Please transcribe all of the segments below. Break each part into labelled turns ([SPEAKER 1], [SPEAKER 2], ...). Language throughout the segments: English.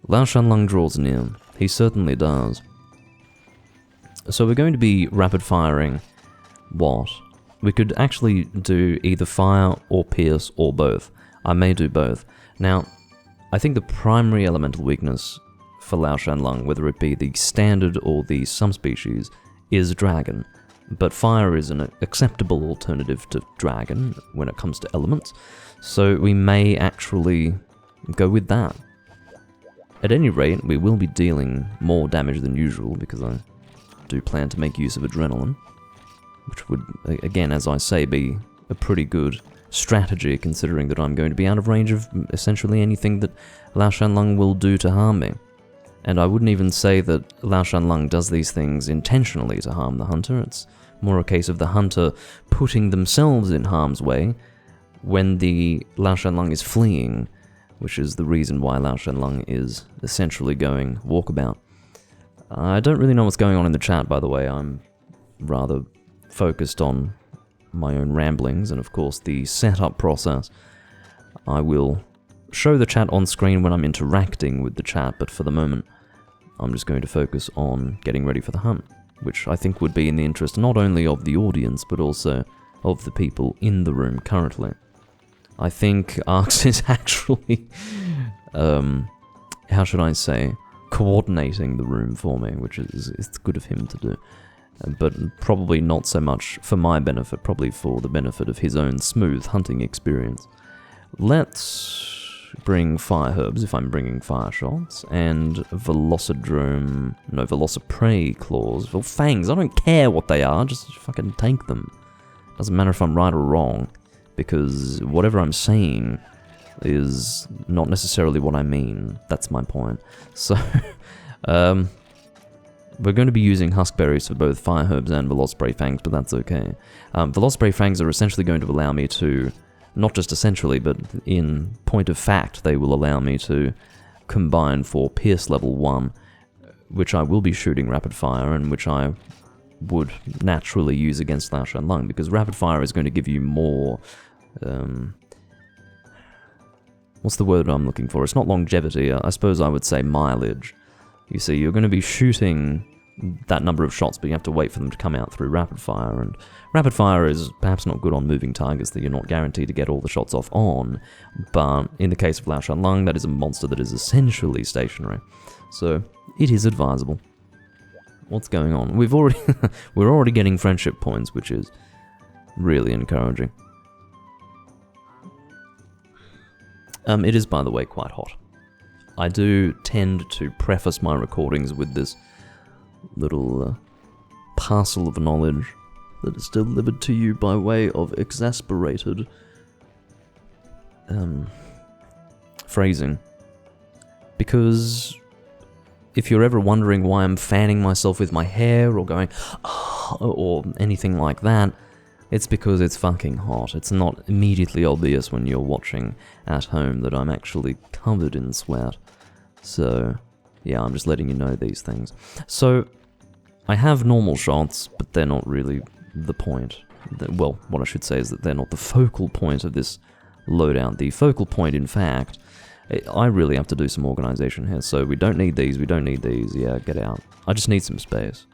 [SPEAKER 1] Lao Shanlong draws near. He certainly does. So we're going to be rapid firing what? We could actually do either fire or pierce or both. I may do both. Now, I think the primary elemental weakness for Lao Shanlong, whether it be the standard or the subspecies, is dragon. But fire is an acceptable alternative to dragon when it comes to elements, so we may actually go with that. At any rate, we will be dealing more damage than usual because I do plan to make use of adrenaline, which would, again, as I say, be a pretty good strategy considering that I'm going to be out of range of essentially anything that Lao Shanlong will do to harm me. And I wouldn't even say that Lao Shanlong does these things intentionally to harm the hunter. It's more a case of the hunter putting themselves in harm's way when the Lao Shanlong is fleeing, which is the reason why Lao Shanlong is essentially going walkabout. I don't really know what's going on in the chat, by the way. I'm rather focused on my own ramblings and, of course, the setup process. I will show the chat on screen when I'm interacting with the chat, but for the moment, I'm just going to focus on getting ready for the hunt, which I think would be in the interest not only of the audience, but also of the people in the room currently. I think Arx is actually, how should I say, coordinating the room for me, which is it's good of him to do. But probably not so much for my benefit, probably for the benefit of his own smooth hunting experience. Let's bring fire herbs if I'm bringing fire shots, and Velociprey claws, well, fangs, I don't care what they are, just fucking take them. Doesn't matter if I'm right or wrong, because whatever I'm saying is not necessarily what I mean. That's my point. So, we're going to be using huskberries for both fire herbs and Velociprey fangs, but that's okay. Velociprey fangs are essentially going to allow me to, not just essentially, but in point of fact, they will allow me to combine for Pierce level 1, which I will be shooting rapid fire, and which I would naturally use against Lao Shanlong, because rapid fire is going to give you more, what's the word I'm looking for? It's not longevity, I suppose I would say mileage. You see, you're going to be shooting that number of shots, but you have to wait for them to come out through rapid fire, and rapid fire is perhaps not good on moving targets that you're not guaranteed to get all the shots off on, but in the case of Lao Shanlong, that is a monster that is essentially stationary, so it is advisable. What's going on? We're already getting friendship points, which is really encouraging. It is, by the way, quite hot. I do tend to preface my recordings with this little parcel of knowledge that is delivered to you by way of exasperated phrasing. Because if you're ever wondering why I'm fanning myself with my hair or going, oh, or anything like that, it's because it's fucking hot. It's not immediately obvious when you're watching at home that I'm actually covered in sweat. So, yeah, I'm just letting you know these things. So, I have normal shots, but they're not really the point. Well, what I should say is that they're not the focal point of this loadout. The focal point, in fact, I really have to do some organization here. So, we don't need these, yeah, get out. I just need some space.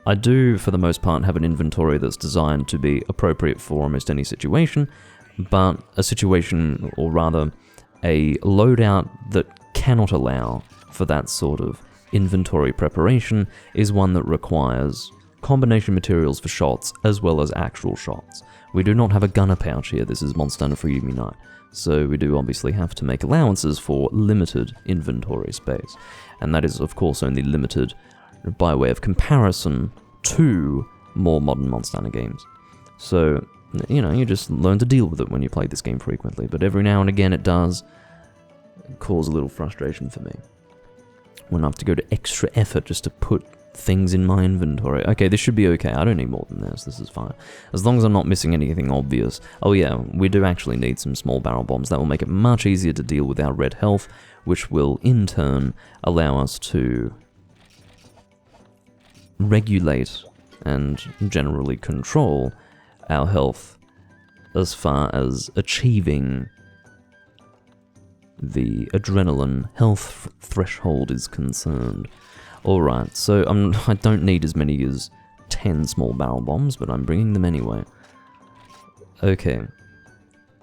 [SPEAKER 1] I do, for the most part, have an inventory that's designed to be appropriate for almost any situation, but a situation, or rather, a loadout that cannot allow for that sort of inventory preparation is one that requires combination materials for shots as well as actual shots. We do not have a gunner pouch here, this is Monster Hunter Freedom Unite, so we do obviously have to make allowances for limited inventory space, and that is of course only limited by way of comparison to more modern Monster Hunter games. So, you know, you just learn to deal with it when you play this game frequently, but every now and again it does cause a little frustration for me when I have to go to extra effort just to put things in my inventory. Okay, this should be okay. I don't need more than this is fine. As long as I'm not missing anything obvious. Oh yeah, we do actually need some small barrel bombs. That will make it much easier to deal with our red health, which will in turn allow us to regulate and generally control our health as far as achieving the adrenaline health threshold is concerned. Alright, so I don't need as many as 10 small barrel bombs, but I'm bringing them anyway. Okay.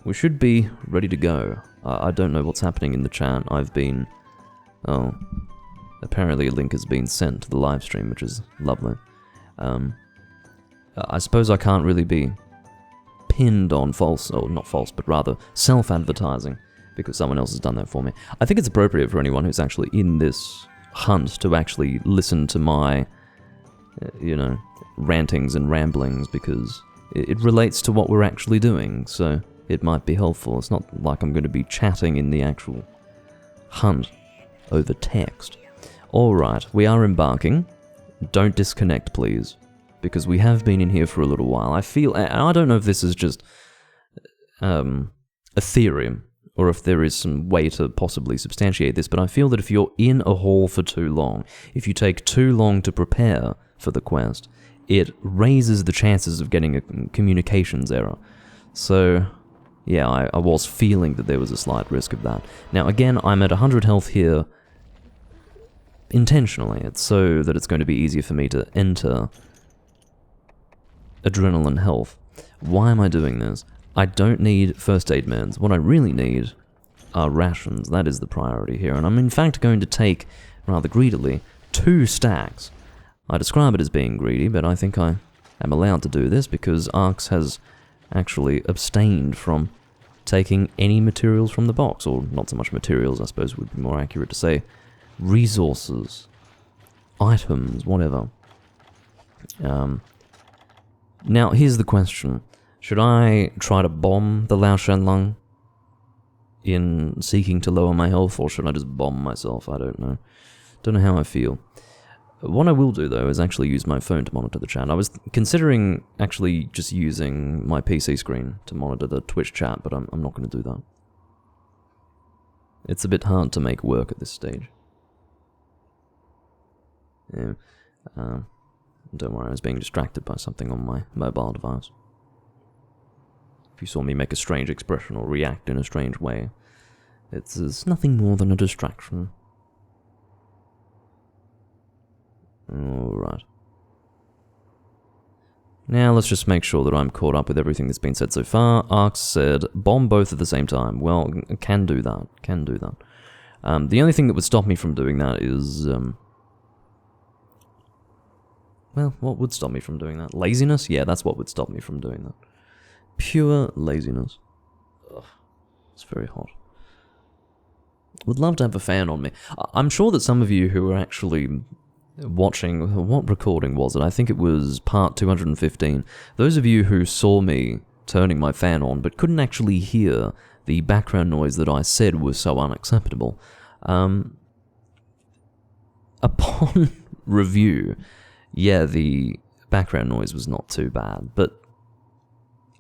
[SPEAKER 1] We should be ready to go. I don't know what's happening in the chat. I've been... Oh. Apparently a link has been sent to the live stream, which is lovely. I suppose I can't really be pinned on false, or not false, but rather self-advertising, because someone else has done that for me. I think it's appropriate for anyone who's actually in this hunt to actually listen to my, you know, rantings and ramblings, because it relates to what we're actually doing, so it might be helpful. It's not like I'm going to be chatting in the actual hunt over text. Alright, we are embarking. Don't disconnect, please, because we have been in here for a little while. I feel, and I don't know if this is just a theory, or if there is some way to possibly substantiate this, but I feel that if you're in a hall for too long, if you take too long to prepare for the quest, it raises the chances of getting a communications error. So, yeah, I was feeling that there was a slight risk of that. Now, again, I'm at 100 health here intentionally. It's so that it's going to be easier for me to enter adrenaline health. Why am I doing this? I don't need first aid meds. What I really need are rations. That is the priority here. And I'm in fact going to take, rather greedily, 2 stacks. I describe it as being greedy, but I think I am allowed to do this because Arx has actually abstained from taking any materials from the box. Or not so much materials, I suppose would be more accurate to say. Resources. Items, whatever. Now, here's the question. Should I try to bomb the Lao Shan Lung in seeking to lower my health, or should I just bomb myself? I don't know. Don't know how I feel. What I will do, though, is actually use my phone to monitor the chat. I was considering actually just using my PC screen to monitor the Twitch chat, but I'm not going to do that. It's a bit hard to make work at this stage. Yeah. Don't worry, I was being distracted by something on my mobile device. If you saw me make a strange expression or react in a strange way, it's nothing more than a distraction. Alright. Now let's just make sure that I'm caught up with everything that's been said so far. Arx said, bomb both at the same time. Well, can do that. Can do that. The only thing that would stop me from doing that is... well, what would stop me from doing that? Laziness? Yeah, that's what would stop me from doing that. Pure laziness. Ugh, it's very hot. Would love to have a fan on me. I'm sure that some of you who are actually watching... What recording was it? I think it was part 215. Those of you who saw me turning my fan on but couldn't actually hear the background noise that I said was so unacceptable. Upon review... yeah, the background noise was not too bad, but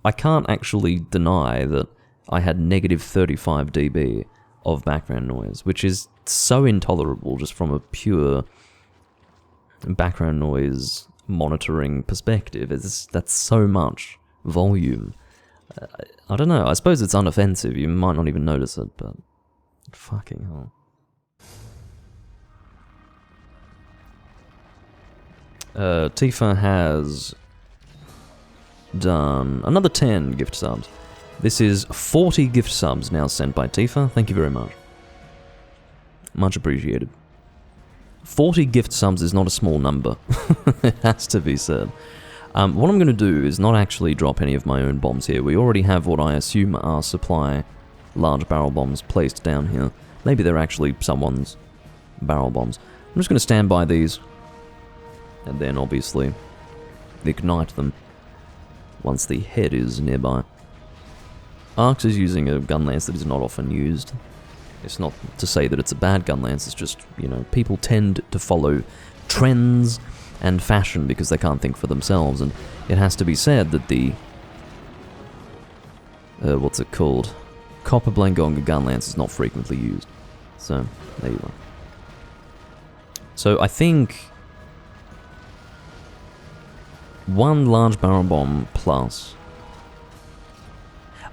[SPEAKER 1] I can't actually deny that I had negative 35 dB of background noise, which is so intolerable just from a pure background noise monitoring perspective. That's so much volume. I don't know, I suppose it's unoffensive, you might not even notice it, but fucking hell. Tifa has done another 10 gift subs. This is 40 gift subs now sent by Tifa. Thank you very much. Much appreciated. 40 gift subs is not a small number. It has to be said. What I'm going to do is not actually drop any of my own bombs here. We already have what I assume are supply large barrel bombs placed down here. Maybe they're actually someone's barrel bombs. I'm just going to stand by these. And then, obviously, ignite them once the head is nearby. Arx is using a gun lance that is not often used. It's not to say that it's a bad gun lance, it's just, you know, people tend to follow trends and fashion because they can't think for themselves, and it has to be said that the... what's it called? Copper Blangonga gun lance is not frequently used. So, there you are. So, I think... one large barrel bomb plus.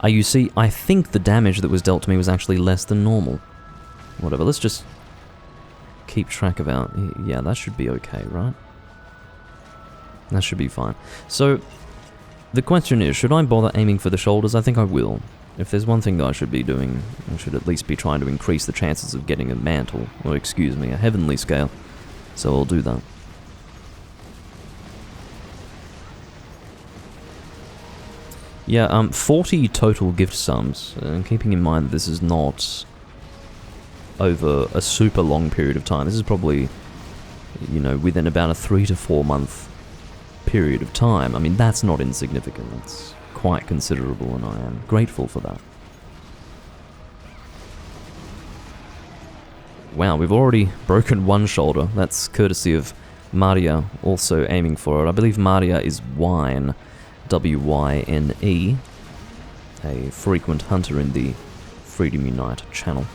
[SPEAKER 1] You see, I think the damage that was dealt to me was actually less than normal. Whatever, let's just keep track of our... Yeah, that should be okay, right? That should be fine. So, the question is, should I bother aiming for the shoulders? I think I will. If there's one thing that I should be doing, I should at least be trying to increase the chances of getting a mantle, or excuse me, a heavenly scale. So I'll do that. Yeah, 40 total gift sums, and keeping in mind that this is not over a super long period of time. This is probably, you know, within about a 3 to 4 month period of time. I mean, that's not insignificant. It's quite considerable, and I am grateful for that. Wow, we've already broken one shoulder. That's courtesy of Maria also aiming for it. I believe Maria is Wine, W-Y-N-E, a frequent hunter in the Freedom Unite channel.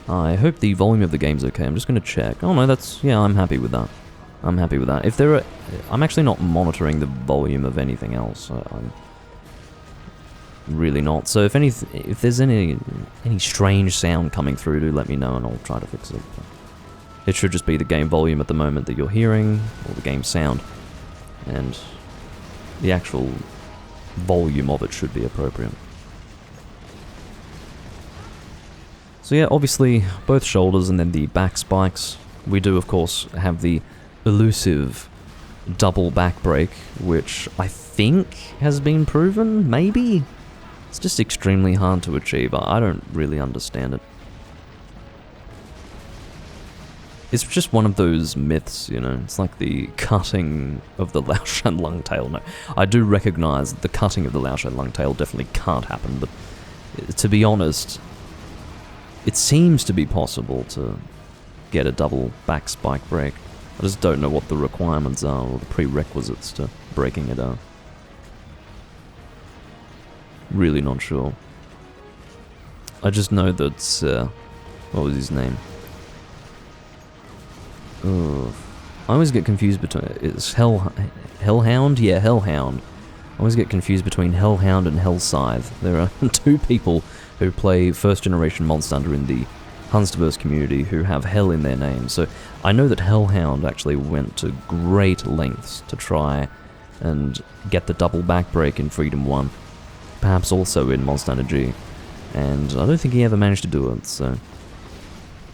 [SPEAKER 1] I hope the volume of the game's okay. I'm just going to check. Oh no, that's... yeah, I'm happy with that. I'm happy with that. If there are... I'm actually not monitoring the volume of anything else. I'm really not. So if there's any strange sound coming through, do let me know and I'll try to fix it. It should just be the game volume at the moment that you're hearing, or the game sound. And the actual volume of it should be appropriate. So yeah, obviously, both shoulders and then the back spikes. We do, of course, have the elusive double back break, which I think has been proven, maybe? It's just extremely hard to achieve. I don't really understand it. It's just one of those myths, you know, it's like the cutting of the Laoshan Lungtail. No, I do recognize that the cutting of the Laoshan Lungtail definitely can't happen, but to be honest, it seems to be possible to get a double back spike break. I just don't know what the requirements are or the prerequisites to breaking it up. Really not sure. I just know that, what was his name? Oh, I always get confused between... It's Hellhound? Yeah, Hellhound. I always get confused between Hellhound and Hellscythe. There are two people who play first-generation Monster Hunter in the Huntsverse community who have Hell in their name. So I know that Hellhound actually went to great lengths to try and get the double back break in Freedom 1. Perhaps also in Monster Hunter G. And I don't think he ever managed to do it, so...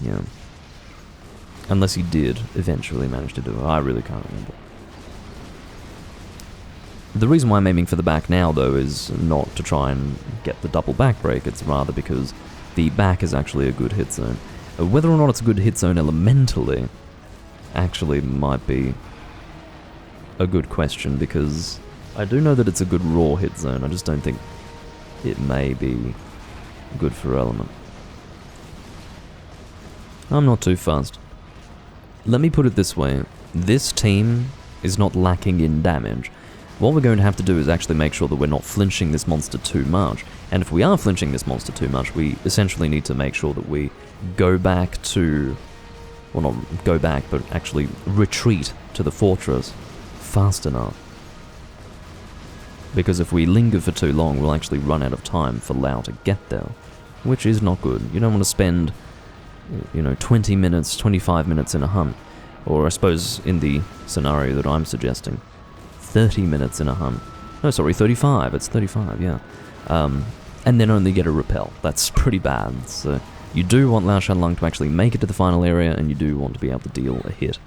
[SPEAKER 1] yeah. Unless he did eventually manage to do it. I really can't remember. The reason why I'm aiming for the back now, though, is not to try and get the double back break. It's rather because the back is actually a good hit zone. Whether or not it's a good hit zone elementally actually might be a good question, because I do know that it's a good raw hit zone. I just don't think it may be good for element. I'm not too fussed. Let me put it this way, this team is not lacking in damage. What we're going to have to do is actually make sure that we're not flinching this monster too much. And if we are flinching this monster too much, we essentially need to make sure that we go back to... well, not go back, but actually retreat to the fortress fast enough. Because if we linger for too long, we'll actually run out of time for Lao to get there. Which is not good. You don't want to spend... you know, 20 minutes, 25 minutes in a hunt. Or I suppose in the scenario that I'm suggesting, 30 minutes in a hunt. No, sorry, 35. It's 35, yeah. And then only get a repel. That's pretty bad. So you do want Laoshan Lung to actually make it to the final area, and you do want to be able to deal a hit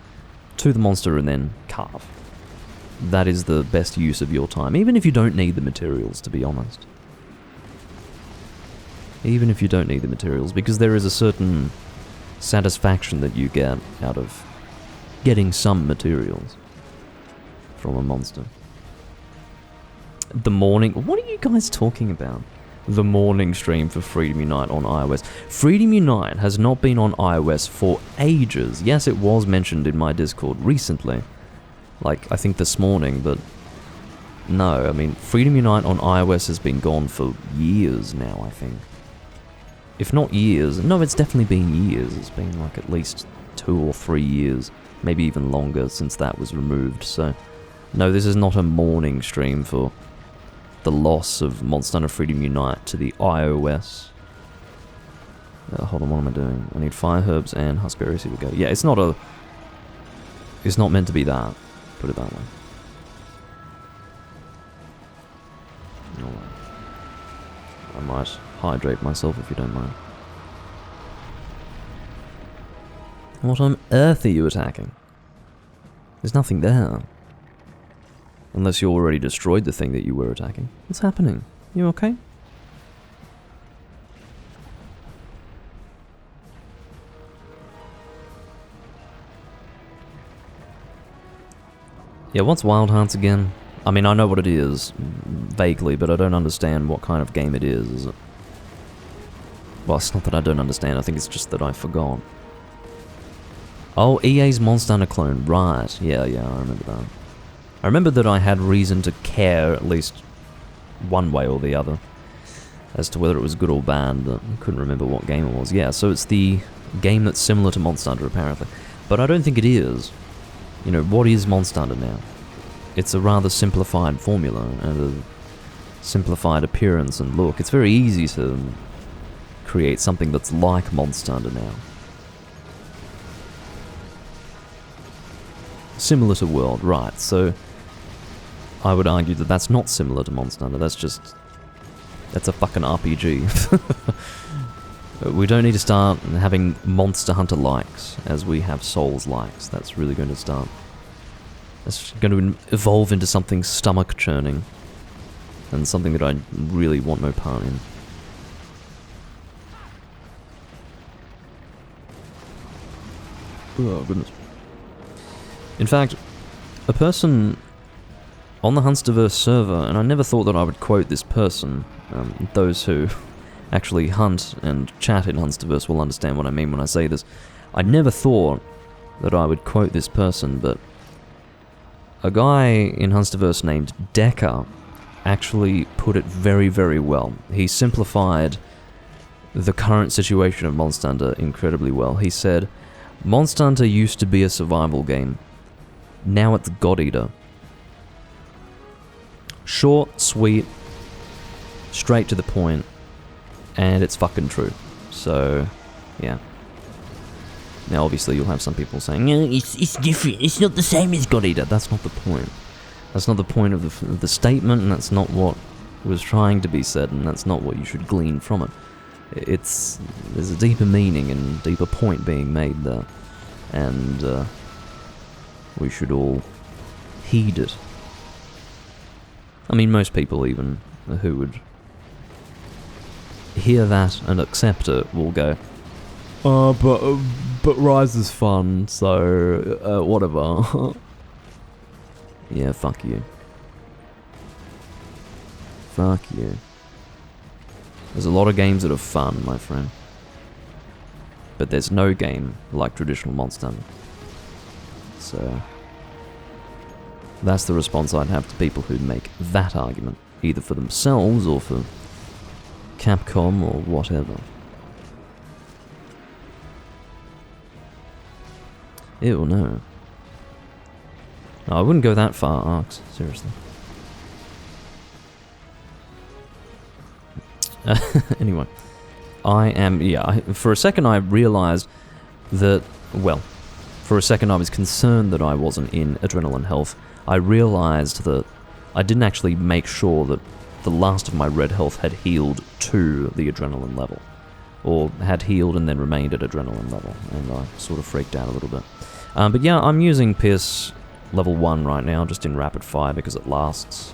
[SPEAKER 1] to the monster and then carve. That is the best use of your time, even if you don't need the materials, to be honest. Even if you don't need the materials, because there is a certain satisfaction that you get out of getting some materials from a monster. The morning... what are you guys talking about? The morning stream for Freedom Unite on iOS. Freedom Unite has not been on iOS for ages. Yes, it was mentioned in my Discord recently. Like, I think this morning, but... no, I mean, Freedom Unite on iOS has been gone for years now, I think. If not years, no, it's definitely been years. It's been like at least 2 or 3 years, maybe even longer since that was removed, so... no, this is not a morning stream for the loss of Monster Hunter Freedom Unite to the iOS. Hold on, what am I doing? I need fire herbs and huskberries. Here we go. Yeah, it's not meant to be that. Put it that way. Alright. I might hydrate myself if you don't mind. What on earth are you attacking? There's nothing there. Unless you already destroyed the thing that you were attacking. What's happening? You okay? Yeah, what's Wild Hearts again? I mean, I know what it is, vaguely, but I don't understand what kind of game it is it? Well, it's not that I don't understand, I think it's just that I forgot. Oh, EA's Monster Hunter clone, right. Yeah, I remember that. I remember that I had reason to care, at least one way or the other, as to whether it was good or bad, but I couldn't remember what game it was. Yeah, so it's the game that's similar to Monster Hunter, apparently. But I don't think it is. You know, what is Monster Hunter now? It's a rather simplified formula and a simplified appearance and look. It's very easy to create something that's like Monster Hunter now. Similar to World, right, so I would argue that that's not similar to Monster Hunter, that's a fucking RPG. We don't need to start having Monster Hunter likes as we have Souls likes. That's really going to start. That's going to evolve into something stomach churning. And something that I really want no part in. Oh, goodness. In fact, a person on the Hunsterverse server, and I never thought that I would quote this person, those who actually hunt and chat in Hunsterverse will understand what I mean when I say this. I never thought that I would quote this person, but a guy in Hunsterverse named Decker actually put it very, very well. He simplified the current situation of Monster Hunter incredibly well. He said, Monster Hunter used to be a survival game. Now it's God Eater. Short, sweet, straight to the point. And it's fucking true. So, yeah. Now, obviously, you'll have some people saying, "No, it's different. It's not the same as God Eater." That's not the point. That's not the point of the statement, and that's not what was trying to be said, and that's not what you should glean from it. There's a deeper meaning and deeper point being made there, and we should all heed it. I mean, most people even who would hear that and accept it will go, but Rise is fun, so whatever. Yeah, fuck you. Fuck you. There's a lot of games that are fun, my friend. But there's no game like traditional Monster Hunter. So that's the response I'd have to people who make that argument, either for themselves or for Capcom or whatever. Ew, no. No, I wouldn't go that far, Arx, seriously. Anyway, for a second I realized that, well, for a second I was concerned that I wasn't in adrenaline health. I realized that I didn't actually make sure that the last of my red health had healed to the adrenaline level. Or had healed and then remained at adrenaline level, and I sort of freaked out a little bit. But yeah, I'm using Pierce level 1 right now, just in rapid fire because it lasts.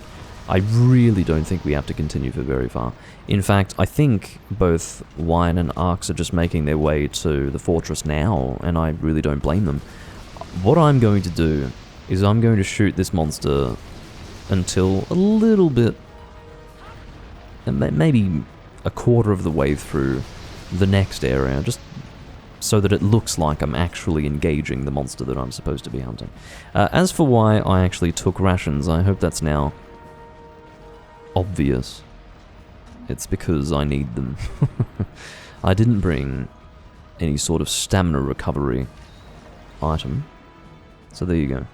[SPEAKER 1] I really don't think we have to continue for very far. In fact, I think both Wine and Arx are just making their way to the fortress now, and I really don't blame them. What I'm going to do is I'm going to shoot this monster until a little bit, maybe a quarter of the way through the next area, just so that it looks like I'm actually engaging the monster that I'm supposed to be hunting. As for why I actually took rations, I hope that's now obvious. It's because I need them. I didn't bring any sort of stamina recovery item, so there you go.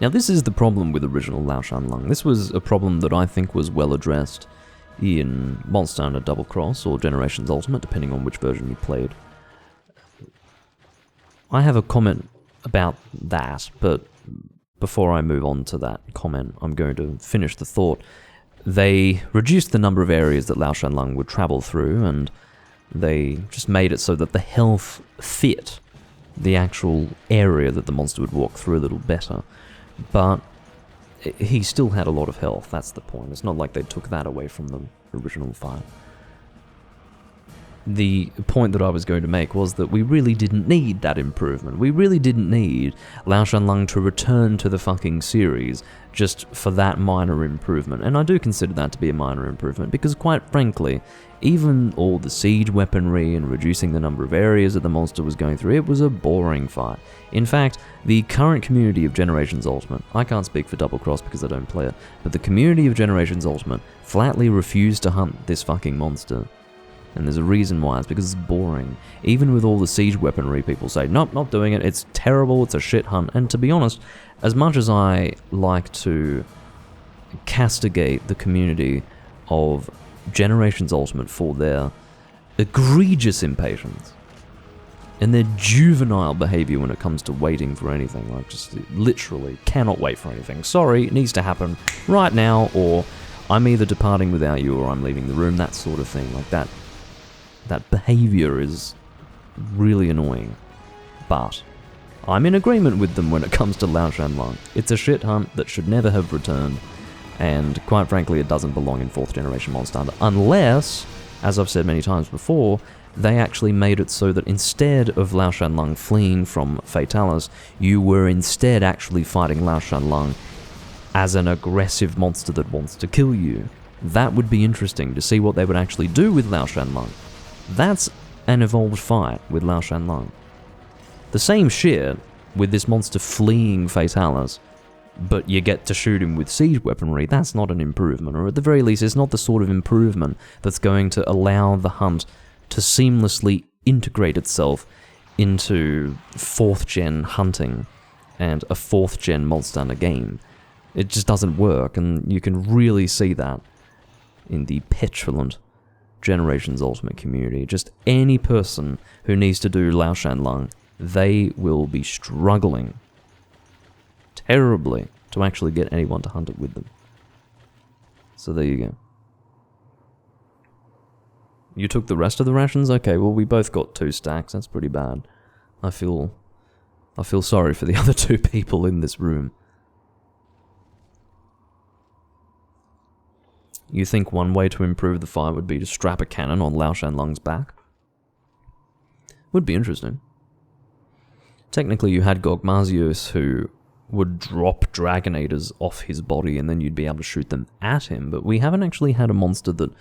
[SPEAKER 1] Now this is the problem with original Lao Shan Lung. This was a problem that I think was well addressed in Monster Hunter Double Cross or Generations Ultimate, depending on which version you played. I have a comment about that, but before I move on to that comment, I'm going to finish the thought. They reduced the number of areas that Lao Shan Lung would travel through, and they just made it so that the health fit the actual area that the monster would walk through a little better. But he still had a lot of health, that's the point. It's not like they took that away from the original fight. The point that I was going to make was that we really didn't need that improvement. We really didn't need Lao Shan Lung to return to the fucking series just for that minor improvement. And I do consider that to be a minor improvement because, quite frankly, even all the siege weaponry and reducing the number of areas that the monster was going through, it was a boring fight. In fact, the current community of Generations Ultimate, I can't speak for Double Cross because I don't play it, but the community of Generations Ultimate flatly refused to hunt this fucking monster. And there's a reason why. It's because it's boring. Even with all the siege weaponry, people say, nope, not doing it, it's terrible, it's a shit hunt. And to be honest, as much as I like to castigate the community of Generations Ultimate for their egregious impatience and their juvenile behavior when it comes to waiting for anything, like just literally cannot wait for anything. Sorry, it needs to happen right now, or I'm either departing without you or I'm leaving the room, that sort of thing. Like that behavior is really annoying. But I'm in agreement with them when it comes to Lao Shan Lung. It's a shit hunt that should never have returned, and quite frankly, it doesn't belong in 4th generation Monster Hunter, unless, as I've said many times before, they actually made it so that instead of Lao Shan Lung fleeing from Fatalis, you were instead actually fighting Lao Shan Lung as an aggressive monster that wants to kill you. That would be interesting to see what they would actually do with Lao Shan Lung. That's an evolved fight with Lao Shan Lung. The same shit with this monster fleeing Fatalis, but you get to shoot him with siege weaponry. That's not an improvement, or at the very least, it's not the sort of improvement that's going to allow the hunt to seamlessly integrate itself into 4th gen hunting and a 4th gen Monster Hunter game. It just doesn't work, and you can really see that in the petulant Generations Ultimate community. Just any person who needs to do Lao Shan Lung, they will be struggling terribly to actually get anyone to hunt it with them. So there you go. You took the rest of the rations? Okay, well we both got 2 stacks, that's pretty bad. I feel sorry for the other 2 people in this room. You think one way to improve the fight would be to strap a cannon on Lao Shan Lung's back? Would be interesting. Technically, you had Gogmazios who would drop Dragonators off his body and then you'd be able to shoot them at him, but we haven't actually had a monster that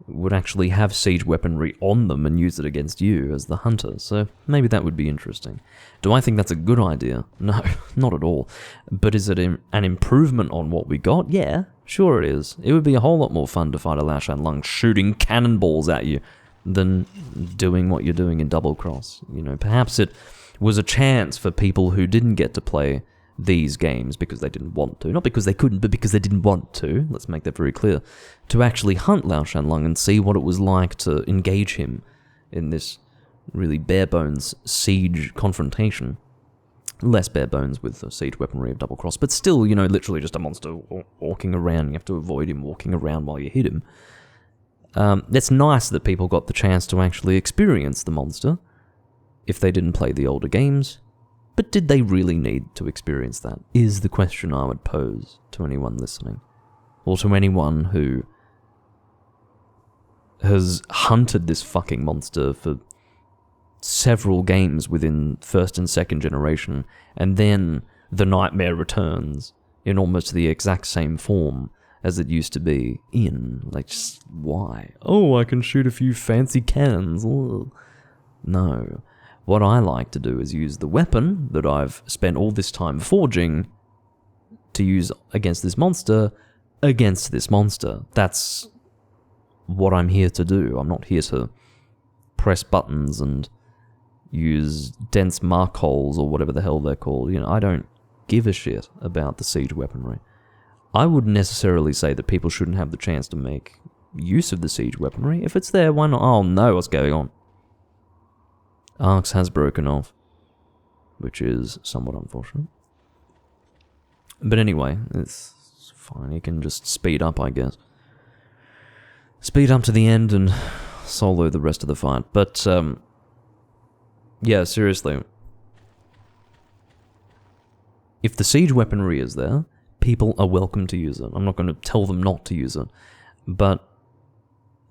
[SPEAKER 1] would actually have siege weaponry on them and use it against you as the hunter, so maybe that would be interesting. Do I think that's a good idea? No, not at all. But is it an improvement on what we got? Yeah, sure it is. It would be a whole lot more fun to fight a Lao Shan Lung shooting cannonballs at you than doing what you're doing in Double Cross. You know, perhaps it was a chance for people who didn't get to play these games because they didn't want to, not because they couldn't, but because they didn't want to, let's make that very clear, to actually hunt Lao Shan Lung and see what it was like to engage him in this really bare-bones siege confrontation. Less bare-bones with the siege weaponry of Double Cross, but still, you know, literally just a monster walking around. You have to avoid him walking around while you hit him. It's nice that people got the chance to actually experience the monster if they didn't play the older games. But did they really need to experience that, is the question I would pose to anyone listening. Or to anyone who has hunted this fucking monster for several games within 1st and 2nd generation, and then the nightmare returns in almost the exact same form as it used to be in. Like, just why? Oh, I can shoot a few fancy cannons. Ugh. No. What I like to do is use the weapon that I've spent all this time forging to use against this monster, That's what I'm here to do. I'm not here to press buttons and use dense mark holes or whatever the hell they're called. You know, I don't give a shit about the siege weaponry. I wouldn't necessarily say that people shouldn't have the chance to make use of the siege weaponry. If it's there, why not? I'll know what's going on. Arx has broken off, which is somewhat unfortunate. But anyway, it's fine. You can just speed up, I guess. Speed up to the end and solo the rest of the fight. But, yeah, seriously. If the siege weaponry is there, people are welcome to use it. I'm not going to tell them not to use it. But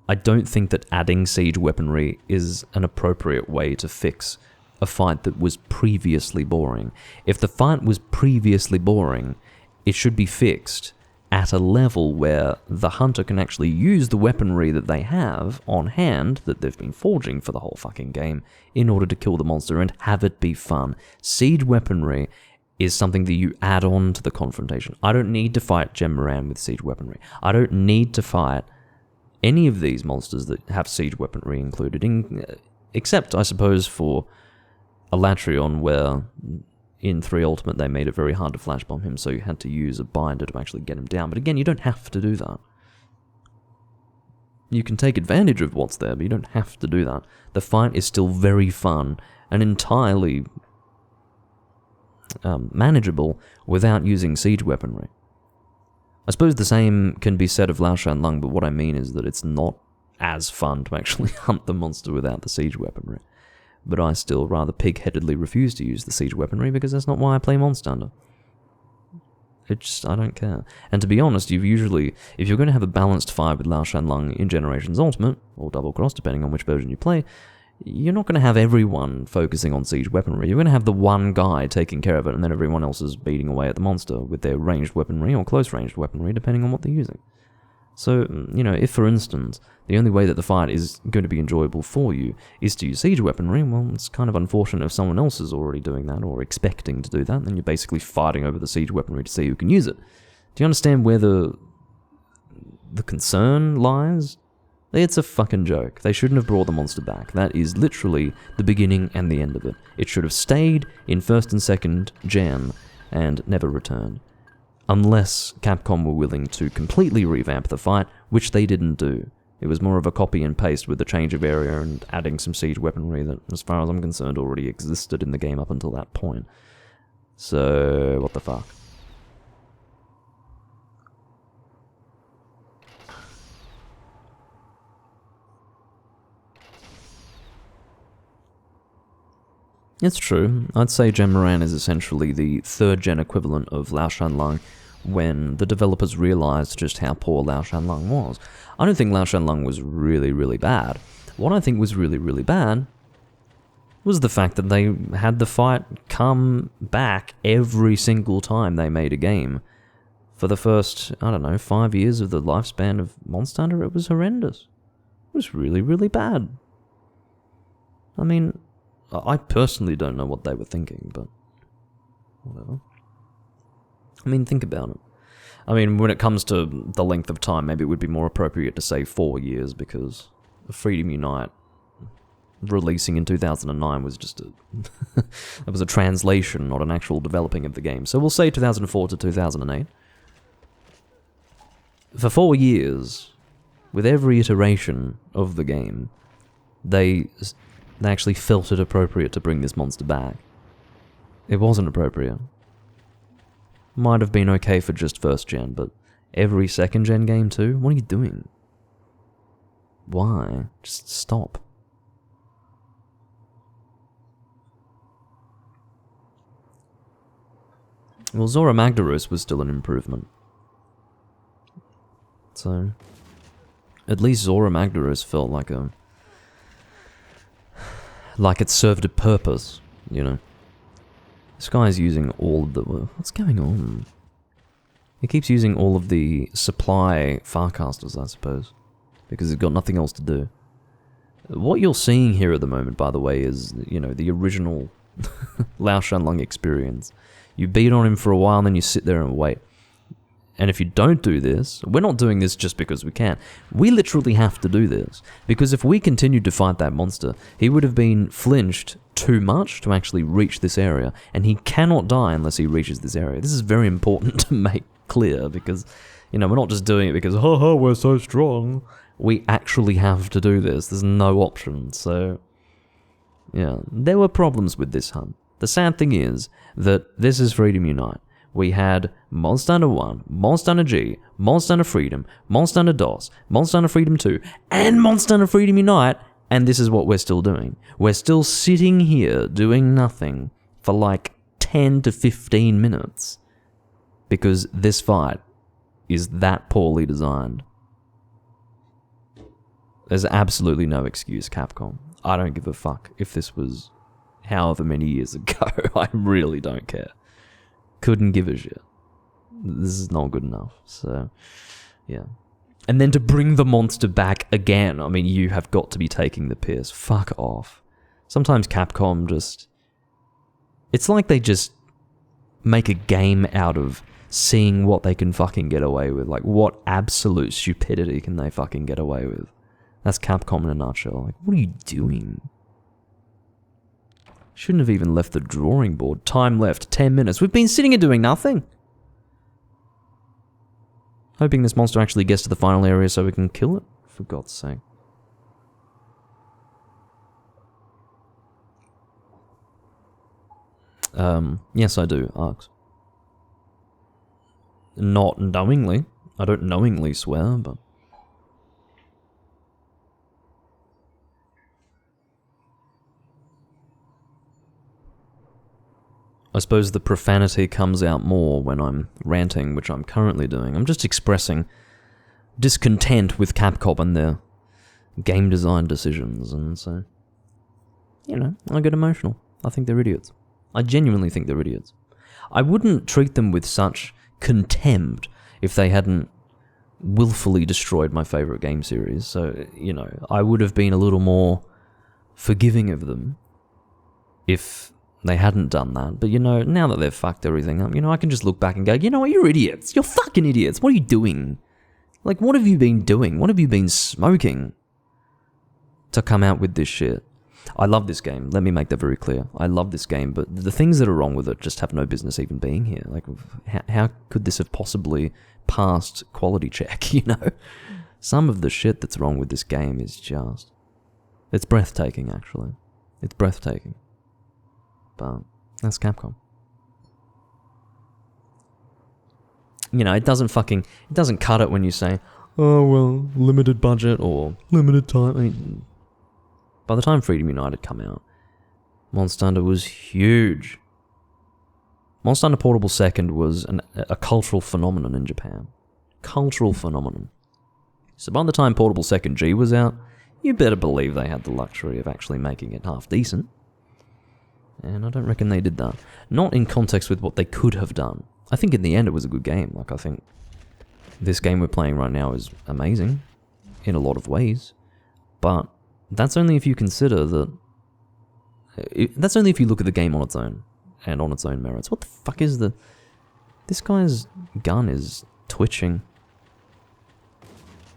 [SPEAKER 1] I don't think that adding siege weaponry is an appropriate way to fix a fight that was previously boring. If the fight was previously boring, it should be fixed at a level where the hunter can actually use the weaponry that they have on hand, that they've been forging for the whole fucking game, in order to kill the monster and have it be fun. Siege weaponry is something that you add on to the confrontation. I don't need to fight Gem Moran with siege weaponry. I don't need to fight any of these monsters that have siege weaponry included, except, I suppose, for Elatrion, where in 3 Ultimate they made it very hard to flash bomb him, so you had to use a binder to actually get him down. But again, you don't have to do that. You can take advantage of what's there, but you don't have to do that. The fight is still very fun and entirely manageable without using siege weaponry. I suppose the same can be said of Lao Shan Lung, but what I mean is that it's not as fun to actually hunt the monster without the siege weaponry. But I still rather pig-headedly refuse to use the siege weaponry because that's not why I play Monster Hunter. I don't care. And to be honest, if you're going to have a balanced fight with Lao Shan Lung in Generations Ultimate, or Double Cross, depending on which version you play, you're not going to have everyone focusing on siege weaponry. You're going to have the one guy taking care of it, and then everyone else is beating away at the monster with their ranged weaponry or close-ranged weaponry, depending on what they're using. So, you know, if, for instance, the only way that the fight is going to be enjoyable for you is to use siege weaponry, well, it's kind of unfortunate if someone else is already doing that or expecting to do that, then you're basically fighting over the siege weaponry to see who can use it. Do you understand where the concern lies? It's a fucking joke. They shouldn't have brought the monster back. That is literally the beginning and the end of it. It should have stayed in 1st and 2nd gen and never returned. Unless Capcom were willing to completely revamp the fight, which they didn't do. It was more of a copy and paste with the change of area and adding some siege weaponry that, as far as I'm concerned, already existed in the game up until that point. So, what the fuck? It's true. I'd say Gem Moran is essentially the 3rd gen equivalent of Lao Shan Lung when the developers realized just how poor Lao Shan Lung was. I don't think Lao Shan Lung was really, really bad. What I think was really, really bad was the fact that they had the fight come back every single time they made a game. For the first, 5 years of the lifespan of Monster Hunter, it was horrendous. It was really, really bad. I mean, I personally don't know what they were thinking, but whatever. I mean, think about it. I mean, when it comes to the length of time, maybe it would be more appropriate to say 4 years, because Freedom Unite releasing in 2009 was just it was a translation, not an actual developing of the game. So we'll say 2004 to 2008. For 4 years, with every iteration of the game, they actually felt it appropriate to bring this monster back. It wasn't appropriate. Might have been okay for just 1st gen, but every 2nd gen game too? What are you doing? Why? Just stop. Well, Zora Magdaros was still an improvement. So, at least Zora Magdaros felt like it served a purpose, you know. This guy's using all of the... What's going on? He keeps using all of the supply Farcasters, I suppose, because he's got nothing else to do. What you're seeing here at the moment, by the way, is, you know, the original Lao Shan Lung experience. You beat on him for a while, and then you sit there and wait. And if you don't do this, we're not doing this just because we can. We literally have to do this. Because if we continued to fight that monster, he would have been flinched too much to actually reach this area, and he cannot die unless he reaches this area. This is very important to make clear, because, you know, we're not just doing it because, haha, we're so strong. We actually have to do this. There's no option. So, yeah, there were problems with this hunt. The sad thing is that this is Freedom Unite. We had Monster Hunter 1, Monster Hunter G, Monster Hunter Freedom, Monster Hunter DOS, Monster Hunter Freedom 2, and Monster Hunter Freedom Unite, and this is what we're still doing. We're still sitting here doing nothing for like 10 to 15 minutes because this fight is that poorly designed. There's absolutely no excuse, Capcom. I don't give a fuck if this was however many years ago. I really don't care. Couldn't give a shit. This is not good enough. So, yeah. And then to bring the monster back again, I mean, you have got to be taking the piss. Fuck off. Sometimes Capcom just... It's like they just make a game out of seeing what they can fucking get away with. Like, what absolute stupidity can they fucking get away with? That's Capcom in a nutshell. Like, what are you doing? Shouldn't have even left the drawing board. Time left, 10 minutes. We've been sitting here doing nothing. Hoping this monster actually gets to the final area so we can kill it, for God's sake. Yes, I do, Arx. Not knowingly. I don't knowingly swear, but... I suppose the profanity comes out more when I'm ranting, which I'm currently doing. I'm just expressing discontent with Capcom and their game design decisions, and so, you know, I get emotional. I think they're idiots. I genuinely think they're idiots. I wouldn't treat them with such contempt if they hadn't willfully destroyed my favourite game series, so, you know, I would have been a little more forgiving of them if they hadn't done that. But, you know, now that they've fucked everything up, you know, I can just look back and go, you know what, you're idiots. You're fucking idiots. What are you doing? Like, what have you been doing? What have you been smoking to come out with this shit? I love this game. Let me make that very clear. I love this game, but the things that are wrong with it just have no business even being here. Like, how could this have possibly passed quality check, you know? Some of the shit that's wrong with this game is just... It's breathtaking, actually. It's breathtaking. But that's Capcom. You know, it doesn't cut it when you say, oh, well, limited budget or limited time. I mean, by the time Freedom Unite had come out, Monster Hunter was huge. Monster Hunter Portable 2nd was a cultural phenomenon in Japan. Cultural phenomenon. So by the time Portable 2nd G was out, you better believe they had the luxury of actually making it half decent. And I don't reckon they did that. Not in context with what they could have done. I think in the end it was a good game. Like, I think this game we're playing right now is amazing in a lot of ways. But that's only if you consider that... That's only if you look at the game on its own and on its own merits. What the fuck is the... This guy's gun is twitching.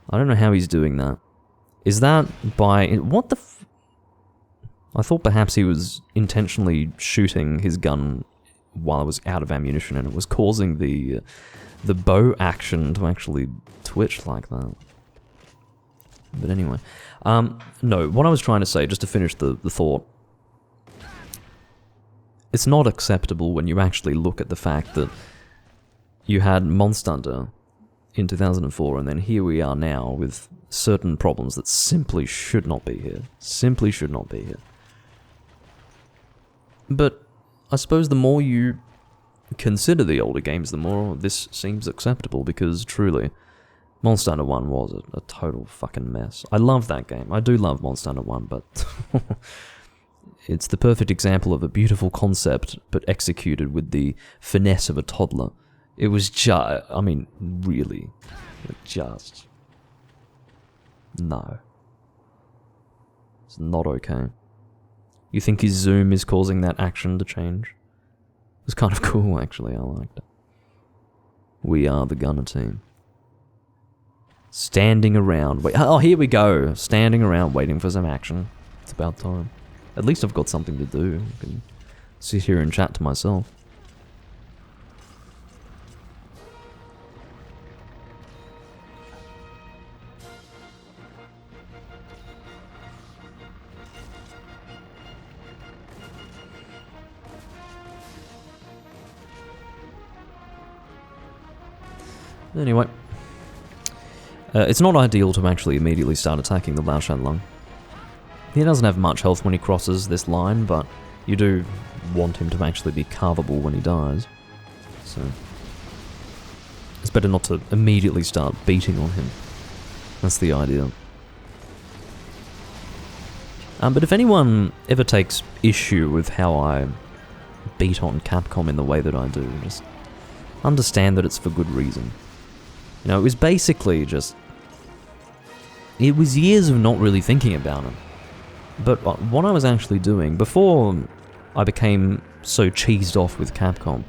[SPEAKER 1] I don't know how he's doing that. Is that by... What the... I thought perhaps he was intentionally shooting his gun while it was out of ammunition and it was causing the bow action to actually twitch like that. But anyway. No, what I was trying to say, just to finish the thought, it's not acceptable when you actually look at the fact that you had Monster Hunter in 2004 and then here we are now with certain problems that simply should not be here. Simply should not be here. But I suppose the more you consider the older games, the more this seems acceptable, because truly, Monster Hunter 1 was a total fucking mess. I love that game. I do love Monster Hunter 1, but it's the perfect example of a beautiful concept, but executed with the finesse of a toddler. It was just, I mean, really, just, no. It's not okay. You think his zoom is causing that action to change? It was kind of cool, actually. I liked it. We are the Gunner team. Standing around. Wait, oh, here we go. Standing around waiting for some action. It's about time. At least I've got something to do. I can sit here and chat to myself. Anyway, it's not ideal to actually immediately start attacking the Lao Shanlong. He doesn't have much health when he crosses this line, but you do want him to actually be carvable when he dies. So it's better not to immediately start beating on him. That's the idea. But if anyone ever takes issue with how I beat on Capcom in the way that I do, just understand that it's for good reason. You know, it was basically just... It was years of not really thinking about it. But what I was actually doing, before I became so cheesed off with Capcom,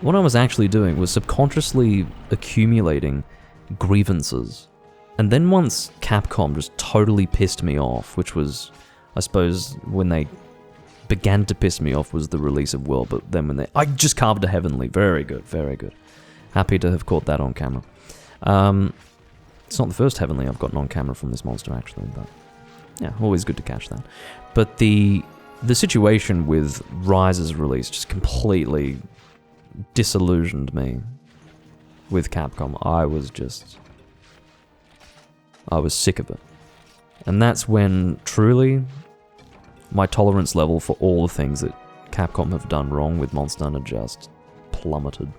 [SPEAKER 1] what I was actually doing was subconsciously accumulating grievances. And then once Capcom just totally pissed me off, which was, I suppose, when they began to piss me off was the release of World, but then when they... I just carved a Heavenly. Very good, very good. Happy to have caught that on camera. It's not the first Heavenly I've gotten on camera from this monster, actually, but... Yeah, always good to catch that. But the situation with Rise's release just completely disillusioned me with Capcom. I was sick of it. And that's when, truly, my tolerance level for all the things that Capcom have done wrong with Monster Hunter just plummeted.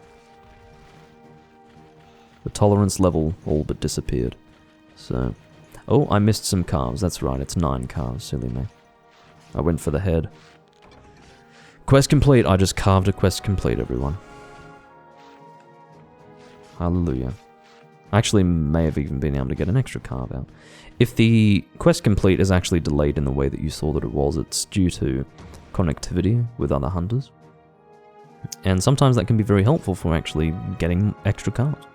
[SPEAKER 1] The tolerance level all but disappeared. So... Oh, I missed some calves. That's right, it's 9 calves. Silly me. I went for the head. Quest complete. I just carved a quest complete, everyone. Hallelujah. I actually may have even been able to get an extra carve out. If the quest complete is actually delayed in the way that you saw that it was, it's due to connectivity with other hunters. And sometimes that can be very helpful for actually getting extra calves.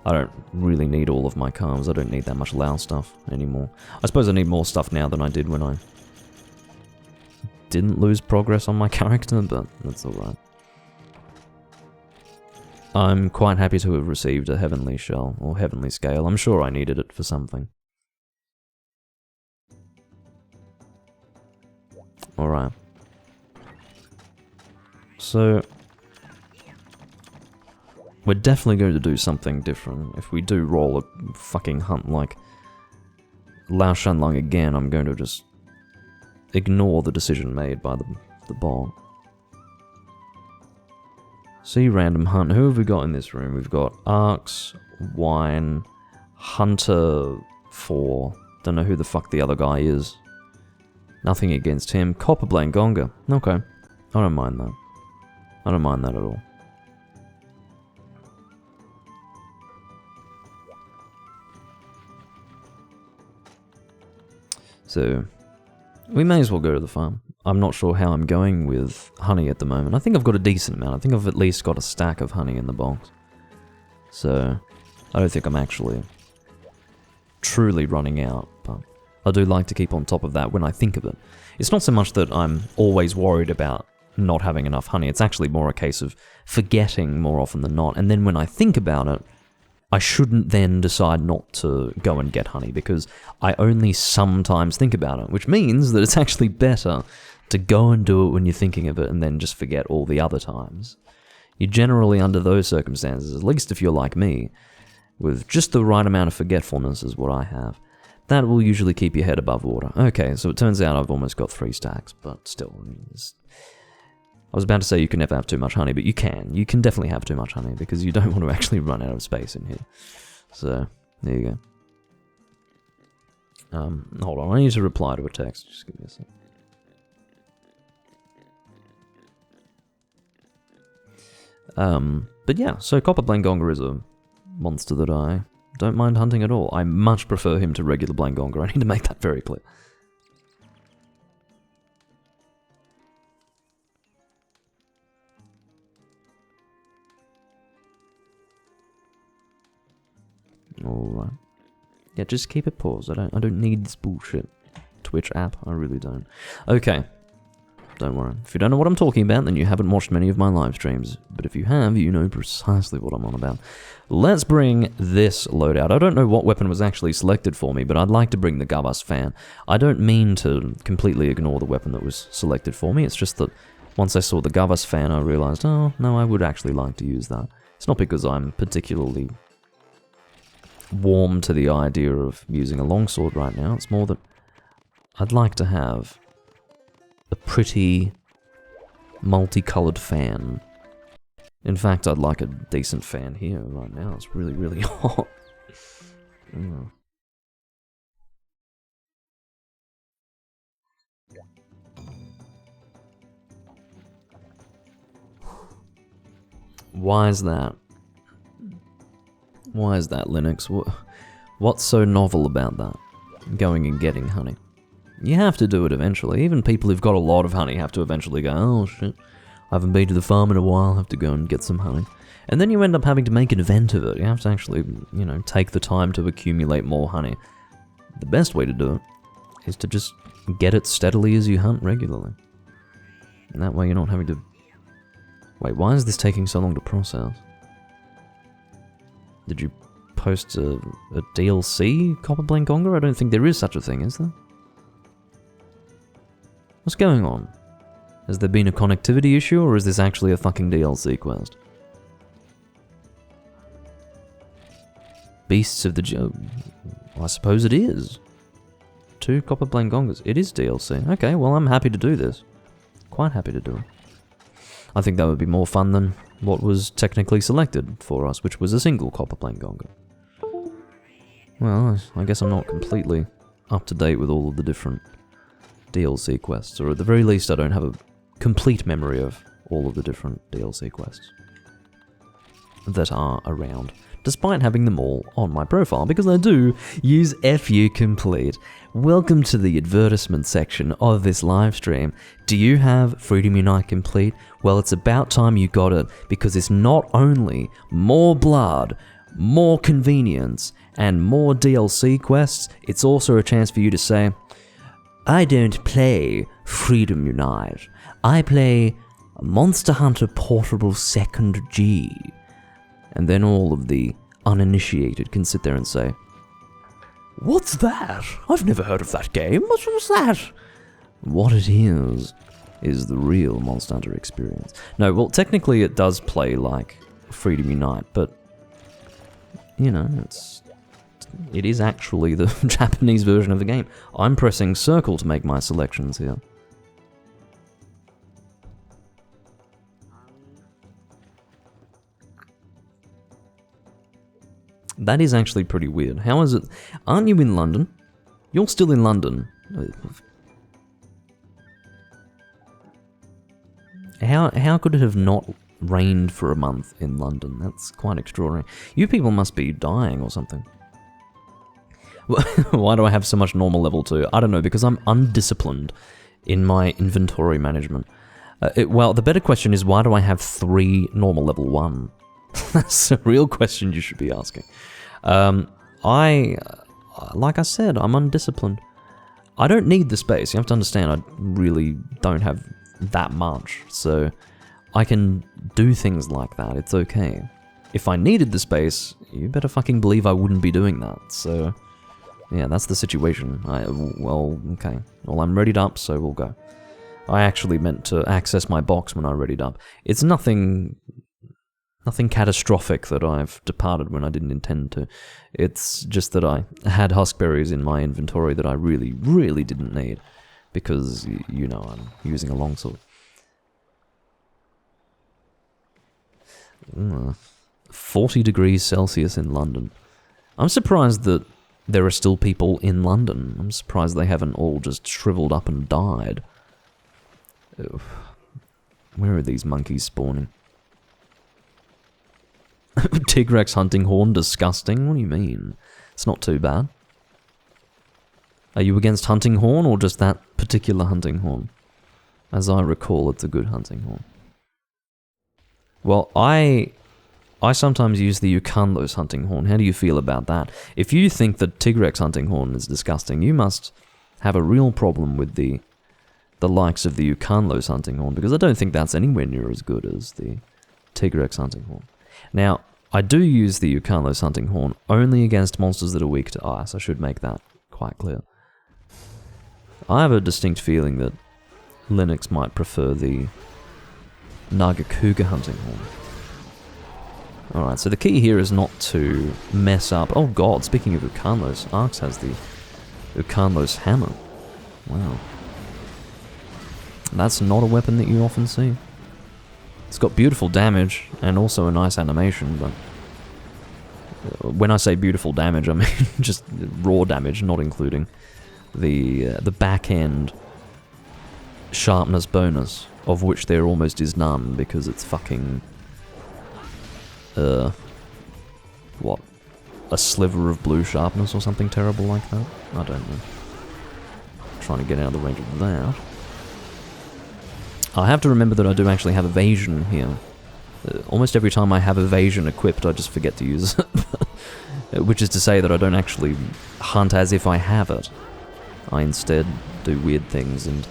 [SPEAKER 1] I don't really need all of my calves. I don't need that much Lao stuff anymore. I suppose I need more stuff now than I did when I didn't lose progress on my character, but that's alright. I'm quite happy to have received a Heavenly Shell, or Heavenly Scale. I'm sure I needed it for something. Alright. So... we're definitely going to do something different. If we do roll a fucking hunt like Lao Shanlong again, I'm going to just ignore the decision made by the bot. See random hunt. Who have we got in this room? We've got Arx, Wine, Hunter 4. Don't know who the fuck the other guy is. Nothing against him. Copperblane Gonga. Okay. I don't mind that. I don't mind that at all. So, we may as well go to the farm. I'm not sure how I'm going with honey at the moment. I think I've got a decent amount. I think I've at least got a stack of honey in the box. So, I don't think I'm actually truly running out, but I do like to keep on top of that when I think of it. It's not so much that I'm always worried about not having enough honey. It's actually more a case of forgetting more often than not. And then when I think about it, I shouldn't then decide not to go and get honey, because I only sometimes think about it, which means that it's actually better to go and do it when you're thinking of it and then just forget all the other times. You generally, under those circumstances, at least if you're like me, with just the right amount of forgetfulness is what I have, that will usually keep your head above water. Okay, so it turns out I've almost got 3 stacks, but still, I was about to say you can never have too much honey, but you can. You can definitely have too much honey, because you don't want to actually run out of space in here. So, there you go. Hold on, I need to reply to a text. Just give me a sec. But yeah, so Copperblane Gonga is a monster that I don't mind hunting at all. I much prefer him to regular Blangonga. I need to make that very clear. Alright. Yeah, just keep it paused. I don't need this bullshit Twitch app. I really don't. Okay. Don't worry. If you don't know what I'm talking about, then you haven't watched many of my live streams. But if you have, you know precisely what I'm on about. Let's bring this loadout. I don't know what weapon was actually selected for me, but I'd like to bring the Gavas fan. I don't mean to completely ignore the weapon that was selected for me. It's just that once I saw the Gavas fan, I realized, oh, no, I would actually like to use that. It's not because I'm particularly warm to the idea of using a longsword right now. It's more that I'd like to have a pretty multicolored fan. In fact, I'd like a decent fan here right now. It's really, really hot. Why is that? Why is that, Linux? What's so novel about that? Going and getting honey. You have to do it eventually. Even people who've got a lot of honey have to eventually go, oh shit, I haven't been to the farm in a while, I have to go and get some honey. And then you end up having to make an event of it. You have to actually, you know, take the time to accumulate more honey. The best way to do it is to just get it steadily as you hunt regularly. And that way you're not having to... Wait, why is this taking so long to process? Did you post a DLC, Copperblink Gonga? I don't think there is such a thing, is there? What's going on? Has there been a connectivity issue, or is this actually a fucking DLC quest? Beasts of the... I suppose it is. 2 Copperblink Gongas. It is DLC. Okay, well I'm happy to do this. Quite happy to do it. I think that would be more fun than what was technically selected for us, which was a single Copperblink Gonga. Well, I guess I'm not completely up to date with all of the different DLC quests, or at the very least I don't have a complete memory of all of the different DLC quests that are around, despite having them all on my profile, because I do use FU Complete. Welcome to the advertisement section of this live stream. Do you have Freedom Unite Complete? Well, it's about time you got it, because it's not only more blood, more convenience, and more DLC quests, it's also a chance for you to say, I don't play Freedom Unite. I play Monster Hunter Portable 2nd G. And then all of the uninitiated can sit there and say, what's that? I've never heard of that game. What's that? What it is the real Monster Hunter experience. No, well, technically it does play like Freedom Unite, but, you know, it is actually the Japanese version of the game. I'm pressing circle to make my selections here. That is actually pretty weird. How is it? Aren't you in London? You're still in London. How could it have not rained for a month in London? That's quite extraordinary. You people must be dying or something. Why do I have so much normal level 2? I don't know, because I'm undisciplined in my inventory management. Well, the better question is, why do I have 3 normal level 1? That's a real question you should be asking. Like I said, I'm undisciplined. I don't need the space. You have to understand, I really don't have that much, so I can do things like that. It's okay. If I needed the space, you better fucking believe I wouldn't be doing that, so... Yeah, that's the situation. Well, okay. Well, I'm readied up, so we'll go. I actually meant to access my box when I readied up. It's nothing catastrophic that I've departed when I didn't intend to. It's just that I had huskberries in my inventory that I really, really didn't need. Because, you know, I'm using a longsword. 40 degrees Celsius in London. I'm surprised that there are still people in London. I'm surprised they haven't all just shriveled up and died. Ugh. Where are these monkeys spawning? Tigrex hunting horn, disgusting? What do you mean? It's not too bad. Are you against hunting horn, or just that particular hunting horn? As I recall, it's a good hunting horn. Well, I sometimes use the Ukanlos hunting horn. How do you feel about that? If you think that Tigrex hunting horn is disgusting, you must have a real problem with the likes of the Ukanlos hunting horn, because I don't think that's anywhere near as good as the Tigrex hunting horn. Now, I do use the Ukanlos hunting horn only against monsters that are weak to ice. I should make that quite clear. I have a distinct feeling that Linux might prefer the Nagakuga hunting horn. Alright, so the key here is not to mess up... Oh god, speaking of Ukanlos, Arx has the Ukanlos hammer. Wow. That's not a weapon that you often see. It's got beautiful damage and also a nice animation, but when I say beautiful damage, I mean just raw damage, not including the back end sharpness bonus, of which there almost is none because it's fucking what? A sliver of blue sharpness or something terrible like that? I don't know. I'm trying to get out of the range of that. I have to remember that I do actually have evasion here. Almost every time I have evasion equipped, I just forget to use it. Which is to say that I don't actually hunt as if I have it. I instead do weird things and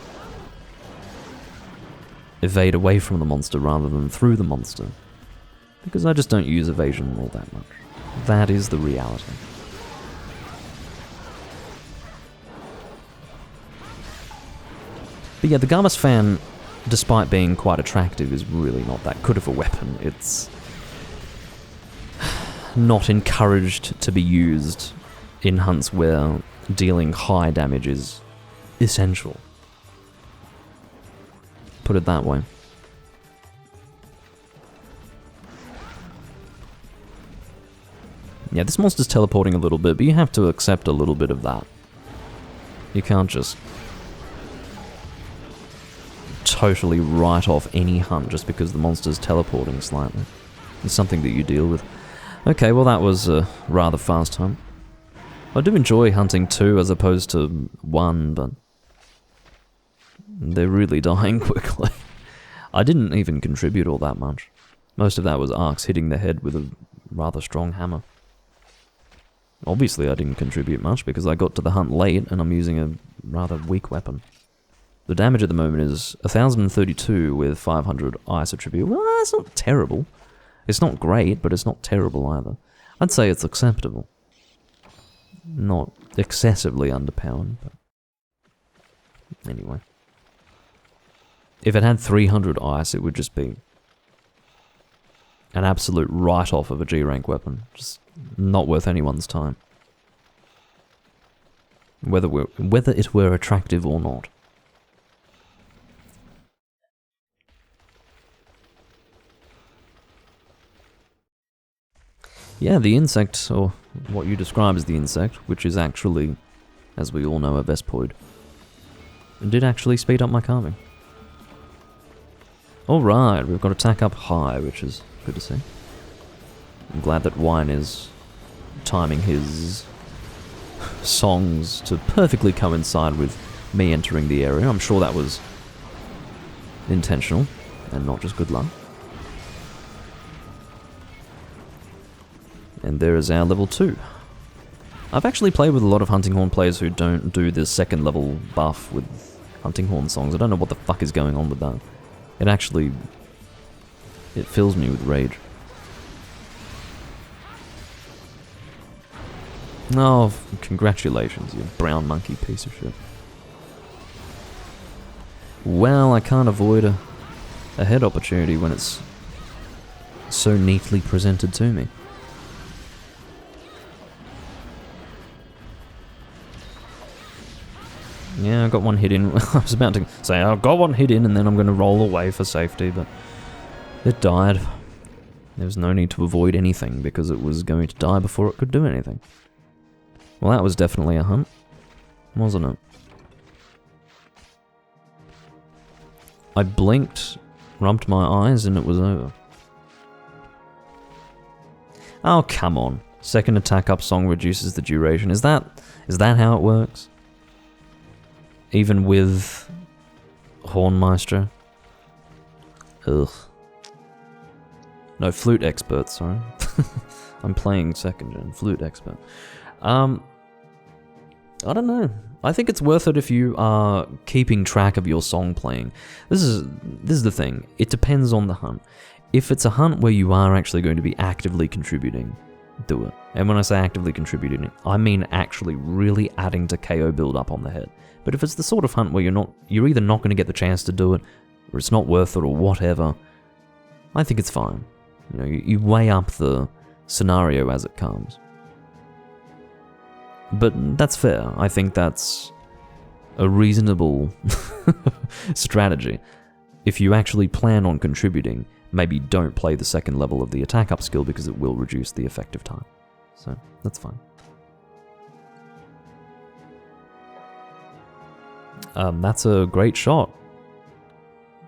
[SPEAKER 1] evade away from the monster rather than through the monster. Because I just don't use evasion all that much. That is the reality. But yeah, the Garmus fan, despite being quite attractive, is really not that good of a weapon. It's not encouraged to be used in hunts where dealing high damage is essential. Put it that way. Yeah, this monster's teleporting a little bit, but you have to accept a little bit of that. You can't just totally write off any hunt just because the monster's teleporting slightly. It's something that you deal with. Okay, well that was a rather fast hunt. I do enjoy hunting 2 as opposed to 1, but they're really dying quickly. I didn't even contribute all that much. Most of that was Arx hitting the head with a rather strong hammer. Obviously I didn't contribute much because I got to the hunt late and I'm using a rather weak weapon. The damage at the moment is 1032 with 500 ice attribute. Well, that's not terrible. It's not great, but it's not terrible either. I'd say it's acceptable. Not excessively underpowered, but anyway. If it had 300 ice, it would just be an absolute write-off of a G-rank weapon. Just not worth anyone's time. Whether it were attractive or not. Yeah, the insect, or what you describe as the insect, which is actually, as we all know, a Vespoid, did actually speed up my carving. Alright, we've got attack up high, which is good to see. I'm glad that Wine is timing his songs to perfectly coincide with me entering the area. I'm sure that was intentional, and not just good luck. And there is our level 2. I've actually played with a lot of Hunting Horn players who don't do the second level buff with Hunting Horn songs. I don't know what the fuck is going on with that. It fills me with rage. Oh, congratulations, you brown monkey piece of shit. Well, I can't avoid a head opportunity when it's so neatly presented to me. Yeah, I got one hit in. I was about to say, I got one hit in and then I'm going to roll away for safety, but it died. There was no need to avoid anything because it was going to die before it could do anything. Well, that was definitely a hunt, wasn't it? I blinked, rubbed my eyes, and it was over. Oh, come on. Second attack up song reduces the duration. Is that how it works? Even with Hornmeister? Ugh. No, flute expert, sorry. I'm playing second gen, flute expert. I don't know. I think it's worth it if you are keeping track of your song playing. This is the thing. It depends on the hunt. If it's a hunt where you are actually going to be actively contributing, do it. And when I say actively contributing, I mean actually really adding to KO build up on the head. But if it's the sort of hunt where you're either not going to get the chance to do it, or it's not worth it, or whatever, I think it's fine. You know, you weigh up the scenario as it comes. But that's fair. I think that's a reasonable strategy. If you actually plan on contributing, maybe don't play the second level of the attack up skill because it will reduce the effective time. So, that's fine. That's a great shot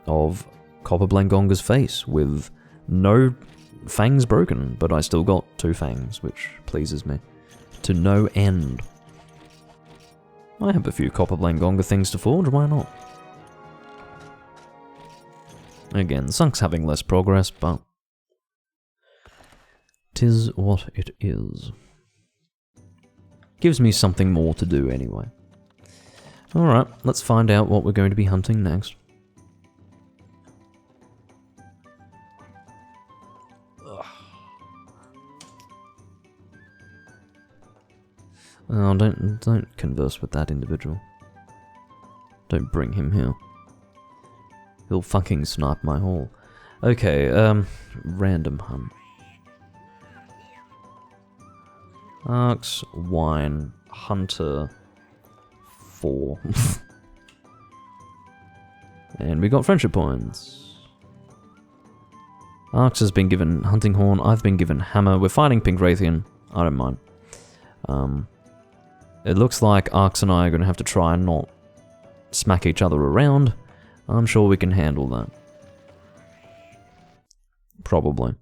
[SPEAKER 1] of Copper Blangonga's face with no fangs broken, but I still got 2 fangs, which pleases me. To no end. I have a few Copper Blangonga things to forge, why not? Again, Sunk's having less progress, but 'tis what it is. Gives me something more to do anyway. Alright, let's find out what we're going to be hunting next. Oh, don't converse with that individual. Don't bring him here. He'll fucking snipe my haul. Okay, random hunt. Arcs, wine, hunter, 4. And we got friendship points. Arcs has been given hunting horn, I've been given hammer. We're fighting Pink Raytheon. I don't mind. It looks like Arcs and I are going to have to try and not smack each other around. I'm sure we can handle that. Probably.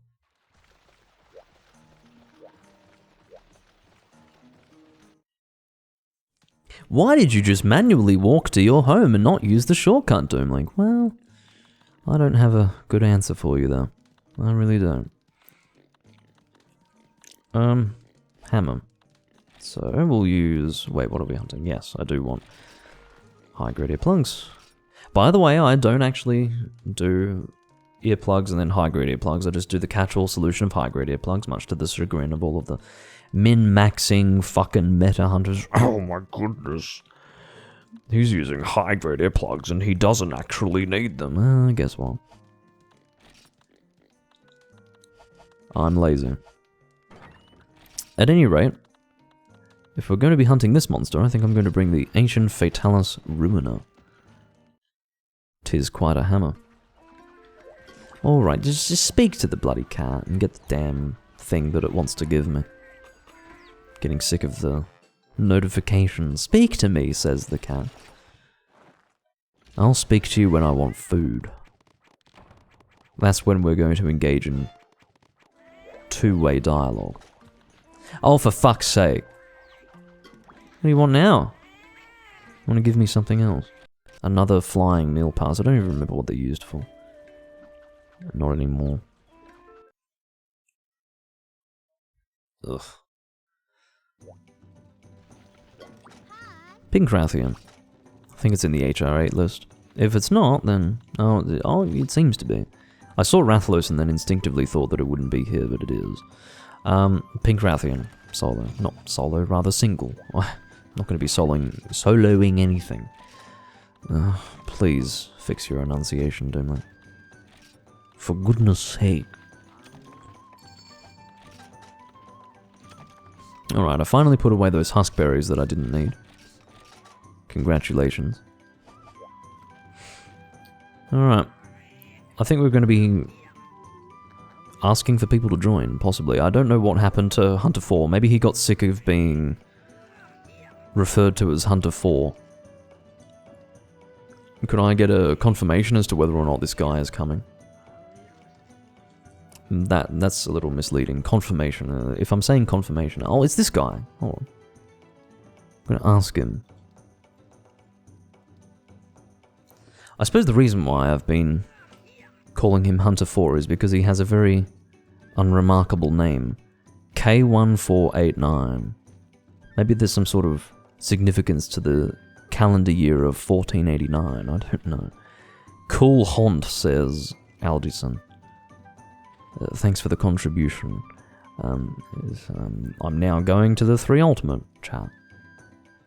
[SPEAKER 1] Why did you just manually walk to your home and not use the shortcut, Doomlink? Well, I don't have a good answer for you though. I really don't. Hammer. So we'll use... Wait, what are we hunting? Yes, I do want high-grade earplugs. By the way, I don't actually do earplugs and then high-grade earplugs. I just do the catch-all solution of high-grade earplugs, much to the chagrin of all of the min-maxing fucking meta hunters. Oh my goodness. He's using high-grade earplugs and he doesn't actually need them. Guess what? I'm lazy. At any rate, if we're going to be hunting this monster, I think I'm going to bring the Ancient Fatalis Ruiner. 'Tis quite a hammer. Alright, just speak to the bloody cat and get the damn thing that it wants to give me. Getting sick of the notifications. Speak to me, says the cat. I'll speak to you when I want food. That's when we're going to engage in two-way dialogue. Oh, for fuck's sake. What do you want now? Want to give me something else? Another flying meal pass. I don't even remember what they're used for. Not anymore. Ugh. Pink Rathian. I think it's in the HR8 list. If it's not, then... Oh, it seems to be. I saw Rathalos and then instinctively thought that it wouldn't be here, but it is. Pink Rathian. Solo. Not solo, rather single. I'm not going to be soloing anything. Please fix your enunciation, Doomlink. For goodness sake. Alright, I finally put away those huskberries that I didn't need. Congratulations. Alright. I think we're going to be asking for people to join, possibly. I don't know what happened to Hunter 4. Maybe he got sick of being referred to as Hunter 4. Could I get a confirmation as to whether or not this guy is coming? That's a little misleading. Confirmation. If I'm saying confirmation... Oh, it's this guy. Hold on. I'm going to ask him. I suppose the reason why I've been calling him Hunter 4 is because he has a very unremarkable name. K1489. Maybe there's some sort of significance to the calendar year of 1489? I don't know. Cool Haunt, says Algison. Thanks for the contribution. I'm now going to the 3 Ultimate chat.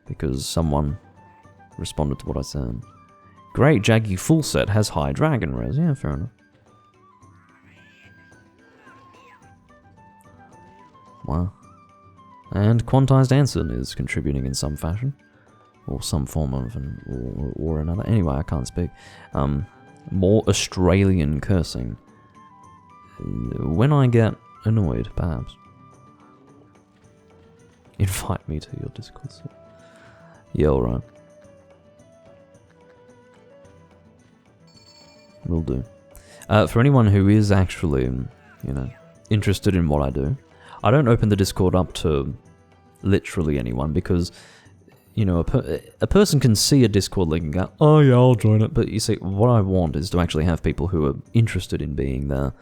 [SPEAKER 1] Because someone responded to what I said. Great, Jaggy full set has high dragon res. Yeah, fair enough. Wow. And Quantized Anson is contributing in some fashion. Or some form of or another. Anyway, I can't speak. More Australian cursing. When I get annoyed, perhaps. Invite me to your Discord server. Yeah, alright. Will do. For anyone who is actually, interested in what I do, I don't open the Discord up to literally anyone because, a person can see a Discord link and go, oh yeah, I'll join it. But you see, what I want is to actually have people who are interested in being there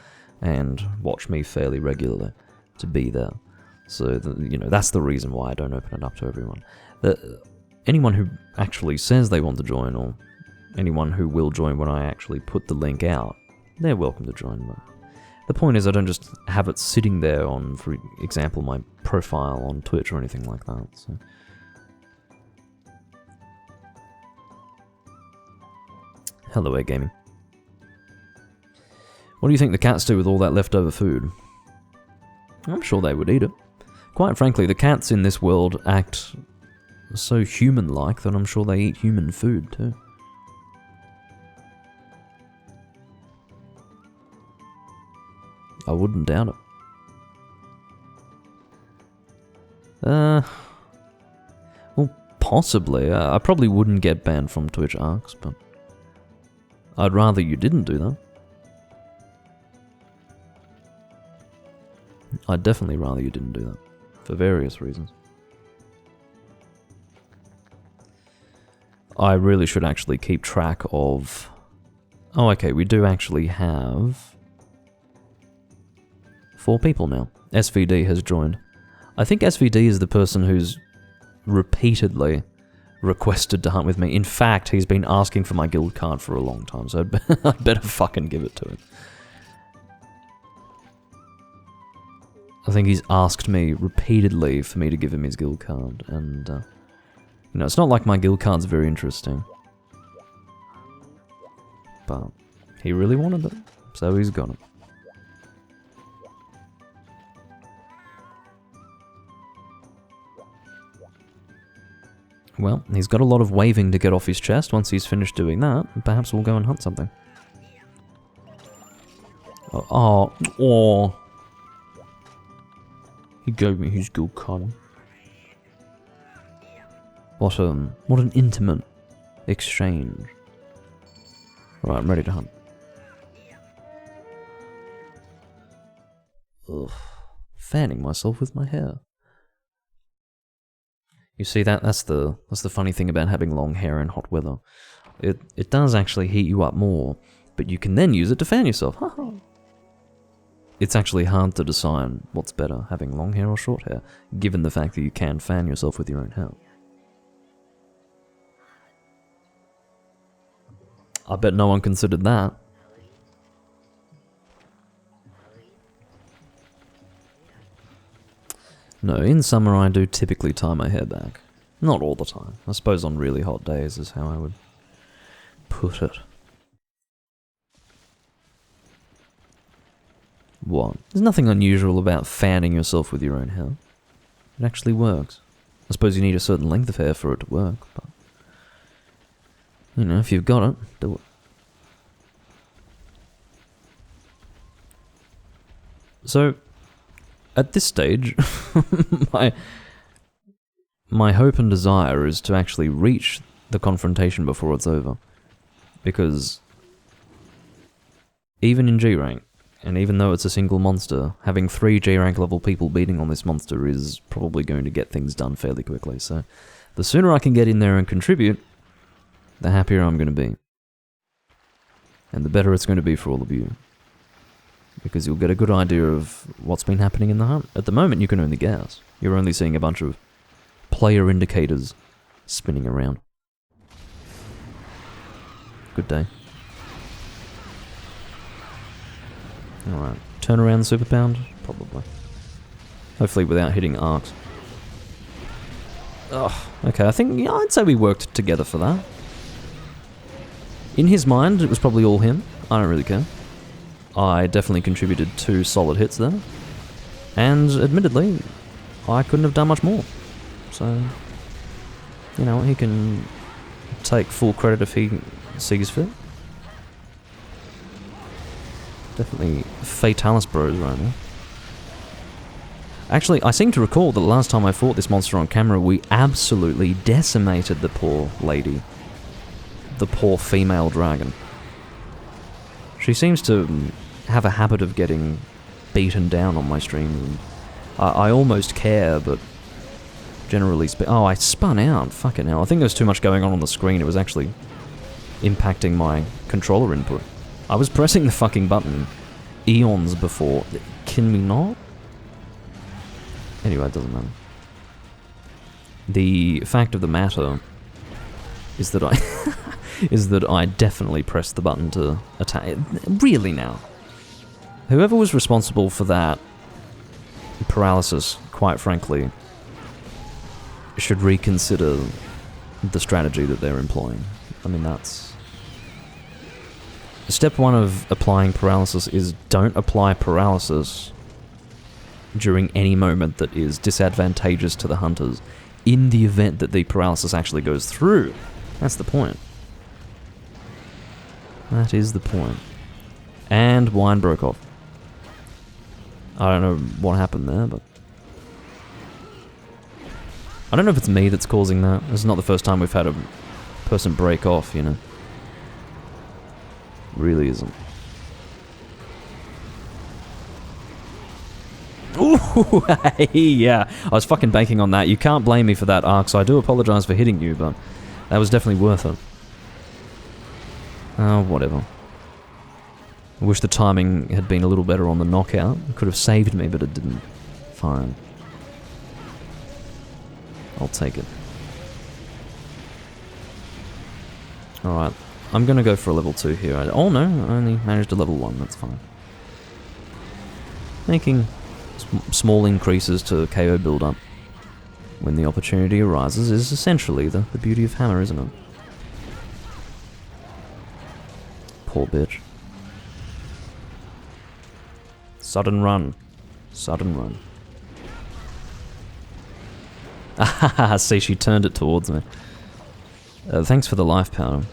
[SPEAKER 1] and watch me fairly regularly to be there. So, that's the reason why I don't open it up to everyone. Anyone who actually says they want to join, or anyone who will join when I actually put the link out, they're welcome to join. But the point is, I don't just have it sitting there on, for example, my profile on Twitch or anything like that. So. Hello, Air Gaming. What do you think the cats do with all that leftover food? I'm sure they would eat it. Quite frankly, the cats in this world act so human-like that I'm sure they eat human food too. I wouldn't doubt it. Well, possibly. I probably wouldn't get banned from Twitch Arcs, but I'd rather you didn't do that. I'd definitely rather you didn't do that, for various reasons. I really should actually keep track of... Oh, okay, we do actually have 4 people now. SVD has joined. I think SVD is the person who's repeatedly requested to hunt with me. In fact, he's been asking for my guild card for a long time, so I'd better fucking give it to him. I think he's asked me repeatedly for me to give him his guild card, and, it's not like my guild card's very interesting. But he really wanted it, so he's got it. Well, he's got a lot of waving to get off his chest. Once he's finished doing that, perhaps we'll go and hunt something. Oh. He gave me his guild card. What an intimate exchange. Right, I'm ready to hunt. Ugh. Fanning myself with my hair. You see, that's the funny thing about having long hair in hot weather. It does actually heat you up more, but you can then use it to fan yourself. It's actually hard to decide what's better, having long hair or short hair, given the fact that you can fan yourself with your own hair. I bet no one considered that. No, in summer I do typically tie my hair back. Not all the time. I suppose on really hot days is how I would put it. What? There's nothing unusual about fanning yourself with your own hair. It actually works. I suppose you need a certain length of hair for it to work, but... if you've got it, do it. So, at this stage, my hope and desire is to actually reach the confrontation before it's over. Because even in G-Rank, and even though it's a single monster, having 3 G-Rank level people beating on this monster is probably going to get things done fairly quickly. So the sooner I can get in there and contribute, the happier I'm going to be. And the better it's going to be for all of you. Because you'll get a good idea of what's been happening in the hunt. At the moment, you can only guess. You're only seeing a bunch of player indicators spinning around. Good day. Alright, turn around the super pound? Probably. Hopefully without hitting arcs. Ugh, okay, I think, yeah, I'd say we worked together for that. In his mind, it was probably all him. I don't really care. I definitely contributed 2 solid hits there. And, admittedly, I couldn't have done much more. So, you know, he can take full credit if he sees fit. Definitely Fatalis bros right now. Actually, I seem to recall that the last time I fought this monster on camera, we absolutely decimated the poor lady. The poor female dragon. She seems to have a habit of getting beaten down on my streams. And I almost care, but generally oh, I spun out. Fucking hell. I think there was too much going on the screen. It was actually impacting my controller input. I was pressing the fucking button eons before. Can we not? Anyway, it doesn't matter. The fact of the matter is that I definitely pressed the button to attack. Really now. Whoever was responsible for that paralysis, quite frankly, should reconsider the strategy that they're employing. I mean, that's... Step 1 of applying paralysis is don't apply paralysis during any moment that is disadvantageous to the hunters, in the event that the paralysis actually goes through. That's the point. That is the point. And wine broke off. I don't know what happened there, but... I don't know if it's me that's causing that. This is not the first time we've had a person break off, you know. Really isn't. Ooh, hey, yeah. I was fucking banking on that. You can't blame me for that arc, so I do apologize for hitting you, but that was definitely worth it. Oh, whatever. I wish the timing had been a little better on the knockout. It could have saved me, but it didn't. Fine. I'll take it. Alright. I'm gonna go for a level 2 here. Oh no, I only managed a level 1, that's fine. Making small increases to KO build-up when the opportunity arises is essentially the beauty of Hammer, isn't it? Poor bitch. Sudden run. Sudden run. Ah, see, she turned it towards me. Thanks for the life powder.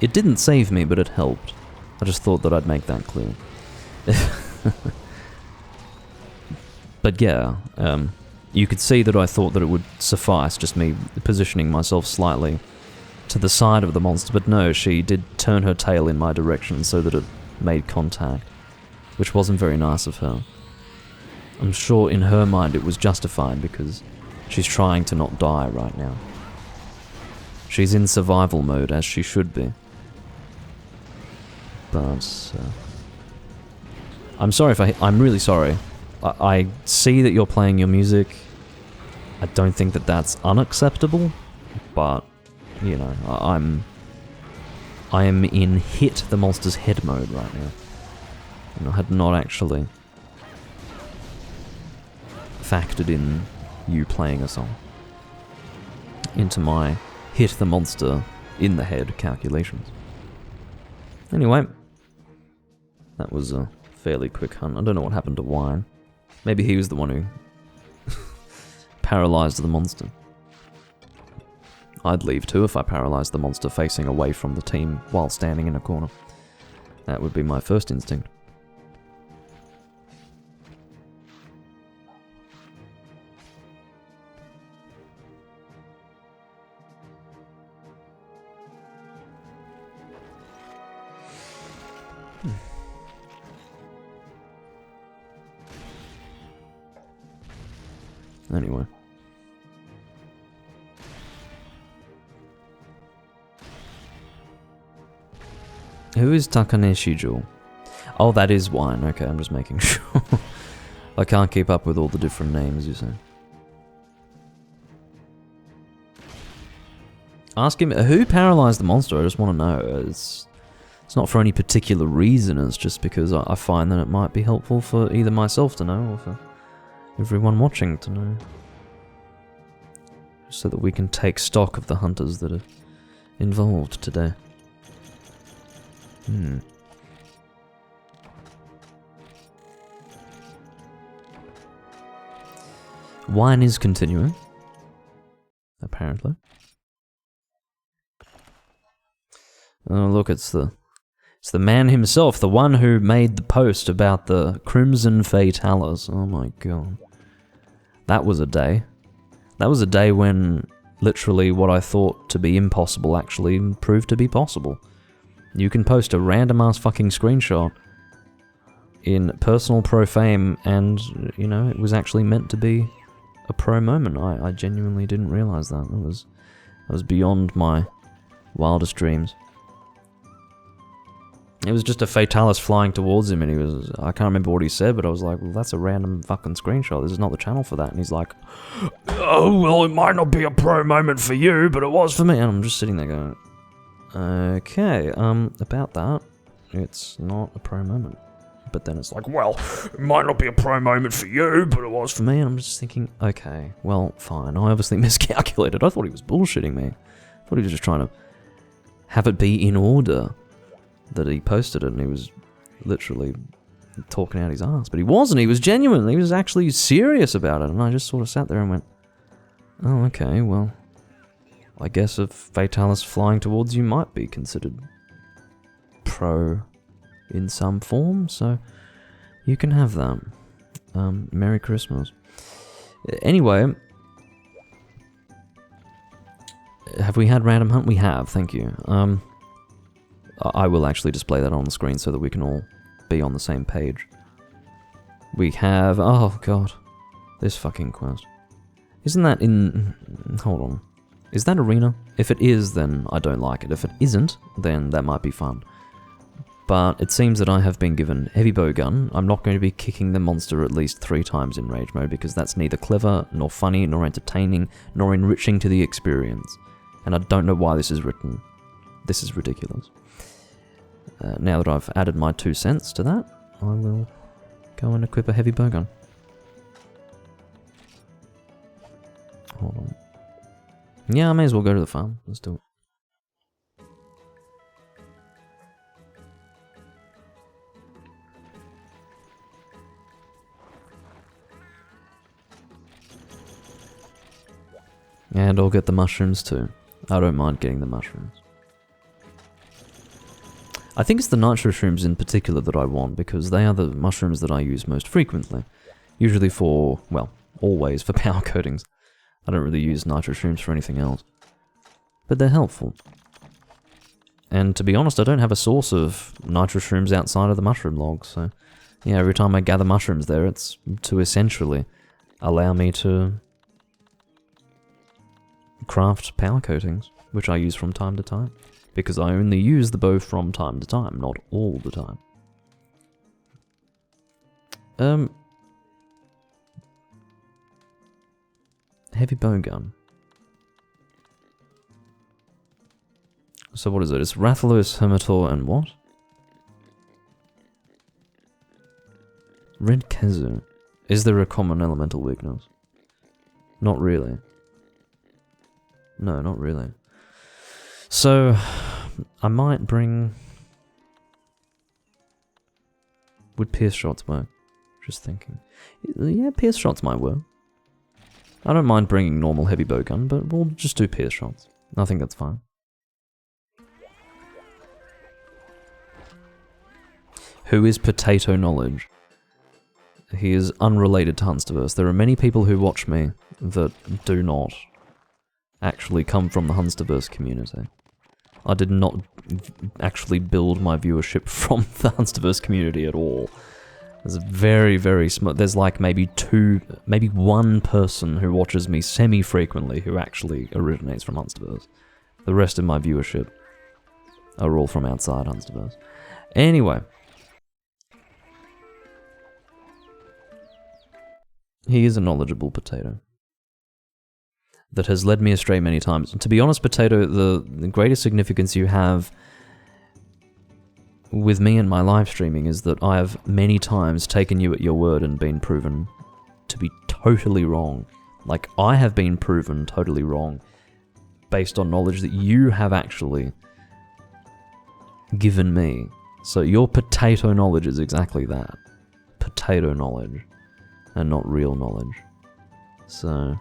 [SPEAKER 1] It didn't save me, but it helped. I just thought that I'd make that clear. But yeah, you could see that I thought that it would suffice, just me positioning myself slightly to the side of the monster, but no, she did turn her tail in my direction so that it made contact, which wasn't very nice of her. I'm sure in her mind it was justified because she's trying to not die right now. She's in survival mode, as she should be. But, I'm sorry if I'm really sorry. I see that you're playing your music. I don't think that that's unacceptable, but, you know, I am in hit the monster's head mode right now. And I had not actually factored in you playing a song into my hit the monster in the head calculations. Anyway, that was a fairly quick hunt. I don't know what happened to Wine. Maybe he was the one who paralyzed the monster. I'd leave too if I paralyzed the monster facing away from the team while standing in a corner. That would be my first instinct. Anyway. Who is Takaneshi-jo? Oh, that is Wine. Okay, I'm just making sure. I can't keep up with all the different names, you say. Ask him who paralyzed the monster. I just want to know. It's not for any particular reason. It's just because I find that it might be helpful for either myself to know or for everyone watching to know, so that we can take stock of the hunters that are involved today. Wine is continuing, apparently. Oh look, it's the man himself, the one who made the post about the Crimson Fatalis. Oh my god. That was a day. That was a day when literally what I thought to be impossible actually proved to be possible. You can post a random ass fucking screenshot in personal profane and, you know, it was actually meant to be a pro moment. I genuinely didn't realize that. That was beyond my wildest dreams. It was just a Fatalis flying towards him, and he was, I can't remember what he said, but I was like, well, that's a random fucking screenshot. This is not the channel for that. And he's like, oh, well, it might not be a pro moment for you, but it was for me. And I'm just sitting there going, okay, about that, it's not a pro moment. But then it's like, well, it might not be a pro moment for you, but it was for me. And I'm just thinking, okay, well, fine. I obviously miscalculated. I thought he was bullshitting me. I thought he was just trying to have it be in order that he posted it, and he was literally talking out his ass. But he wasn't. He was genuine. He was actually serious about it. And I just sort of sat there and went, oh, okay, well, I guess a Fatalis flying towards you might be considered pro in some form, so you can have that. Merry Christmas. Anyway, have we had Random Hunt? We have, thank you. I will actually display that on the screen so that we can all be on the same page. We have... oh god. This fucking quest. Isn't that in... hold on. Is that arena? If it is, then I don't like it. If it isn't, then that might be fun. But it seems that I have been given heavy bow gun. I'm not going to be kicking the monster at least 3 times in rage mode, because that's neither clever, nor funny, nor entertaining, nor enriching to the experience. And I don't know why this is written. This is ridiculous. Now that I've added my 2 cents to that, I will go and equip a heavy bowgun. Hold on. Yeah, I may as well go to the farm. Let's do it. And I'll get the mushrooms too. I don't mind getting the mushrooms. I think it's the nitro shrooms in particular that I want, because they are the mushrooms that I use most frequently. Usually for, well, always for power coatings. I don't really use nitro shrooms for anything else. But they're helpful. And to be honest, I don't have a source of nitro shrooms outside of the mushroom log, so... yeah, every time I gather mushrooms there, it's to essentially allow me to craft power coatings, which I use from time to time. Because I only use the bow from time to time, not all the time. Heavy bow gun. So what is it? It's Rathalos, Hermitor, and what? Red Kazu. Is there a common elemental weakness? Not really. No, not really. So, I might bring... would pierce shots work? Just thinking. Yeah, pierce shots might work. I don't mind bringing normal heavy bowgun, but we'll just do pierce shots. I think that's fine. Who is Potato Knowledge? He is unrelated to Hunsterverse. There are many people who watch me that do not actually come from the Hunsterverse community. I did not actually build my viewership from the Hunsterverse community at all. There's a very, very small... there's like maybe one person who watches me semi-frequently who actually originates from Hunsterverse. The rest of my viewership are all from outside Hunsterverse. Anyway. He is a knowledgeable potato. that has led me astray many times. And to be honest, Potato, the greatest significance you have with me and my live streaming is that I have many times taken you at your word and been proven to be totally wrong. Like, I have been proven totally wrong based on knowledge that you have actually given me. So your potato knowledge is exactly that. Potato knowledge. And not real knowledge. So,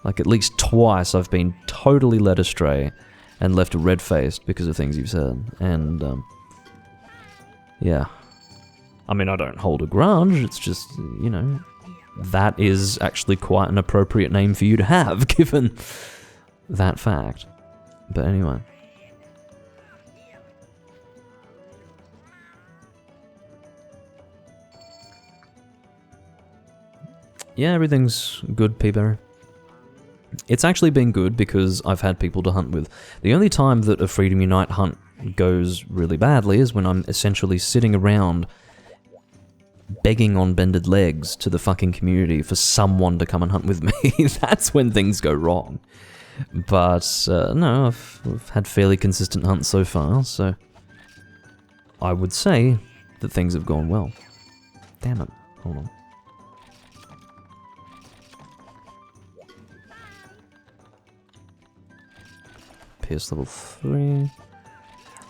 [SPEAKER 1] like, at least twice I've been totally led astray and left red-faced because of things you've said. And, yeah. I mean, I don't hold a grudge, it's just, you know, that is actually quite an appropriate name for you to have, given that fact. But anyway. Yeah, everything's good, Peaberry. It's actually been good because I've had people to hunt with. The only time that a Freedom Unite hunt goes really badly is when I'm essentially sitting around begging on bended legs to the fucking community for someone to come and hunt with me. That's when things go wrong. But, no, I've had fairly consistent hunts so far, so I would say that things have gone well. Damn it. Hold on. Pierce level 3.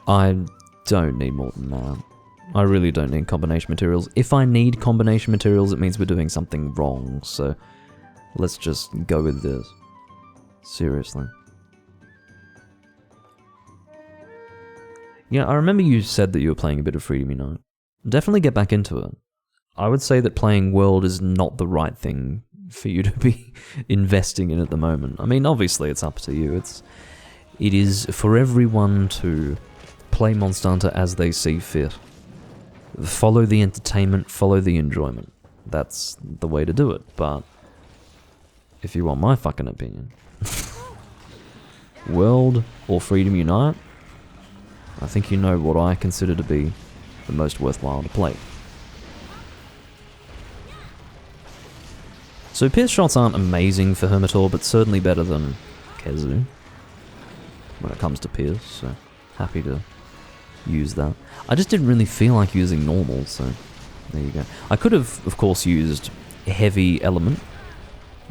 [SPEAKER 1] I don't need more than that. I really don't need combination materials. If I need combination materials, it means we're doing something wrong, so let's just go with this. Seriously. Yeah, I remember you said that you were playing a bit of Freedom Unite. Definitely get back into it. I would say that playing World is not the right thing for you to be investing in at the moment. I mean, obviously it's up to you. It is for everyone to play Monster Hunter as they see fit. Follow the entertainment, follow the enjoyment. That's the way to do it, but if you want my fucking opinion, World or Freedom Unite, I think you know what I consider to be the most worthwhile to play. So Pierce shots aren't amazing for Hermitor, but certainly better than Kezu when it comes to Pierce, so happy to use that. I just didn't really feel like using normal, so there you go. I could have, of course, used Heavy Element.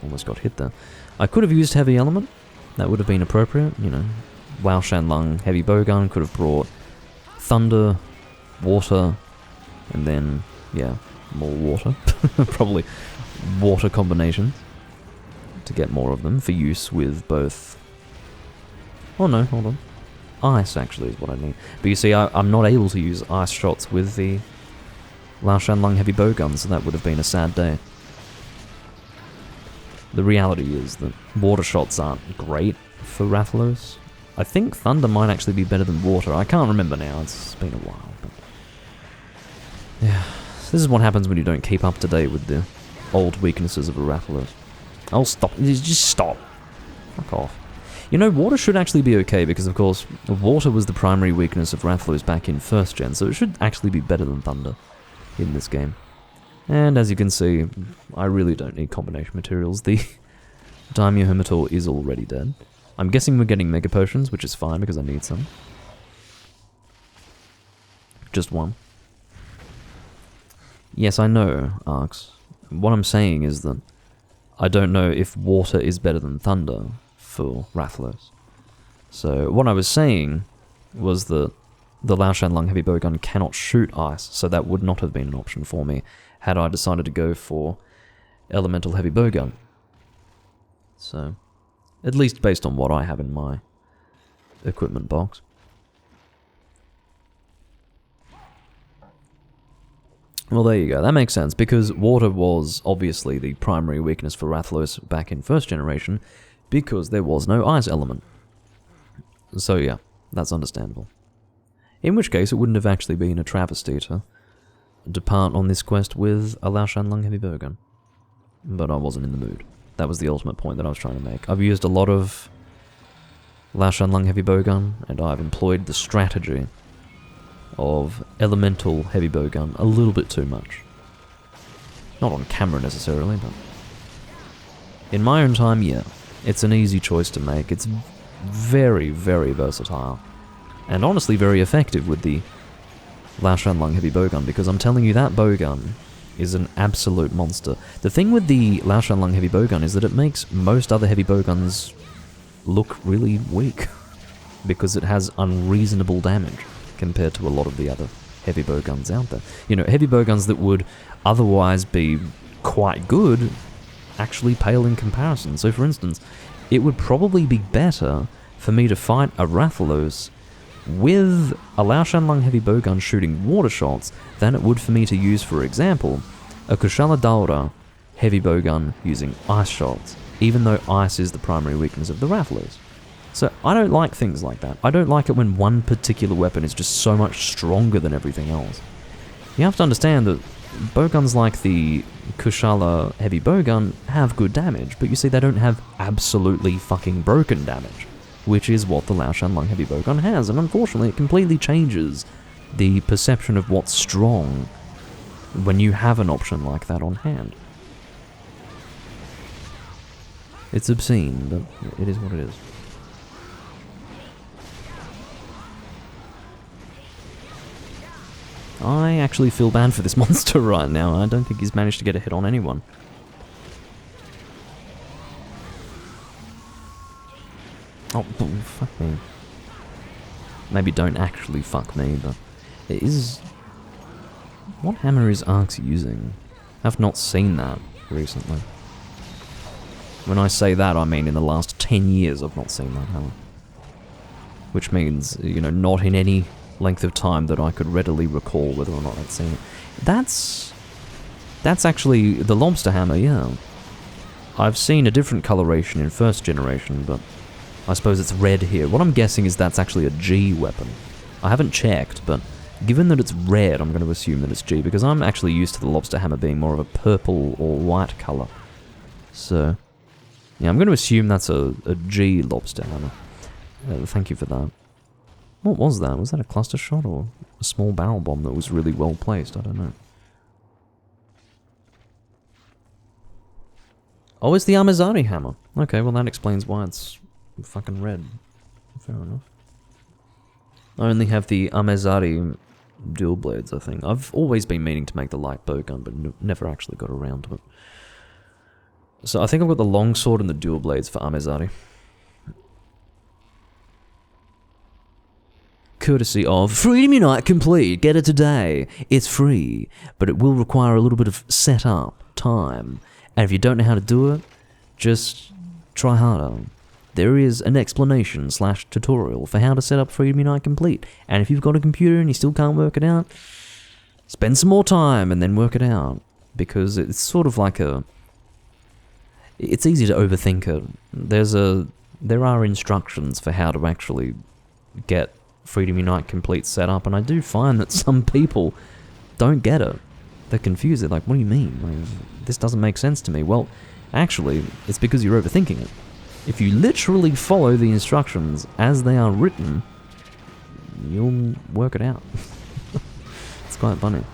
[SPEAKER 1] Almost got hit there. I could have used Heavy Element. That would have been appropriate, you know. Wao Shan Lung Heavy Bowgun could have brought Thunder, Water, and then, yeah, more Water. Probably Water combinations to get more of them for use with both... Oh no, hold on. Ice, actually, is what I need. But you see, I'm not able to use ice shots with the Lao Shan Lung Heavy Bowgun, so that would have been a sad day. The reality is that water shots aren't great for Rathalos. I think Thunder might actually be better than Water. I can't remember now, it's been a while. But yeah, this is what happens when you don't keep up to date with the old weaknesses of a Rathalos. I'll stop. Just stop. Fuck off. You know, Water should actually be okay, because of course, Water was the primary weakness of Rathalos back in 1st gen, so it should actually be better than Thunder in this game. And as you can see, I really don't need combination materials. The Daimyo Hermitor is already dead. I'm guessing we're getting Mega Potions, which is fine because I need some. Just one. Yes, I know, Arx. What I'm saying is that I don't know if Water is better than Thunder for Rathalos. So what I was saying was that the Lao Shan Lung Heavy Bowgun cannot shoot ice, so that would not have been an option for me had I decided to go for Elemental Heavy Bowgun. So, at least based on what I have in my equipment box. Well, there you go. That makes sense, because Water was obviously the primary weakness for Rathalos back in 1st generation, because there was no ice element. So yeah, that's understandable. In which case, it wouldn't have actually been a travesty to depart on this quest with a Lao Shan Lung Heavy Bowgun. But I wasn't in the mood. That was the ultimate point that I was trying to make. I've used a lot of Lao Shan Lung Heavy Bowgun, and I've employed the strategy of Elemental Heavy Bowgun a little bit too much. Not on camera necessarily, but in my own time, yeah. It's an easy choice to make. It's very, very versatile. And honestly very effective with the Lao Shan Lung heavy bowgun, because I'm telling you, that bowgun is an absolute monster. The thing with the Lao Shan Lung heavy bowgun is that it makes most other heavy bowguns look really weak, because it has unreasonable damage compared to a lot of the other heavy bowguns out there. You know, heavy bowguns that would otherwise be quite good actually pale in comparison. So for instance, it would probably be better for me to fight a Rathalos with a Lao Shan Lung heavy bowgun shooting water shots than it would for me to use, for example, a Kushala Daura heavy bowgun using ice shots, even though ice is the primary weakness of the Rathalos. So I don't like things like that. I don't like it when one particular weapon is just so much stronger than everything else. You have to understand that bowguns like the Kushala heavy bowgun have good damage, but you see, they don't have absolutely fucking broken damage, which is what the Lao Shan Lung heavy bowgun has, and unfortunately it completely changes the perception of what's strong when you have an option like that on hand. It's obscene, but it is what it is. I actually feel bad for this monster right now. I don't think he's managed to get a hit on anyone. Oh, fuck me. Maybe don't actually fuck me, but it is... What hammer is Arx using? I've not seen that recently. When I say that, I mean in the last 10 years I've not seen that hammer. Which means, you know, not in any length of time that I could readily recall whether or not I'd seen it. That's actually the lobster hammer, yeah. I've seen a different coloration in first generation, but I suppose it's red here. What I'm guessing is that's actually a G weapon. I haven't checked, but given that it's red, I'm going to assume that it's G, because I'm actually used to the lobster hammer being more of a purple or white color. So, yeah, I'm going to assume that's a G lobster hammer. Thank you for that. What was that? Was that a cluster shot or a small barrel bomb that was really well placed? I don't know. Oh, it's the Amazari hammer. Okay, well that explains why it's fucking red. Fair enough. I only have the Amazari dual blades, I think. I've always been meaning to make the light bowgun, but never actually got around to it. So I think I've got the longsword and the dual blades for Amazari. Courtesy of Freedom Unite Complete. Get it today. It's free, but it will require a little bit of setup time. And if you don't know how to do it, just try harder. There is an explanation / tutorial for how to set up Freedom Unite Complete. And if you've got a computer and you still can't work it out, spend some more time and then work it out. Because it's sort of like a... It's easy to overthink it. There are instructions for how to actually get Freedom Unite Complete set up, and I do find that some people don't get it. They're confused. They're like, what do you mean? Like, this doesn't make sense to me. Well, actually, it's because you're overthinking it. If you literally follow the instructions as they are written, you'll work it out. It's quite funny.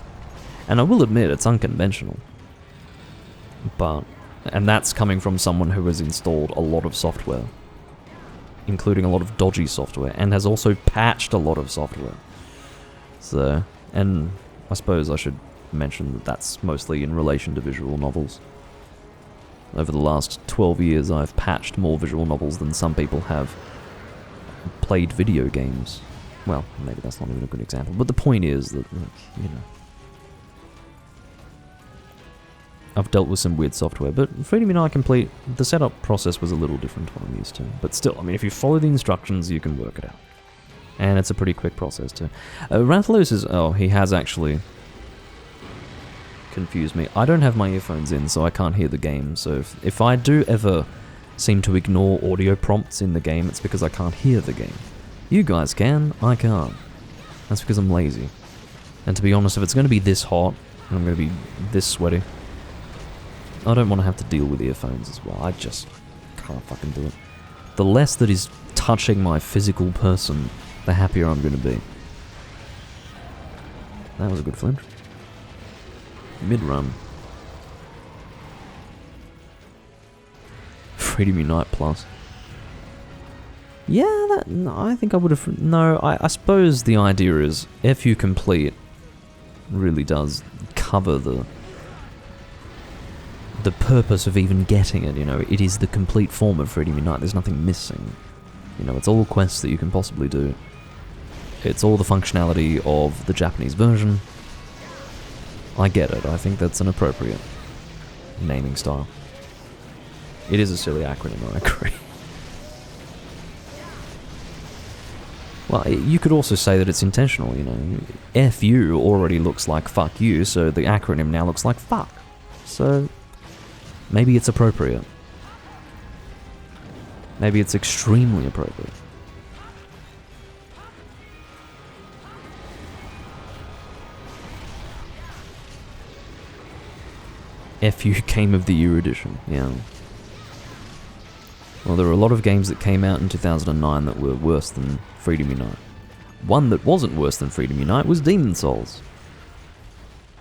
[SPEAKER 1] And I will admit, it's unconventional. And that's coming from someone who has installed a lot of software, including a lot of dodgy software, and has also patched a lot of software. So, and I suppose I should mention that that's mostly in relation to visual novels. Over the last 12 years, I've patched more visual novels than some people have played video games. Well, maybe that's not even a good example, but the point is that, you know, I've dealt with some weird software, but Freedom Unite Complete, the setup process was a little different to what I'm used to. But still, I mean, if you follow the instructions, you can work it out. And it's a pretty quick process too. Rathalos is... Oh, he has actually confused me. I don't have my earphones in, so I can't hear the game. So if I do ever seem to ignore audio prompts in the game, it's because I can't hear the game. You guys can, I can't. That's because I'm lazy. And to be honest, if it's going to be this hot, and I'm going to be this sweaty, I don't want to have to deal with earphones as well. I just can't fucking do it. The less that is touching my physical person, the happier I'm going to be. That was a good flinch. Mid-run. Freedom Unite Plus. Yeah, no, I think I would have... No, I suppose the idea is FU Complete really does cover the purpose of even getting it, you know. It is the complete form of Freedom Unite. There's nothing missing. You know, it's all quests that you can possibly do. It's all the functionality of the Japanese version. I get it. I think that's an appropriate naming style. It is a silly acronym, I agree. Well, you could also say that it's intentional, you know. FU already looks like fuck you, so the acronym now looks like fuck. So, maybe it's appropriate. Maybe it's extremely appropriate. FU Game of the Year edition, yeah. Well, there were a lot of games that came out in 2009 that were worse than Freedom Unite. One that wasn't worse than Freedom Unite was Demon's Souls.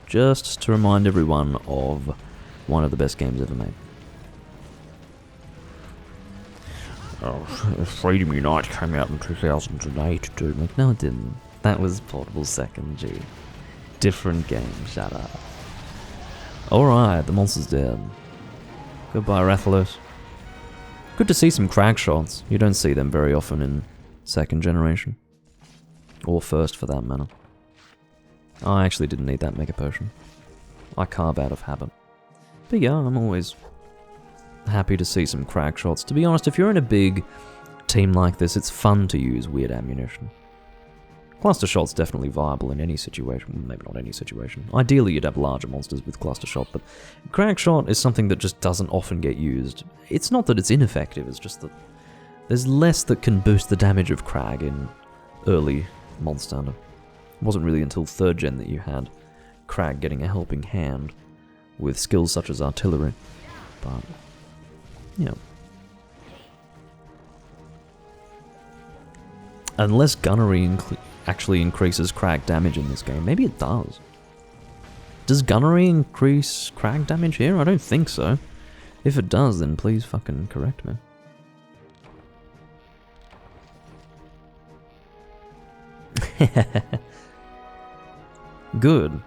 [SPEAKER 1] Just to remind everyone of one of the best games ever made. Oh, Freedom Unite came out in 2008, Doomlink. No, it didn't. That was Portable Second G. Different game, shut up. Alright, the monster's dead. Goodbye, Rathalos. Good to see some crag shots. You don't see them very often in second generation. Or first, for that matter. I actually didn't need that Mega Potion. I carve out of habit. But yeah, I'm always happy to see some crag shots. To be honest, if you're in a big team like this, it's fun to use weird ammunition. Cluster shot's definitely viable in any situation. Maybe not any situation. Ideally, you'd have larger monsters with cluster shot, but crag shot is something that just doesn't often get used. It's not that it's ineffective, it's just that there's less that can boost the damage of crag in early monster. It wasn't really until 3rd gen that you had crag getting a helping hand with skills such as artillery. But, yeah. Unless gunnery actually increases crag damage in this game. Maybe it does. Does gunnery increase crag damage here? I don't think so. If it does, then please fucking correct me. Good.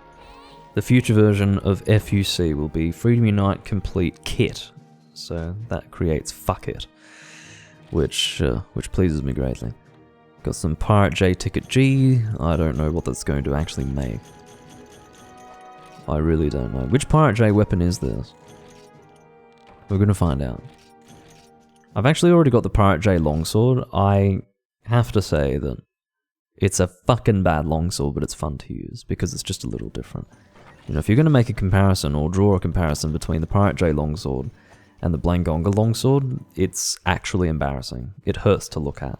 [SPEAKER 1] The future version of FUC will be Freedom Unite Complete Kit. So that creates Fuck It. Which pleases me greatly. Got some Pirate J Ticket G. I don't know what that's going to actually make. I really don't know. Which Pirate J weapon is this? We're going to find out. I've actually already got the Pirate J longsword. I have to say that it's a fucking bad longsword, but it's fun to use because it's just a little different. You know, if you're going to make a comparison or draw a comparison between the Pirate J longsword and the Blangonga longsword, it's actually embarrassing. It hurts to look at.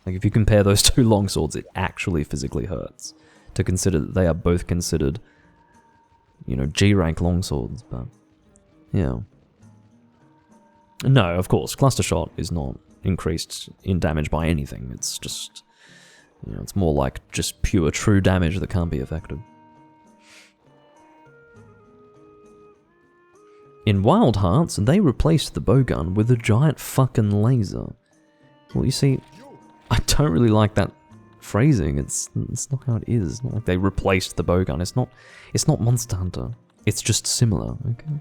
[SPEAKER 1] Like, if you compare those two longswords, it actually physically hurts to consider that they are both considered, you know, G-rank longswords, but, yeah. No, of course, cluster shot is not increased in damage by anything. It's just, you know, it's more like just pure true damage that can't be affected. In Wild Hearts, they replaced the bowgun with a giant fucking laser. Well, you see, I don't really like that phrasing. It's not how it is. It's not like they replaced the bowgun. It's not Monster Hunter. It's just similar, okay?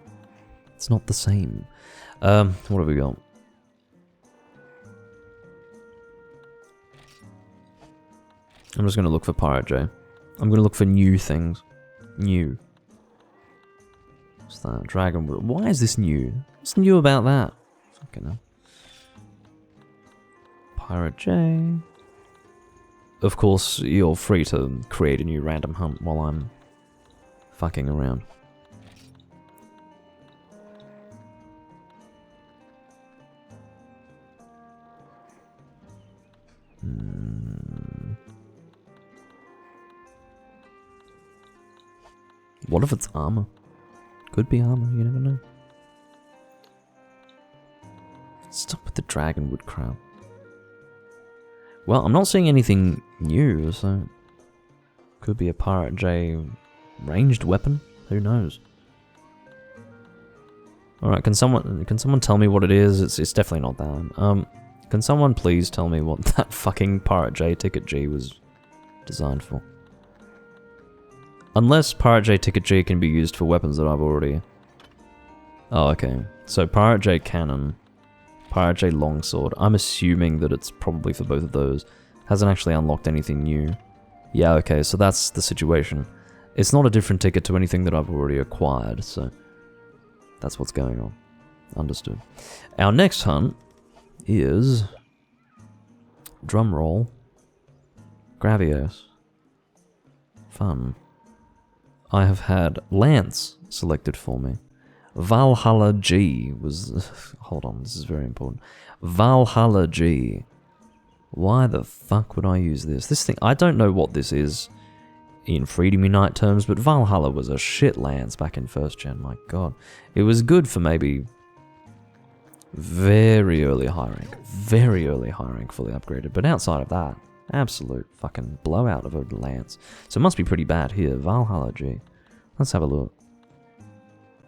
[SPEAKER 1] It's not the same. What have we got? I'm just gonna look for Pirate J. I'm gonna look for new things. New. What's that? Dragon Wood. Why is this new? What's new about that? Fucking hell. Pirate J. Of course, you're free to create a new random hunt while I'm fucking around. What if it's armor? Could be armor, you never know. Stop with the Dragonwood crap. Well, I'm not seeing anything new, so... Could be a Pirate J ranged weapon? Who knows? Alright, can someone tell me what it is? It's definitely not that. Can someone please tell me what that fucking Pirate J Ticket G was designed for? Unless Pirate J Ticket G can be used for weapons that I've already... Oh, okay. So Pirate J Cannon, Pirate J Longsword. I'm assuming that it's probably for both of those. Hasn't actually unlocked anything new. Yeah, okay, so that's the situation. It's not a different ticket to anything that I've already acquired, so... That's what's going on. Understood. Our next hunt is... Drumroll. Gravios. Fun. I have had Lance selected for me. Valhalla G was... Hold on, this is very important. Valhalla G. Why the fuck would I use this? This thing... I don't know what this is in Freedom Unite terms, but Valhalla was a shit lance back in 1st gen, my god. It was good for maybe... Very early high rank, fully upgraded, but outside of that, absolute fucking blowout of a lance. So it must be pretty bad here. Valhalla G. Let's have a look.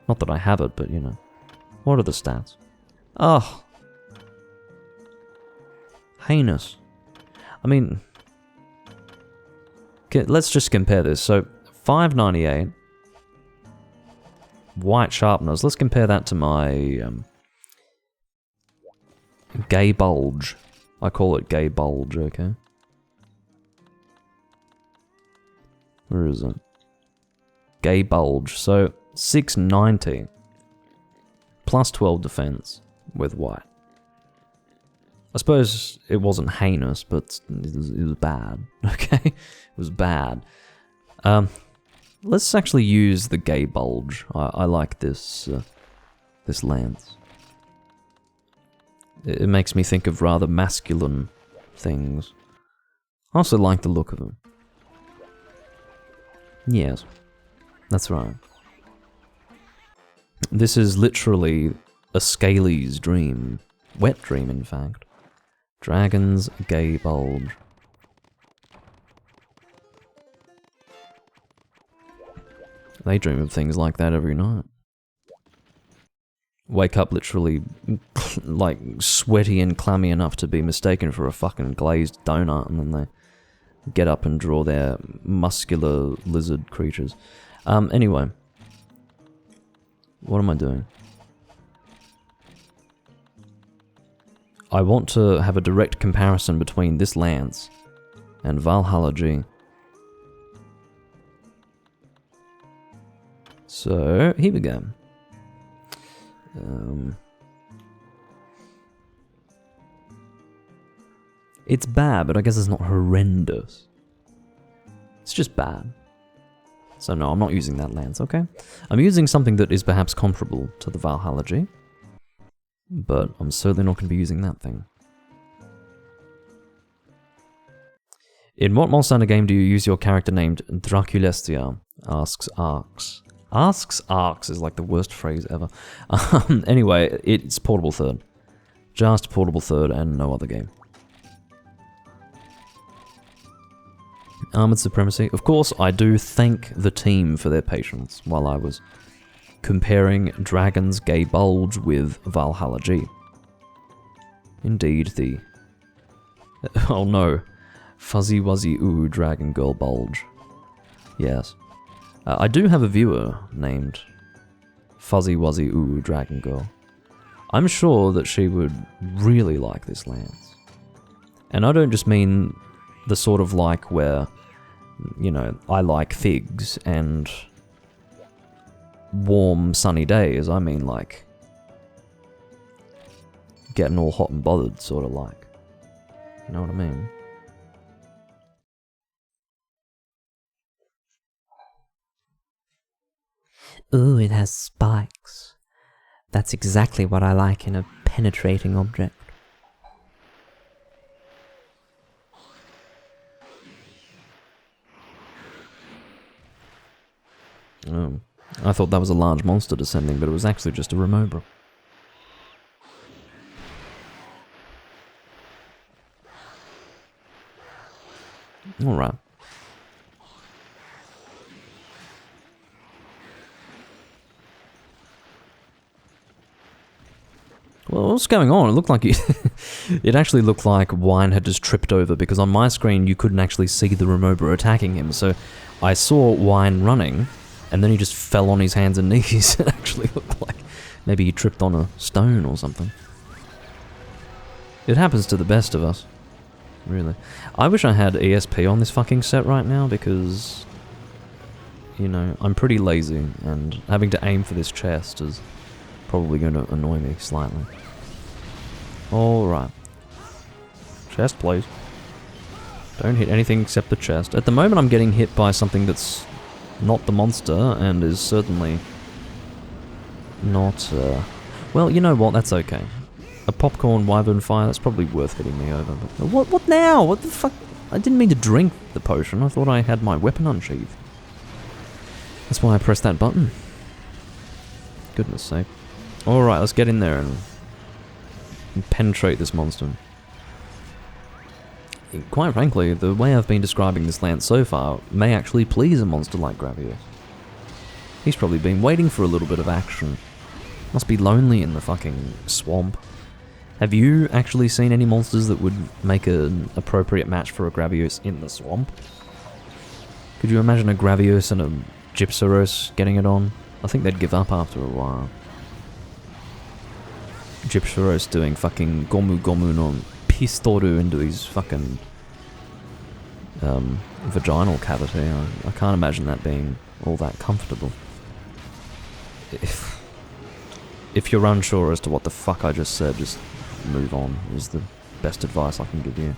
[SPEAKER 1] Not that I have it, but you know. What are the stats? Oh. Heinous. I mean... Okay, let's just compare this. So, 598. White sharpness. Let's compare that to my... Gay Bulge. I call it Gay Bulge, okay? Where is it? Gay Bulge. So, 690. Plus 12 defense with white. I suppose it wasn't heinous, but it was bad, okay? It was bad. Let's actually use the Gay Bulge. I like this, this lance. It makes me think of rather masculine things. I also like the look of them. Yes, that's right. This is literally a Scaly's dream. Wet dream, in fact. Dragon's Gay Bulge. They dream of things like that every night. Wake up literally, like, sweaty and clammy enough to be mistaken for a fucking glazed donut, and then they get up and draw their muscular lizard creatures. Anyway. What am I doing? I want to have a direct comparison between this lance and Valhalla G. So, here we go. It's bad, but I guess it's not horrendous. It's just bad. So no, I'm not using that lance, okay? I'm using something that is perhaps comparable to the Valhalla G, but I'm certainly not going to be using that thing. In what Monster Hunter game do you use your character named Draculestia? Asks Arx. Asks Arx is like the worst phrase ever. Anyway, it's Portable Third. Just Portable Third and no other game. Armored Supremacy. Of course, I do thank the team for their patience while I was comparing Dragon's Gay Bulge with Valhalla G. Indeed, the... Oh no. Fuzzy Wuzzy Ooh Dragon Girl Bulge. Yes. I do have a viewer named Fuzzy Wuzzy Ooh Dragon Girl. I'm sure that she would really like this lance. And I don't just mean the sort of like where, you know, I like figs and warm sunny days. I mean like getting all hot and bothered sort of like. You know what I mean? Ooh, it has spikes. That's exactly what I like in a penetrating object. Oh, I thought that was a large monster descending, but it was actually just a Remobra. Alright. Well, what's going on? It looked like it actually looked like Wine had just tripped over, because on my screen you couldn't actually see the Remobra attacking him. So I saw Wine running, and then he just fell on his hands and knees. It actually looked like maybe he tripped on a stone or something. It happens to the best of us. Really. I wish I had ESP on this fucking set right now, because, you know, I'm pretty lazy, and having to aim for this chest is probably going to annoy me slightly. Alright. Chest, please. Don't hit anything except the chest. At the moment I'm getting hit by something that's not the monster, and is certainly not, well, you know what, that's okay. A popcorn wyvern fire, that's probably worth hitting me over. But what now? What the fuck? I didn't mean to drink the potion, I thought I had my weapon unsheathed. That's why I pressed that button. Goodness sake. Alright, let's get in there and penetrate this monster. Quite frankly, the way I've been describing this land so far may actually please a monster like Gravius. He's probably been waiting for a little bit of action. Must be lonely in the fucking swamp. Have you actually seen any monsters that would make an appropriate match for a Gravios in the swamp? Could you imagine a Gravios and a Gypsaros getting it on? I think they'd give up after a while. Gypsaros doing fucking Gomu Gomu no Pistoru into his fucking vaginal cavity. I can't imagine that being all that comfortable. If you're unsure as to what the fuck I just said, just move on, is the best advice I can give you.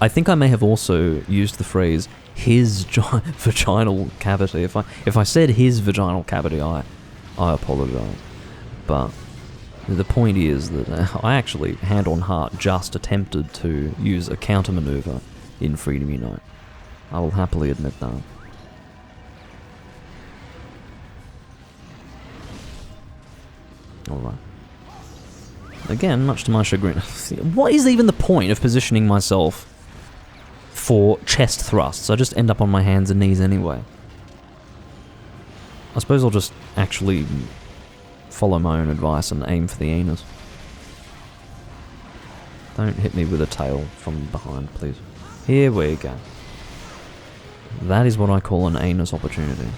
[SPEAKER 1] I think I may have also used the phrase his vaginal cavity. If I said his vaginal cavity, I apologize. But the point is that I actually, hand on heart, just attempted to use a counter maneuver in Freedom Unite. I will happily admit that. Alright. Again, much to my chagrin. What is even the point of positioning myself for chest thrusts? I just end up on my hands and knees anyway. I suppose I'll just actually follow my own advice and aim for the anus. Don't hit me with a tail from behind, please. Here we go. That is what I call an anus opportunity.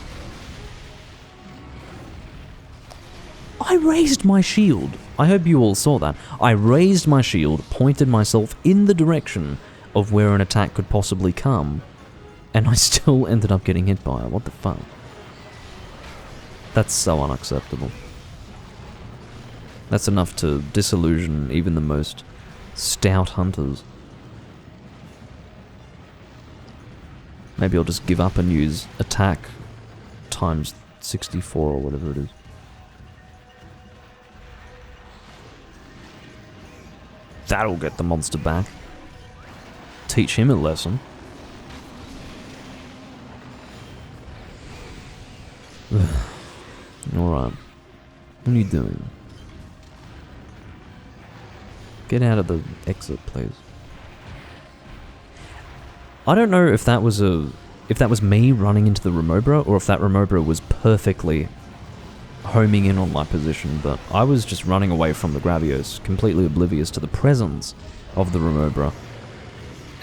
[SPEAKER 1] I raised my shield. I hope you all saw that. I raised my shield, pointed myself in the direction of where an attack could possibly come, and I still ended up getting hit by it. What the fuck? That's so unacceptable. That's enough to disillusion even the most stout hunters. Maybe I'll just give up and use attack times 64 or whatever it is. That'll get the monster back. Teach him a lesson. Alright. What are you doing? Get out of the exit, please. I don't know if that was me running into the Remobra, or if that Remobra was perfectly homing in on my position, but I was just running away from the Gravios, completely oblivious to the presence of the Remobra,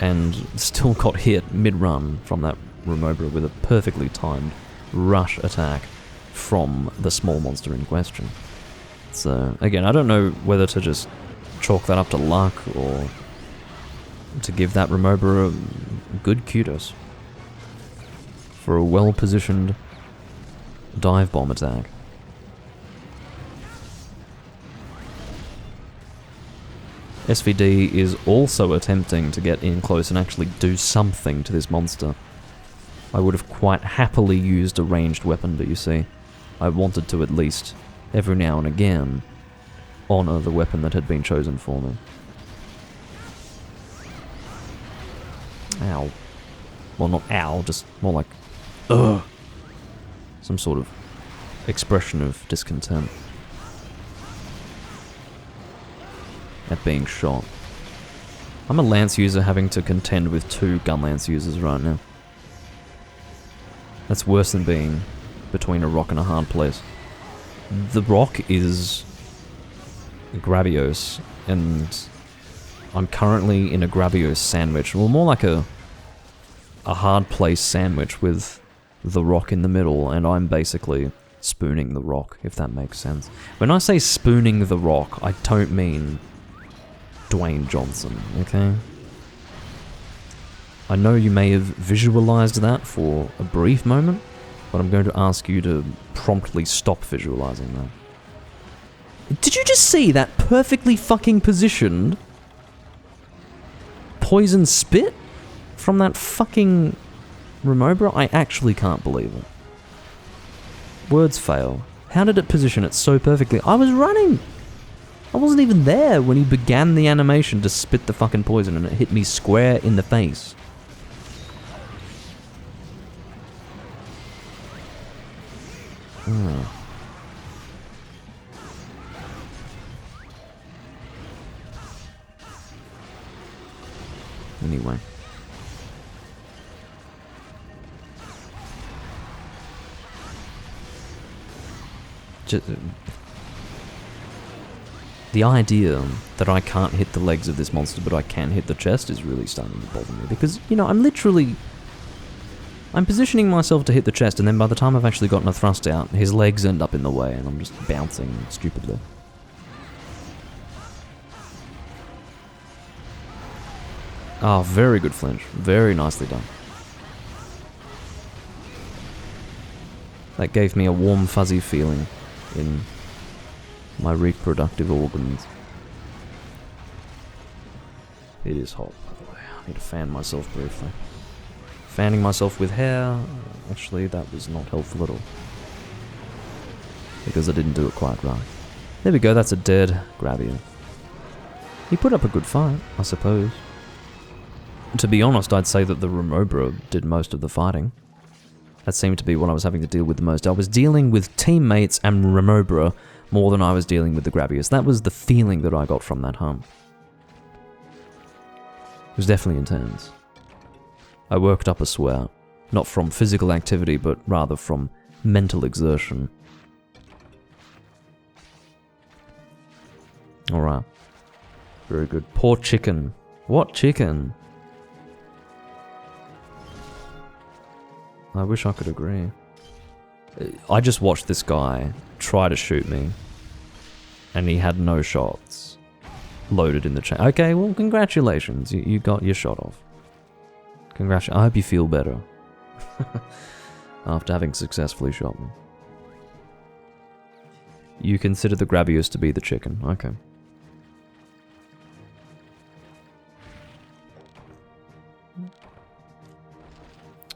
[SPEAKER 1] and still got hit mid-run from that Remobra with a perfectly timed rush attack from the small monster in question. So, again, I don't know whether to just chalk that up to luck, or to give that Remobra a good kudos for a well-positioned dive bomb attack. SVD is also attempting to get in close and actually do something to this monster. I would have quite happily used a ranged weapon, but you see, I wanted to at least, every now and again, honour the weapon that had been chosen for me. Ow. Well, not ow, just more like, ugh. Some sort of expression of discontent at being shot. I'm a lance user having to contend with two gun lance users right now. That's worse than being between a rock and a hard place. The rock is Gravios, and I'm currently in a Gravios sandwich. Well, more like a hard place sandwich with the rock in the middle, and I'm basically spooning the rock, if that makes sense. When I say spooning the rock, I don't mean Dwayne Johnson, okay? I know you may have visualized that for a brief moment, but I'm going to ask you to promptly stop visualizing that. Did you just see that perfectly fucking positioned poison spit from that fucking Remobra? I actually can't believe it. Words fail. How did it position it so perfectly? I was running! I wasn't even there when he began the animation to spit the fucking poison, and it hit me square in the face. Anyway. The idea that I can't hit the legs of this monster, but I can hit the chest is really starting to bother me. Because, you know, I'm positioning myself to hit the chest, and then by the time I've actually gotten a thrust out, his legs end up in the way, and I'm just bouncing stupidly. Oh, very good flinch. Very nicely done. That gave me a warm, fuzzy feeling in my reproductive organs. It is hot, by the way. I need to fan myself briefly. Fanning myself with hair, actually that was not helpful at all. Because I didn't do it quite right. There we go, that's a dead Gravian. He put up a good fight, I suppose. To be honest, I'd say that the Remobra did most of the fighting. That seemed to be what I was having to deal with the most. I was dealing with teammates and Remobra more than I was dealing with the Gravius. That was the feeling that I got from that hunt. It was definitely intense. I worked up a sweat. Not from physical activity, but rather from mental exertion. Alright. Very good. Poor chicken. What chicken? I wish I could agree. I just watched this guy try to shoot me, and he had no shots loaded in the chain. Okay, well, congratulations. You got your shot off. Congratulations. I hope you feel better after having successfully shot me. You consider the Gravius to be the chicken. Okay.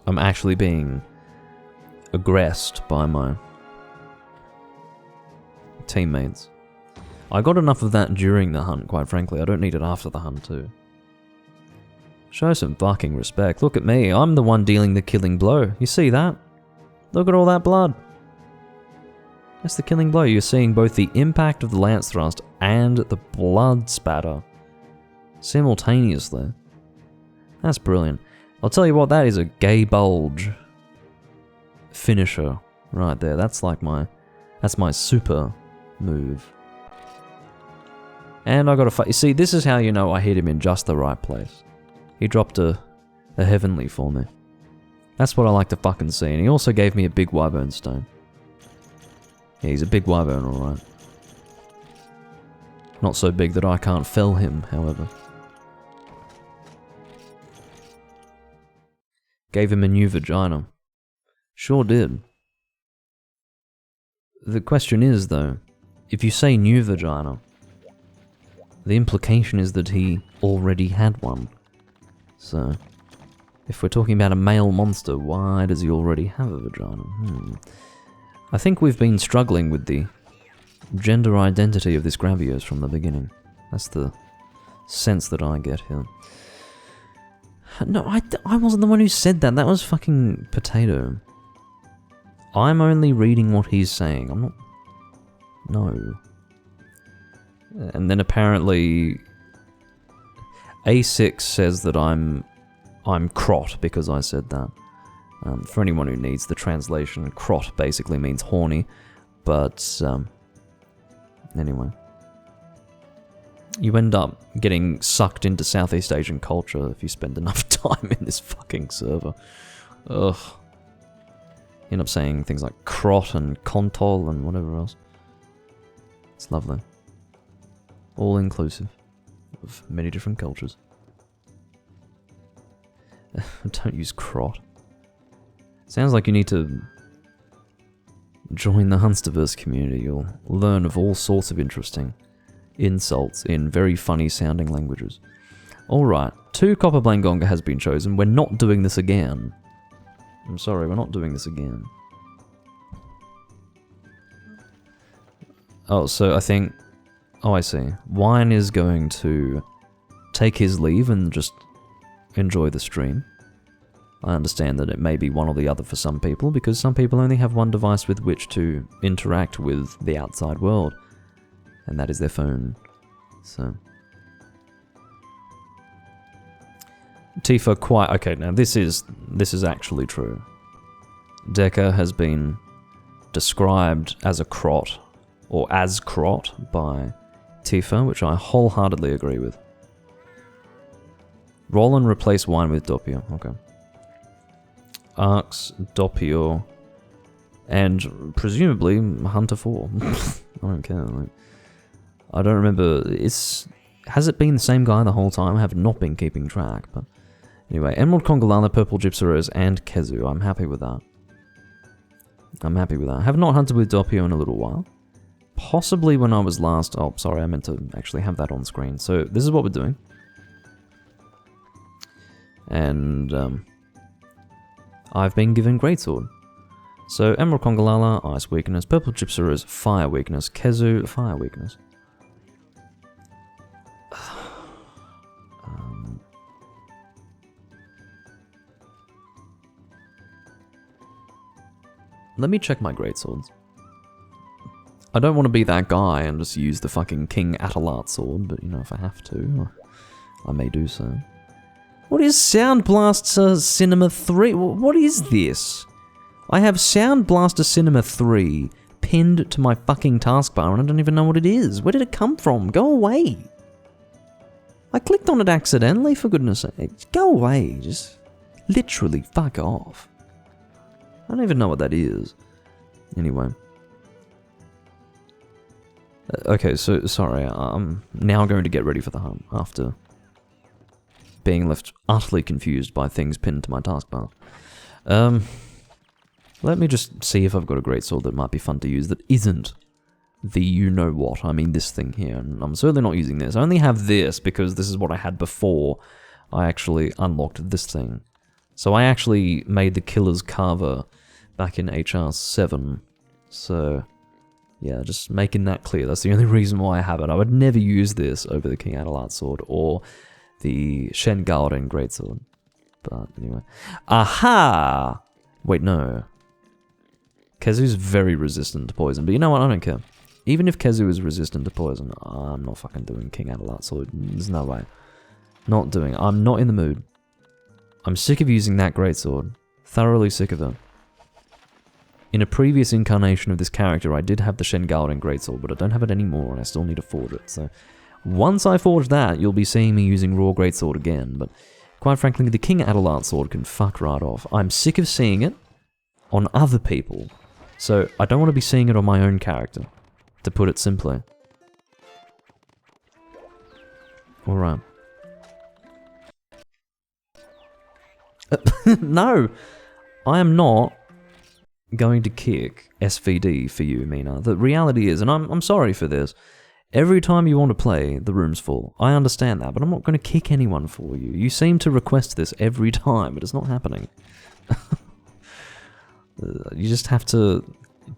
[SPEAKER 1] I'm actually being aggressed by my teammates. I got enough of that during the hunt, quite frankly. I don't need it after the hunt, too. Show some fucking respect. Look at me. I'm the one dealing the killing blow. You see that? Look at all that blood. That's the killing blow. You're seeing both the impact of the lance thrust and the blood spatter simultaneously. That's brilliant. I'll tell you what, that is a gay bulge finisher right there. That's like that's my super move. And I got a fight. You see, this is how you know I hit him in just the right place. He dropped a heavenly for me. That's what I like to fucking see. And he also gave me a big wyvern stone. Yeah, he's a big wyvern, alright. Not so big that I can't fell him, however. Gave him a new vagina. Sure did. The question is, though, if you say new vagina, the implication is that he already had one. So, if we're talking about a male monster, why does he already have a vagina? I think we've been struggling with the gender identity of this Gravios from the beginning. That's the sense that I get here. No, I wasn't the one who said that. That was fucking Potato. I'm only reading what he's saying. I'm not... No. And then apparently... A6 says that I'm crot because I said that. For anyone who needs the translation, crot basically means horny, but anyway. You end up getting sucked into Southeast Asian culture if you spend enough time in this fucking server. Ugh. You end up saying things like crot and kontol and whatever else. It's lovely. All inclusive of many different cultures. Don't use crot. Sounds like you need to join the Hunsterverse community. You'll learn of all sorts of interesting insults in very funny sounding languages. Alright, 2 copper Blangonga has been chosen. We're not doing this again. I'm sorry, we're not doing this again. Oh, so I think... Oh, I see. Wine is going to take his leave and just enjoy the stream. I understand that it may be one or the other for some people, because some people only have one device with which to interact with the outside world. And that is their phone. So... Tifa quite... Okay, now this is actually true. Deca has been described as a crot, or as crot, by Tifa, which I wholeheartedly agree with. Roland replace wine with Doppio. Okay. Arx, Doppio, and presumably Hunter 4. I don't care. Like, I don't remember. Has it been the same guy the whole time? I have not been keeping track, but anyway, Emerald Congalana, Purple Gypsy Rose, and Kezu. I'm happy with that. I have not hunted with Doppio in a little while. Possibly when I was last... Oh, sorry, I meant to actually have that on screen. So, this is what we're doing. And, I've been given Greatsword. So, Emerald Congalala, Ice Weakness, Purple Gypsy Rose, Fire Weakness, Kezu, Fire Weakness. Let me check my greatswords. I don't want to be that guy and just use the fucking King Atalat sword, but you know, if I have to, I may do so. What is Sound Blaster Cinema 3? What is this? I have Sound Blaster Cinema 3 pinned to my fucking taskbar and I don't even know what it is. Where did it come from? Go away. I clicked on it accidentally, for goodness sake. Go away. Just literally fuck off. I don't even know what that is. Anyway. Okay, so, sorry, I'm now going to get ready for the hunt after being left utterly confused by things pinned to my taskbar. Let me just see if I've got a greatsword that might be fun to use that isn't the you-know-what. I mean this thing here, and I'm certainly not using this. I only have this because this is what I had before I actually unlocked this thing. So I actually made the Killer's Carver back in HR 7, so... yeah, just making that clear. That's the only reason why I have it. I would never use this over the King Atalat sword or the Shen Gaoren greatsword. But anyway. Aha! Wait, no. Kezu's very resistant to poison, but you know what? I don't care. Even if Kezu is resistant to poison, I'm not fucking doing King Atalat sword. There's no way. Not doing it. I'm not in the mood. I'm sick of using that greatsword. Thoroughly sick of it. In a previous incarnation of this character, I did have the Shen Gaoren greatsword, but I don't have it anymore, and I still need to forge it. So, once I forge that, you'll be seeing me using raw greatsword again. But quite frankly, the King Atalat sword can fuck right off. I'm sick of seeing it on other people, so I don't want to be seeing it on my own character. To put it simply. All right. No, I am not going to kick SVD for you, Mina. The reality is, and I'm sorry for this, every time you want to play, the room's full. I understand that, but I'm not going to kick anyone for you. You seem to request this every time, but it's not happening. You just have to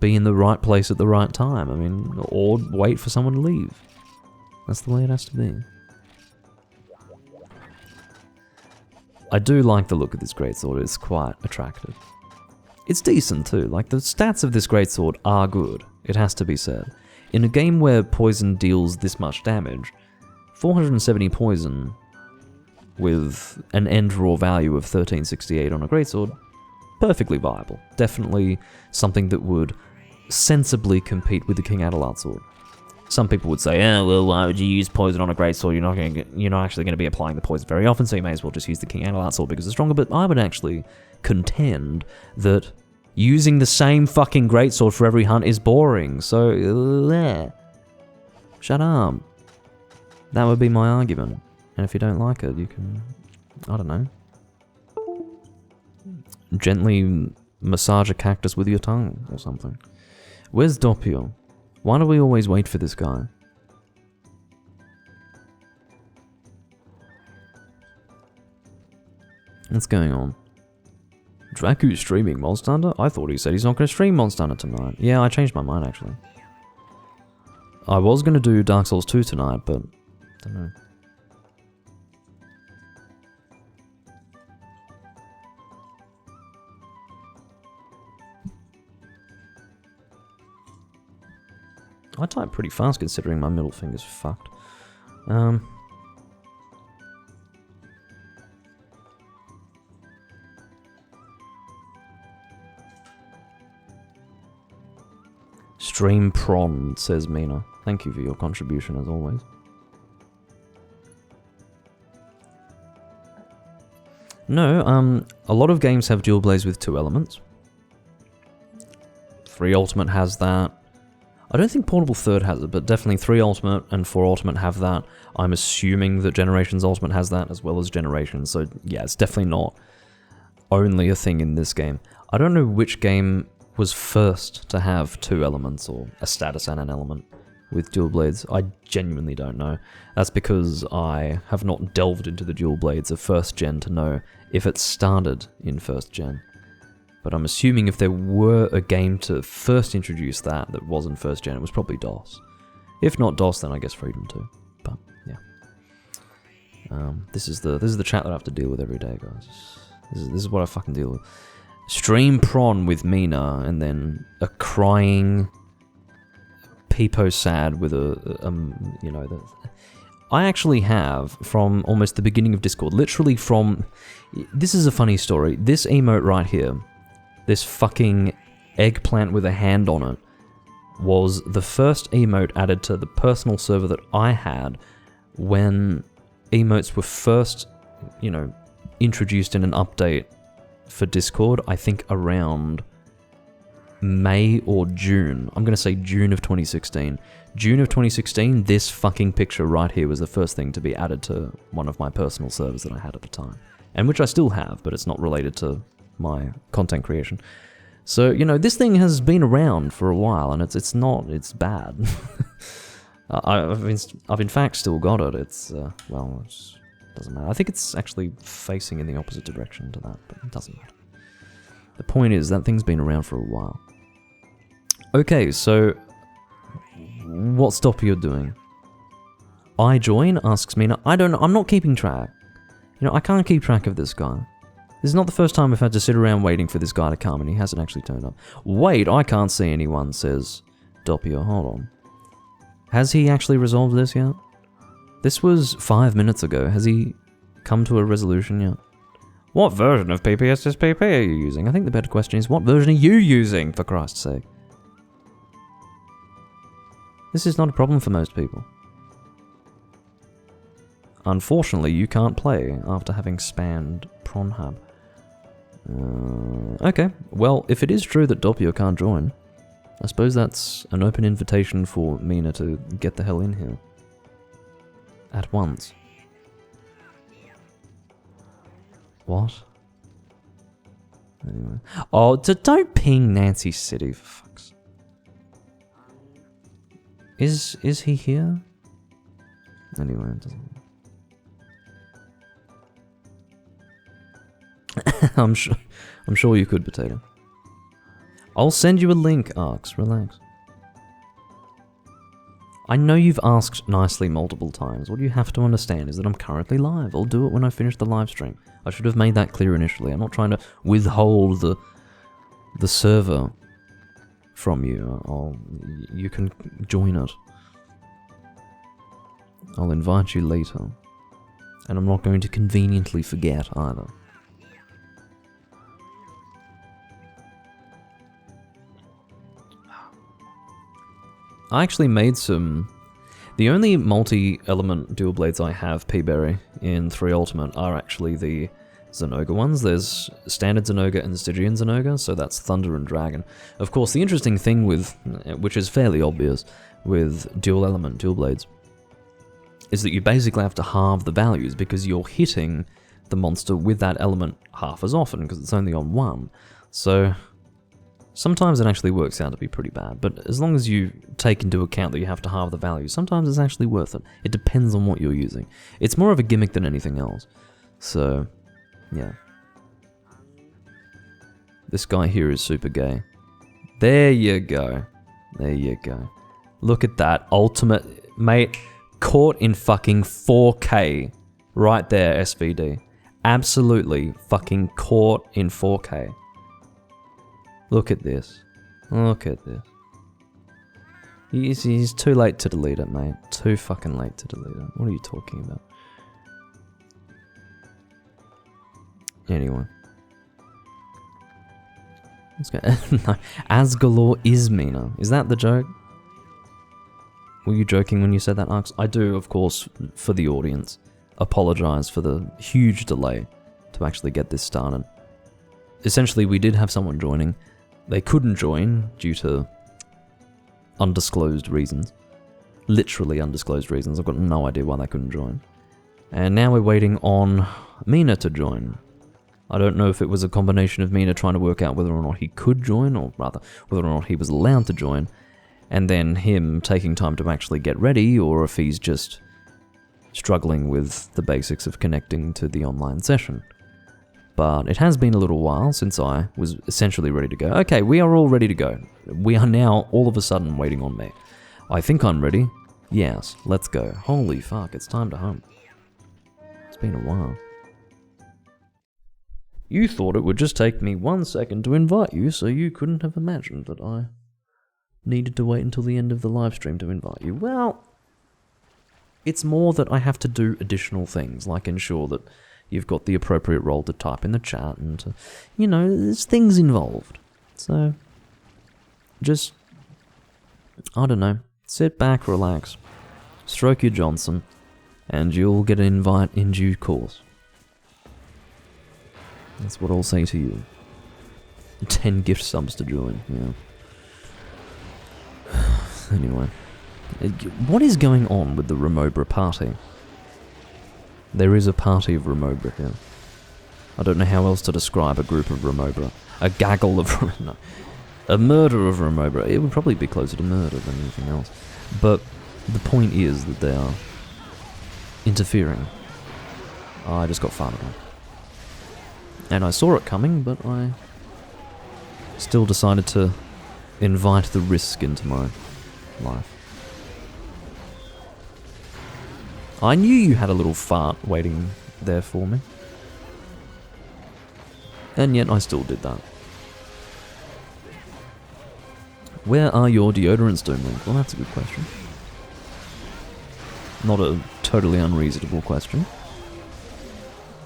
[SPEAKER 1] be in the right place at the right time. I mean, or wait for someone to leave. That's the way it has to be. I do like the look of this greatsword. It's quite attractive. It's decent too, like the stats of this greatsword are good, it has to be said. In a game where poison deals this much damage, 470 poison with an end raw value of 1368 on a greatsword perfectly viable. Definitely something that would sensibly compete with the King Adelard sword. Some people would say, "Oh, well, why would you use poison on a greatsword? You're not actually going to be applying the poison very often, so you may as well just use the King Adelard sword because it's stronger." But I would actually contend that using the same fucking greatsword for every hunt is boring. So, shut up. That would be my argument. And if you don't like it, you can, I don't know, gently massage a cactus with your tongue or something. Where's Doppio? Why do we always wait for this guy? What's going on? Draku's streaming Monster Hunter? I thought he said he's not going to stream Monster Hunter tonight. Yeah, I changed my mind actually. I was going to do Dark Souls 2 tonight, but I don't know. I type pretty fast considering my middle finger's fucked. Stream prawn, says Mina. Thank you for your contribution as always. No, a lot of games have dual blades with 2 elements. 3 Ultimate has that. I don't think Portable Third has it, but definitely 3 Ultimate and 4 Ultimate have that. I'm assuming that Generations Ultimate has that as well as Generations, so yeah, it's definitely not only a thing in this game. I don't know which game was first to have 2 elements, or a status and an element with dual blades. I genuinely don't know. That's because I have not delved into the dual blades of 1st gen to know if it started in 1st gen. But I'm assuming if there were a game to first introduce that wasn't 1st gen, it was probably DOS. If not DOS, then I guess Freedom 2. But yeah, this is the chat that I have to deal with every day, guys. This is what I fucking deal with. Stream prawn with Mina, and then a crying Peepo sad with you know, I actually have, from almost the beginning of Discord, literally from, this is a funny story, this emote right here, this fucking eggplant with a hand on it, was the first emote added to the personal server that I had when emotes were first, you know, introduced in an update for Discord, I think around May or June. I'm going to say June of 2016. June of 2016, this fucking picture right here was the first thing to be added to one of my personal servers that I had at the time. And which I still have, but it's not related to my content creation. So, you know, this thing has been around for a while, and it's bad. I've in fact still got it. It's, well, it doesn't matter. I think it's actually facing in the opposite direction to that, but it doesn't matter. The point is, that thing's been around for a while. Okay, so what's Doppio doing? I join, asks Mina. I don't know, I'm not keeping track. You know, I can't keep track of this guy. This is not the first time I've had to sit around waiting for this guy to come, and he hasn't actually turned up. Wait, I can't see anyone, says Doppio. Hold on. Has he actually resolved this yet? This was 5 minutes ago. Has he come to a resolution yet? What version of PPSSPP are you using? I think the better question is, what version are you using, for Christ's sake? This is not a problem for most people. Unfortunately, you can't play after having spammed Pronhub. Okay, well, if it is true that Doppio can't join, I suppose that's an open invitation for Mina to get the hell in here. At once. What? Anyway. Oh, don't ping Nancy City, for fuck's. Is he here? Anyway, it doesn't. I'm sure you could, Potato. I'll send you a link, Arx. Relax. I know you've asked nicely multiple times. What you have to understand is that I'm currently live. I'll do it when I finish the live stream. I should have made that clear initially. I'm not trying to withhold the server from you. You can join it. I'll invite you later. And I'm not going to conveniently forget either. I actually made some... The only multi-element dual blades I have, P-Berry, in 3 Ultimate are actually the Zinogre ones. There's Standard Zinogre and Stygian Zinogre, so that's Thunder and Dragon. Of course, the interesting thing with, which is fairly obvious, with dual element dual blades, is that you basically have to halve the values because you're hitting the monster with that element half as often because it's only on 1. So sometimes it actually works out to be pretty bad, but as long as you take into account that you have to halve the value, sometimes it's actually worth it. It depends on what you're using. It's more of a gimmick than anything else. So, yeah. This guy here is super gay. There you go. There you go. Look at that. Ultimate... Mate, caught in fucking 4K. Right there, SVD. Absolutely fucking caught in 4K. Look at this. Look at this. He's too late to delete it, mate. Too fucking late to delete it. What are you talking about? Anyway. Let's go. No, Asgalore is meaner. Is that the joke? Were you joking when you said that, Arx? I do, of course, for the audience, apologize for the huge delay to actually get this started. Essentially, we did have someone joining. They couldn't join due to undisclosed reasons. Literally undisclosed reasons. I've got no idea why they couldn't join. And now we're waiting on Mina to join. I don't know if it was a combination of Mina trying to work out whether or not he could join, or rather, whether or not he was allowed to join, and then him taking time to actually get ready, or if he's just struggling with the basics of connecting to the online session. But it has been a little while since I was essentially ready to go. Okay, we are all ready to go. We are now all of a sudden waiting on me. I think I'm ready. Yes, let's go. Holy fuck, it's time to hunt. It's been a while. You thought it would just take me 1 second to invite you, so you couldn't have imagined that I needed to wait until the end of the live stream to invite you. Well, it's more that I have to do additional things, like ensure that you've got the appropriate role to type in the chat, and to, you know, there's things involved. So, just, I don't know, sit back, relax, stroke your Johnson, and you'll get an invite in due course. That's what I'll say to you. 10 gift subs to join, yeah. Anyway. What is going on with the Remobra party? There is a party of Remobra here. I don't know how else to describe a group of Remobra. A gaggle of... no. A murder of Remobra. It would probably be closer to murder than anything else. But the point is that they are interfering. I just got farted on. And I saw it coming, but I still decided to invite the risk into my life. I knew you had a little fart waiting there for me. And yet I still did that. Where are your deodorants, Doomlink? Well, that's a good question. Not a totally unreasonable question.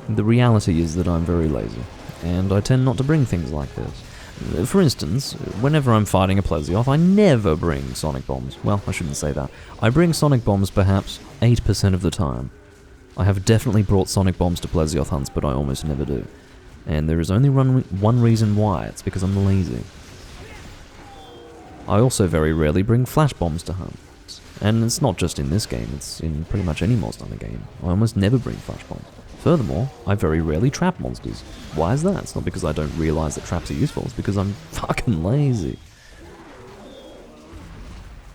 [SPEAKER 1] The reality is that I'm very lazy, and I tend not to bring things like this. For instance, whenever I'm fighting a Plesioth, I never bring sonic bombs. Well, I shouldn't say that. I bring sonic bombs perhaps 8% of the time. I have definitely brought sonic bombs to Plesioth hunts, but I almost never do. And there is only one reason why. It's because I'm lazy. I also very rarely bring flash bombs to hunts. And it's not just in this game, it's in pretty much any Monster Hunter game. I almost never bring flash bombs. Furthermore, I very rarely trap monsters. Why is that? It's not because I don't realise that traps are useful, it's because I'm fucking lazy.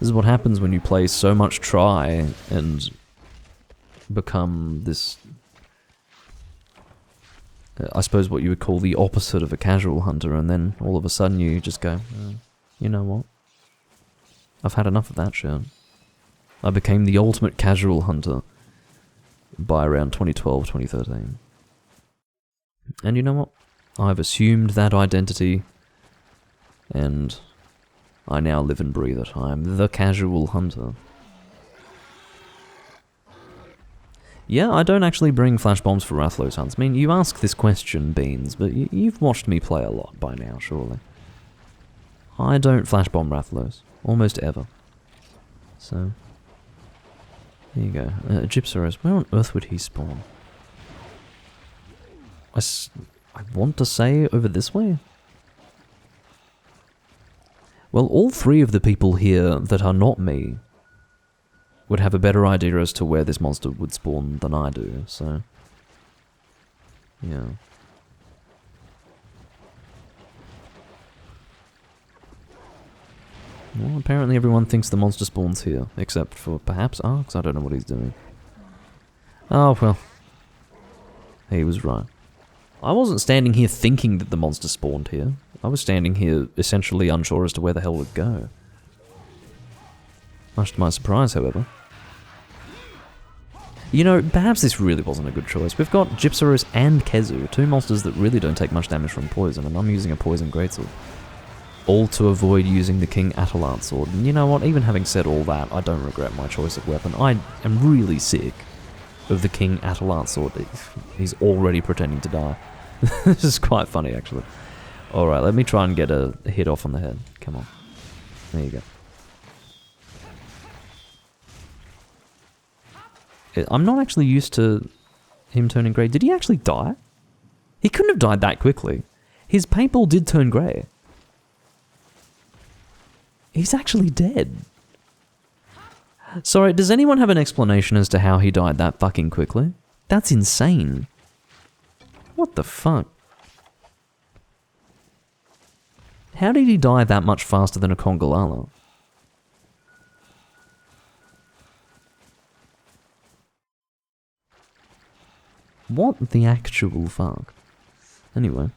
[SPEAKER 1] This is what happens when you play so much try and become this... I suppose what you would call the opposite of a casual hunter, and then all of a sudden you just go, you know what? I've had enough of that shit. I became the ultimate casual hunter by around 2012, 2013. And you know what? I've assumed that identity, and I now live and breathe it. I'm the casual hunter. Yeah, I don't actually bring flash bombs for Rathalos hunts. I mean, you ask this question, Beans, but you've watched me play a lot by now, surely. I don't flash bomb Rathalos. Almost ever. So, there you go. Gypsaurus, where on earth would he spawn? I want to say over this way? Well, all three of the people here that are not me would have a better idea as to where this monster would spawn than I do, so... yeah. Well, apparently everyone thinks the monster spawns here, except for perhaps Arx. I don't know what he's doing. Oh, well. He was right. I wasn't standing here thinking that the monster spawned here. I was standing here essentially unsure as to where the hell it would go. Much to my surprise, however. You know, perhaps this really wasn't a good choice. We've got Gypsaurus and Kezu, two monsters that really don't take much damage from poison, and I'm using a poison greatsword. All to avoid using the King Atalant sword. And you know what, even having said all that, I don't regret my choice of weapon. I am really sick of the King Atalant sword. He's already pretending to die. This is quite funny, actually. Alright, let me try and get a hit off on the head. Come on. There you go. I'm not actually used to him turning grey. Did he actually die? He couldn't have died that quickly. His paintball did turn grey. He's actually dead. Sorry, does anyone have an explanation as to how he died that fucking quickly? That's insane. What the fuck? How did he die that much faster than a Kongolala? What the actual fuck? Anyway.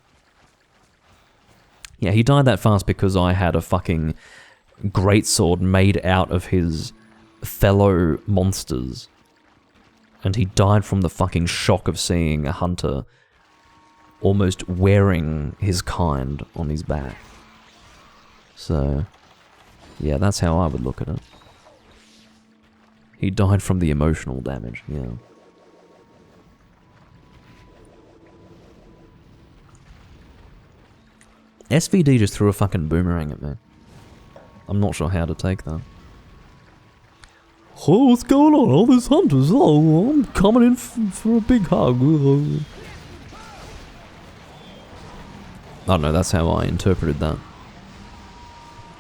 [SPEAKER 1] Yeah, he died that fast because I had a fucking greatsword made out of his fellow monsters. And he died from the fucking shock of seeing a hunter almost wearing his kind on his back. So, yeah, that's how I would look at it. He died from the emotional damage, yeah. SVD just threw a fucking boomerang at me. I'm not sure how to take that. Oh, what's going on? All these hunters. Oh, I'm coming in for a big hug. I don't know, that's how I interpreted that.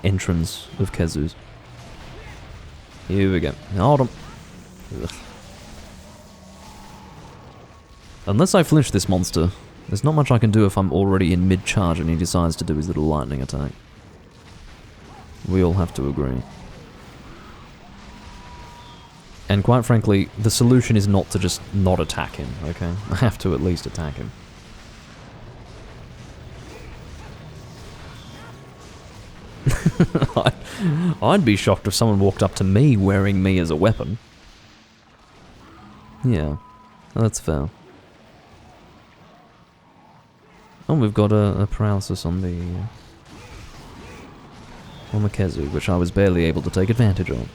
[SPEAKER 1] Entrance of Kezu's. Here we go. Hold on. Ugh. Unless I flinch this monster, there's not much I can do if I'm already in mid-charge and he decides to do his little lightning attack. We all have to agree. And quite frankly, the solution is not to just not attack him, okay? I have to at least attack him. I'd be shocked if someone walked up to me wearing me as a weapon. Yeah, that's fair. Oh, we've got a paralysis on the Kezu, which I was barely able to take advantage of.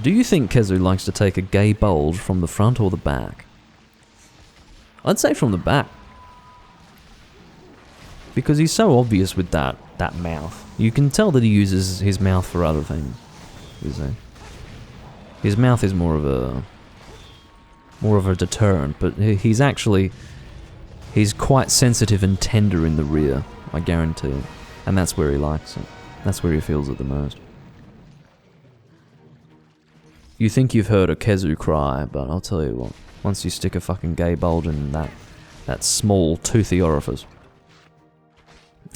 [SPEAKER 1] Do you think Kezu likes to take a gay bulge from the front or the back? I'd say from the back. Because he's so obvious with that mouth. You can tell that he uses his mouth for other things. You see. His mouth is more of a deterrent, but he's quite sensitive and tender in the rear, I guarantee it. And that's where he likes it. That's where he feels it the most. You think you've heard a Kezu cry, but I'll tell you what. Once you stick a fucking gay bulge in that small, toothy orifice,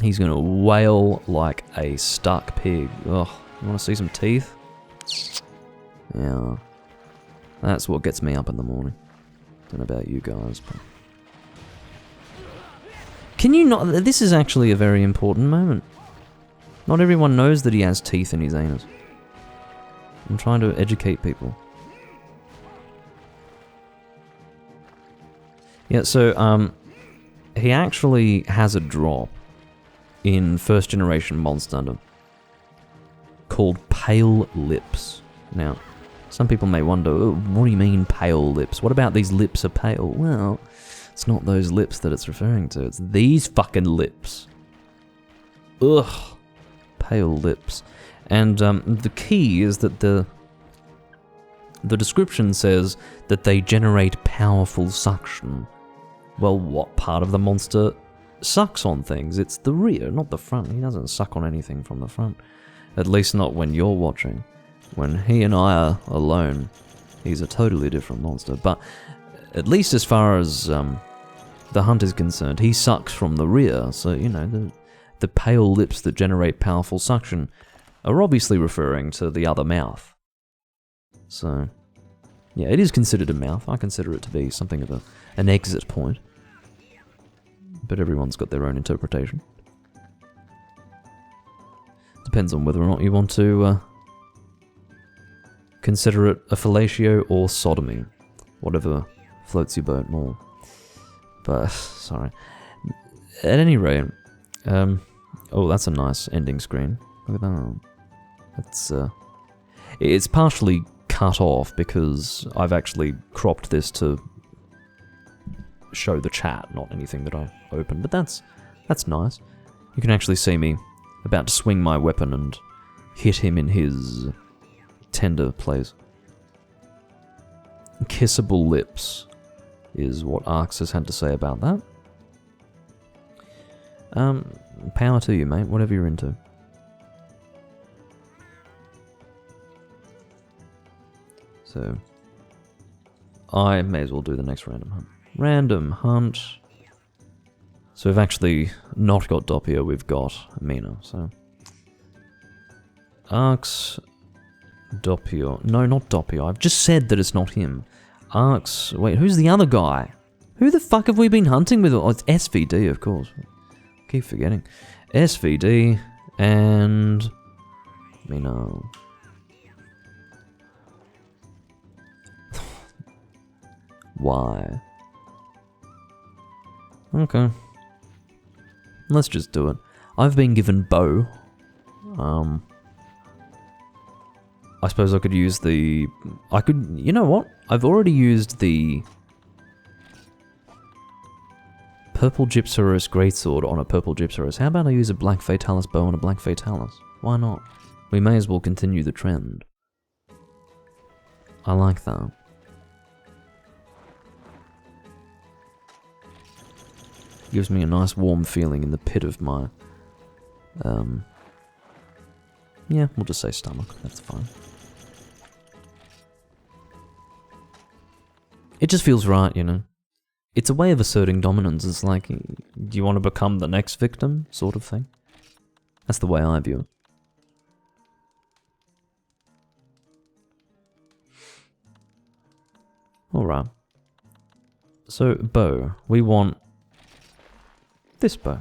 [SPEAKER 1] he's gonna wail like a stuck pig. Ugh, you wanna see some teeth? Yeah. That's what gets me up in the morning. Don't know about you guys, but... Can you not... This is actually a very important moment. Not everyone knows that he has teeth in his anus. I'm trying to educate people. Yeah, so, he actually has a drop in first generation Monster Hunter called Pale Lips. Now, some people may wonder, oh, what do you mean pale lips? What about these lips are pale? Well, it's not those lips that it's referring to, it's these fucking lips. Ugh. pale lips. And the key is that the description says that they generate powerful suction. Well, what part of the monster sucks on things? It's the rear, not the front. He doesn't suck on anything from the front. At least not when you're watching. When he and I are alone, he's a totally different monster. But at least as far as the hunt is concerned, he sucks from the rear. So, you know, the pale lips that generate powerful suction are obviously referring to the other mouth. So, yeah, it is considered a mouth. I consider it to be something of an exit point. But everyone's got their own interpretation. Depends on whether or not you want to consider it a fellatio or sodomy. Whatever floats your boat more. But, sorry. At any rate, oh, that's a nice ending screen. Look at that. That's, it's partially cut off because I've actually cropped this to show the chat, not anything that I opened. But that's nice. You can actually see me about to swing my weapon and hit him in his tender place. Kissable lips is what Arx has had to say about that. Power to you, mate, whatever you're into. So, I may as well do the next random hunt. Random hunt. So we've actually not got Doppio, we've got Mina, so. Arx, Doppio. No, not Doppio. I've just said that it's not him. Arx, wait, who's the other guy? Who the fuck have we been hunting with? Oh, it's SVD, of course. Keep forgetting. SVD and Mina. Why? Okay. Let's just do it. I've been given bow. I suppose I could use the... You know what? I've already used the Purple Gypsaros Greatsword on a Purple Gypsaros. How about I use a Black Fatalis bow on a Black Fatalis? Why not? We may as well continue the trend. I like that. Gives me a nice warm feeling in the pit of my... yeah, we'll just say stomach. That's fine. It just feels right, you know. It's a way of asserting dominance. It's like, do you want to become the next victim, sort of thing? That's the way I view it. Alright. So, bow. We want this bow.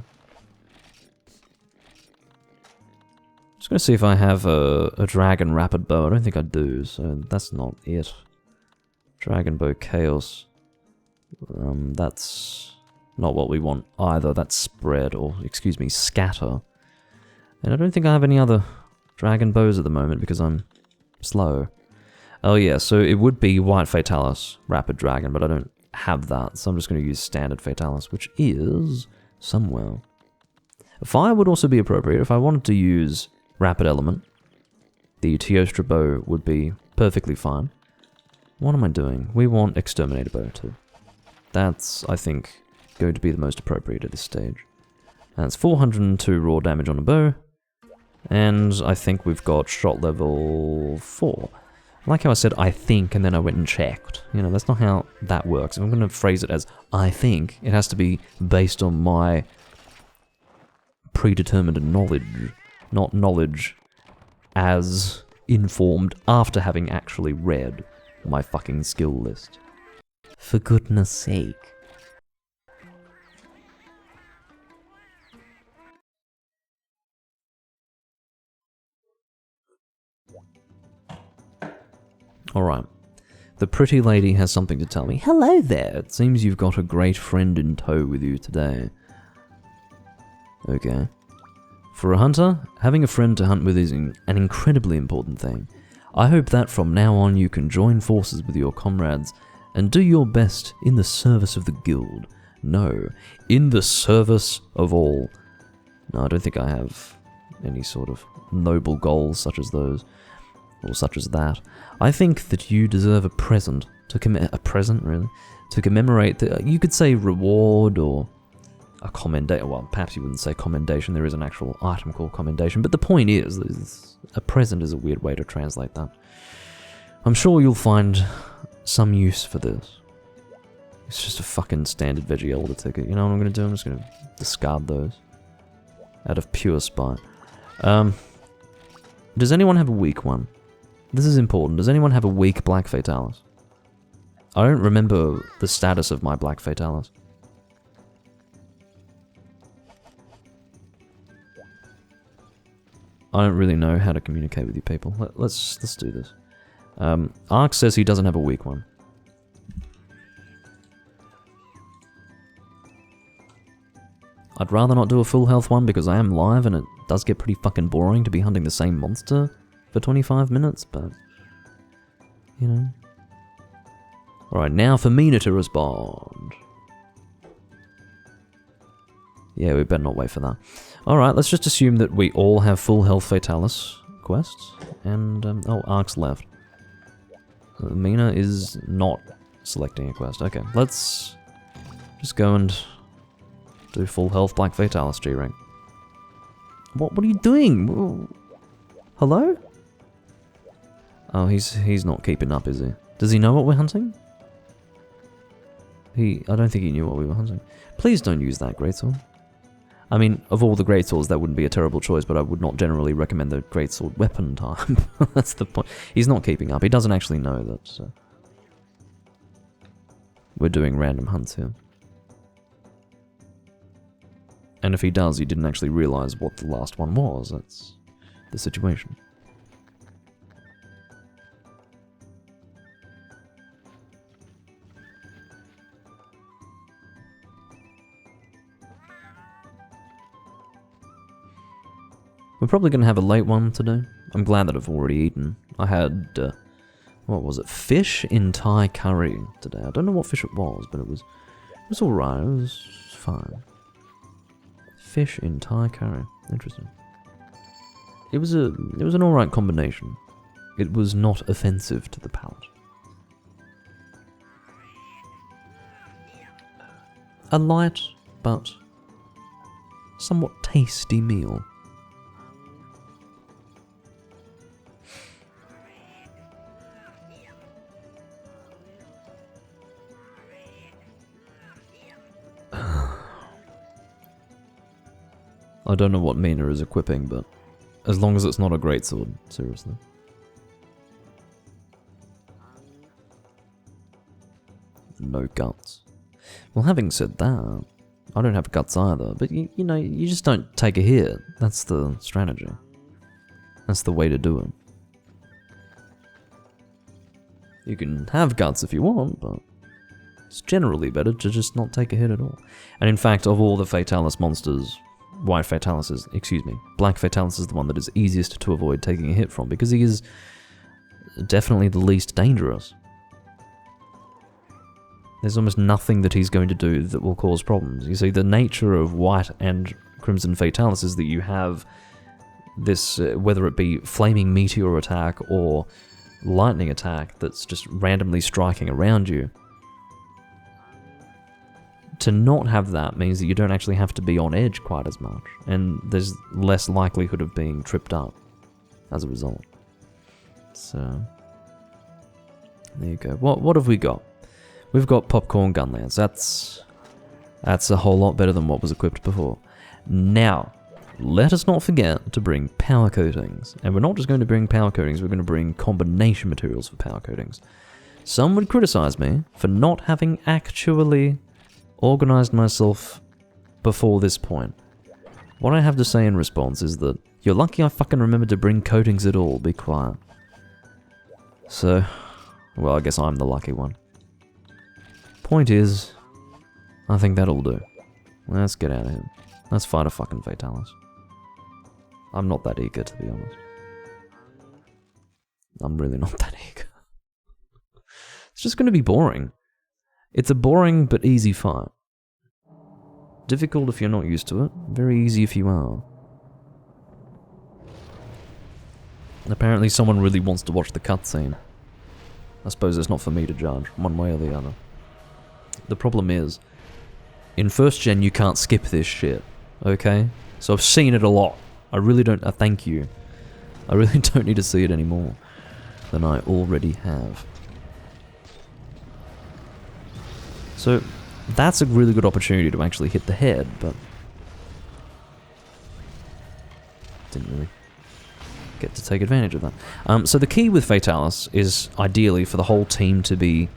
[SPEAKER 1] Just gonna see if I have a dragon rapid bow. I don't think I do, so that's not it. Dragon bow chaos. That's not what we want either. That's spread, or excuse me, scatter. And I don't think I have any other dragon bows at the moment because I'm slow. Oh yeah, so it would be White Fatalis Rapid Dragon, but I don't have that, so I'm just going to use Standard Fatalis, which is somewhere. Fire would also be appropriate. If I wanted to use Rapid Element, the Teostra bow would be perfectly fine. What am I doing? We want Exterminator bow too. That's, I think, going to be the most appropriate at this stage. That's 402 raw damage on a bow, and I think we've got shot level 4. I like how I said I think and then I went and checked. You know, that's not how that works. If I'm going to phrase it as I think, it has to be based on my predetermined knowledge, not knowledge as informed after having actually read my fucking skill list. For goodness sake. Alright. The pretty lady has something to tell me. Hello there! It seems you've got a great friend in tow with you today. Okay. For a hunter, having a friend to hunt with is an incredibly important thing. I hope that from now on you can join forces with your comrades and do your best in the service of the guild. No, in the service of all. No, I don't think I have any sort of noble goals such as those, or such as that. I think that you deserve a present to to commemorate the, you could say reward or a commendation. Well, perhaps you wouldn't say commendation. There is an actual item called commendation, but the point is a present is a weird way to translate that. I'm sure you'll find some use for this. It's just a fucking standard Veggie Elder ticket. You know what I'm going to do? I'm just going to discard those. Out of pure spite. Does anyone have a weak one? This is important. Does anyone have a weak Black Fatalis? I don't remember the status of my Black Fatalis. I don't really know how to communicate with you people. Let's do this. Ark says he doesn't have a weak one. I'd rather not do a full health one because I am live and it does get pretty fucking boring to be hunting the same monster for 25 minutes, but, you know. Alright, now for Mina to respond. Yeah, we better not wait for that. Alright, let's just assume that we all have full health Fatalis quests, and, oh, Ark's left. Mina is not selecting a quest. Okay, let's just go and do full health Black Fatalis G-Rank. What are you doing? Hello? Oh, he's not keeping up, is he? Does he know what we're hunting? I don't think he knew what we were hunting. Please don't use that greatsword. I mean, of all the greatswords, that wouldn't be a terrible choice, but I would not generally recommend the greatsword weapon type. That's the point. He's not keeping up. He doesn't actually know that we're doing random hunts here. And if he does, he didn't actually realize what the last one was. That's the situation. We're probably going to have a late one today. I'm glad that I've already eaten. I had, what was it? Fish in Thai curry today. I don't know what fish it was, but it was alright. It was fine. Fish in Thai curry. Interesting. It was an alright combination. It was not offensive to the palate. A light, but somewhat tasty meal. I don't know what Mina is equipping, but as long as it's not a greatsword, seriously. No guts. Well, having said that, I don't have guts either, but you know, you just don't take a hit. That's the strategy. That's the way to do it. You can have guts if you want, but it's generally better to just not take a hit at all. And in fact, of all the Fatalis monsters, Black Fatalis is the one that is easiest to avoid taking a hit from, because he is definitely the least dangerous. There's almost nothing that he's going to do that will cause problems. You see, the nature of White and Crimson Fatalis is that you have this, whether it be flaming meteor attack or lightning attack that's just randomly striking around you. To not have that means that you don't actually have to be on edge quite as much, and there's less likelihood of being tripped up as a result. So, there you go. What have we got? We've got Popcorn Gun Lance. That's a whole lot better than what was equipped before. Now, let us not forget to bring power coatings. And we're not just going to bring power coatings, we're going to bring combination materials for power coatings. Some would criticize me for not having actually organized myself before this point. What I have to say in response is that you're lucky I fucking remembered to bring coatings at all, be quiet. So, well, I guess I'm the lucky one. Point is, I think that'll do. Let's get out of here. Let's fight a fucking Fatalis. I'm not that eager, to be honest. I'm really not that eager. It's just going to be boring. It's a boring but easy fight. Difficult if you're not used to it. Very easy if you are. Apparently someone really wants to watch the cutscene. I suppose it's not for me to judge, one way or the other. The problem is, in first gen you can't skip this shit, okay? So I've seen it a lot. I really don't, thank you. I really don't need to see it any more than I already have. So, that's a really good opportunity to actually hit the head, but didn't really get to take advantage of that. So the key with Fatalis is ideally for the whole team to be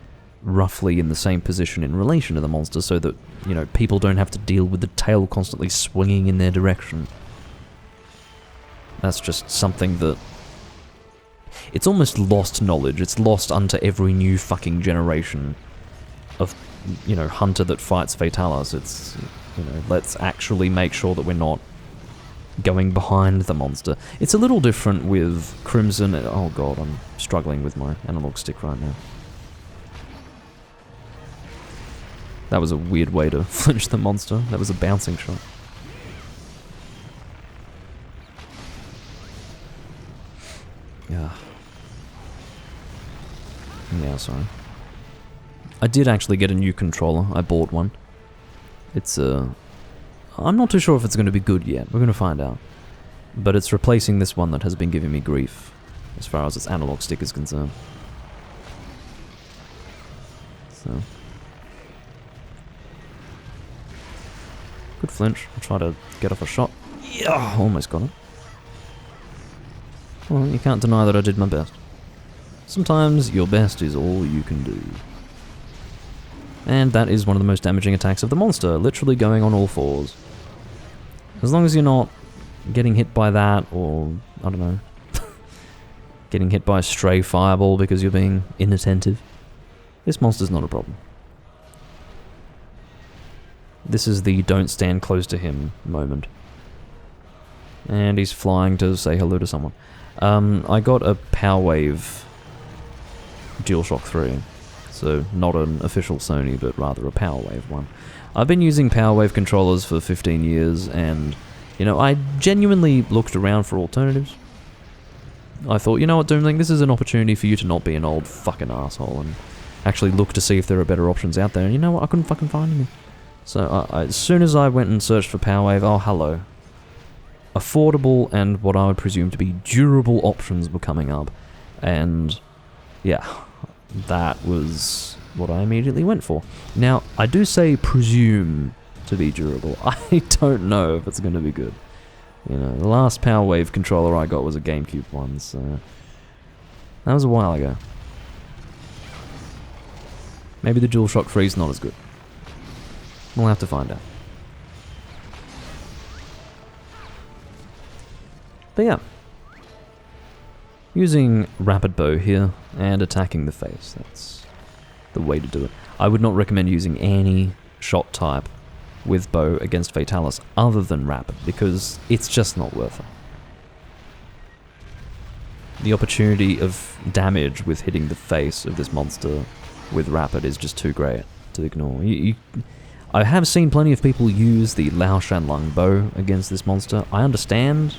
[SPEAKER 1] roughly in the same position in relation to the monster so that, you know, people don't have to deal with the tail constantly swinging in their direction. That's just something that... It's almost lost knowledge. It's lost unto every new fucking generation of, you know, hunter that fights Fatalis. It's, you know, let's actually make sure that we're not going behind the monster. It's a little different with Crimson. Oh god, I'm struggling with my analog stick right now. That was a weird way to flinch the monster. That was a bouncing shot. Yeah. Yeah, sorry. I did actually get a new controller. I bought one. It's I'm not too sure if it's going to be good yet. We're going to find out. But it's replacing this one that has been giving me grief, as far as its analog stick is concerned. So. Good flinch. I'll try to get off a shot. Yeah, almost got it. Well, you can't deny that I did my best. Sometimes your best is all you can do. And that is one of the most damaging attacks of the monster, literally going on all fours. As long as you're not getting hit by that, or, I don't know, getting hit by a stray fireball because you're being inattentive, this monster's not a problem. This is the don't stand close to him moment. And he's flying to say hello to someone. I got a Power Wave DualShock 3. So not an official Sony, but rather a Power Wave one. I've been using Power Wave controllers for 15 years, and, you know, I genuinely looked around for alternatives. I thought, you know what, Doomlink, this is an opportunity for you to not be an old fucking asshole, and actually look to see if there are better options out there, and you know what, I couldn't fucking find any. So as soon as I went and searched for Power Wave, oh hello. Affordable and what I would presume to be durable options were coming up, and yeah, that was what I immediately went for. Now, I do say presume to be durable. I don't know if it's going to be good. You know, the last Power Wave controller I got was a GameCube one, so that was a while ago. Maybe the DualShock 3 is not as good. We'll have to find out. But yeah. Using rapid bow here and attacking the face. That's the way to do it. I would not recommend using any shot type with bow against Fatalis other than rapid, because it's just not worth it. The opportunity of damage with hitting the face of this monster with rapid is just too great to ignore. I have seen plenty of people use the Lao Shan Lung bow against this monster. I understand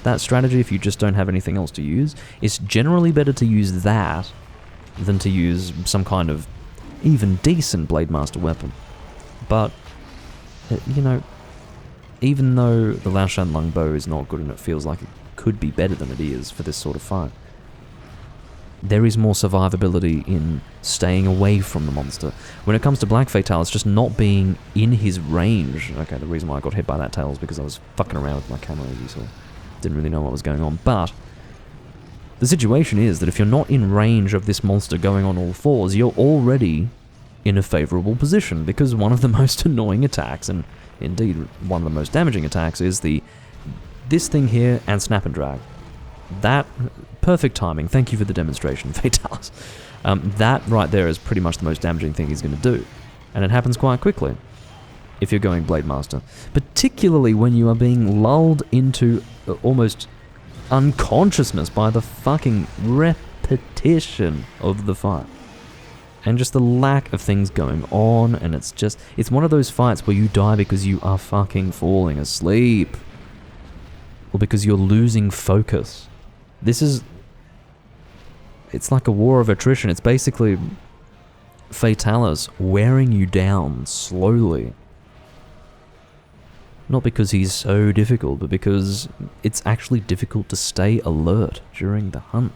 [SPEAKER 1] that strategy if you just don't have anything else to use. It's generally better to use that than to use some kind of even decent Blade Master weapon. But, you know, even though the Lao Shan Lung bow is not good and it feels like it could be better than it is for this sort of fight, there is more survivability in staying away from the monster. When it comes to Black Fatalis, just not being in his range. Okay, the reason why I got hit by that tail is because I was fucking around with my camera, as you saw. Didn't really know what was going on, but the situation is that if you're not in range of this monster going on all fours, you're already in a favorable position, because one of the most annoying attacks, and indeed one of the most damaging attacks, is this thing here and snap and drag. That, perfect timing, thank you for the demonstration, Fatalis. That right there is pretty much the most damaging thing he's going to do, and it happens quite quickly if you're going Blade Master, particularly when you are being lulled into almost unconsciousness by the fucking repetition of the fight. And just the lack of things going on, and it's one of those fights where you die because you are fucking falling asleep. Or because you're losing focus. This is... It's like a war of attrition. It's basically Fatalis wearing you down slowly. Not because he's so difficult, but because it's actually difficult to stay alert during the hunt.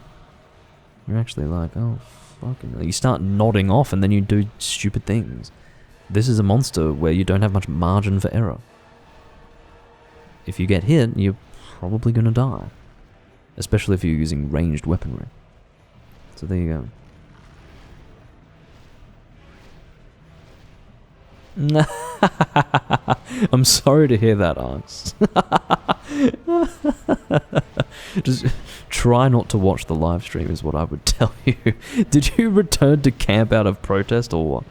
[SPEAKER 1] You're actually like, oh, fucking... You start nodding off and then you do stupid things. This is a monster where you don't have much margin for error. If you get hit, you're probably gonna die. Especially if you're using ranged weaponry. So there you go. I'm sorry to hear that, Arx. Just try not to watch the live stream is what I would tell you. Did you return to camp out of protest or what?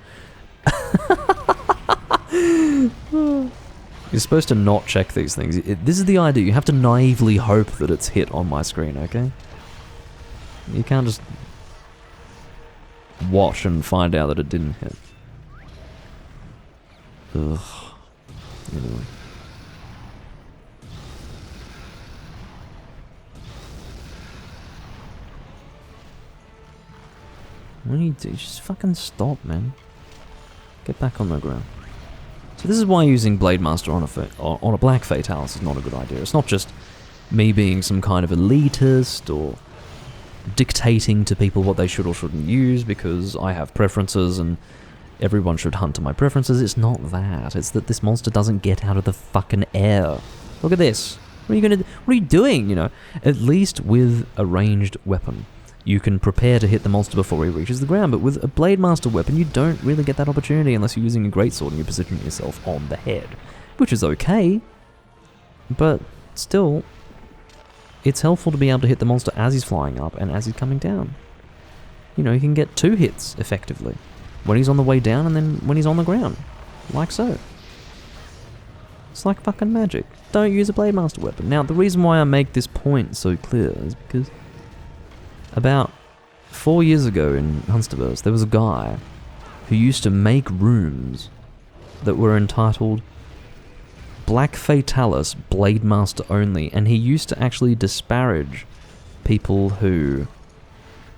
[SPEAKER 1] You're supposed to not check these things. This is the idea. You have to naively hope that it's hit on my screen, okay? You can't just watch and find out that it didn't hit. Ugh. Anyway. What do you do? Just fucking stop, man. Get back on the ground. So this is why using Blade Master on a Black Fatalis is not a good idea. It's not just me being some kind of elitist or dictating to people what they should or shouldn't use because I have preferences and everyone should hunt to my preferences. It's not that. It's that this monster doesn't get out of the fucking air. Look at this. What are you doing, you know? At least with a ranged weapon, you can prepare to hit the monster before he reaches the ground, but with a Blade Master weapon, you don't really get that opportunity unless you're using a greatsword and you position yourself on the head, which is okay, but still, it's helpful to be able to hit the monster as he's flying up and as he's coming down. You know, you can get 2 hits, effectively. When he's on the way down and then when he's on the ground. Like so. It's like fucking magic. Don't use a Blade Master weapon. Now, the reason why I make this point so clear is because about 4 years ago in Hunsterverse, there was a guy who used to make rooms that were entitled Black Fatalis Blade Master Only, and he used to actually disparage people who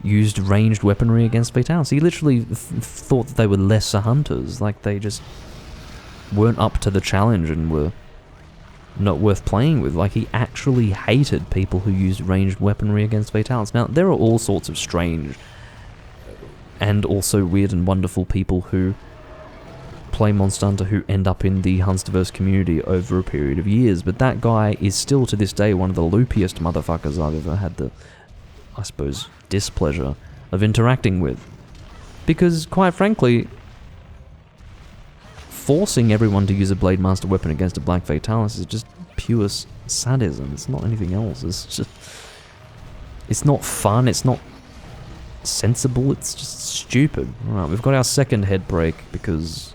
[SPEAKER 1] used ranged weaponry against Fatalis. He literally thought that they were lesser hunters, like they just weren't up to the challenge and were not worth playing with. Like, he actually hated people who used ranged weaponry against Fatalis. Now, there are all sorts of strange and also weird and wonderful people who play Monster Hunter who end up in the Hunsterverse community over a period of years, but that guy is still to this day one of the loopiest motherfuckers I've ever had the, I suppose, displeasure of interacting with. Because, quite frankly, forcing everyone to use a Blade Master weapon against a Black Fatalis is just pure sadism. It's not anything else. It's just... It's not fun, it's not sensible, it's just stupid. Alright, we've got our second head break because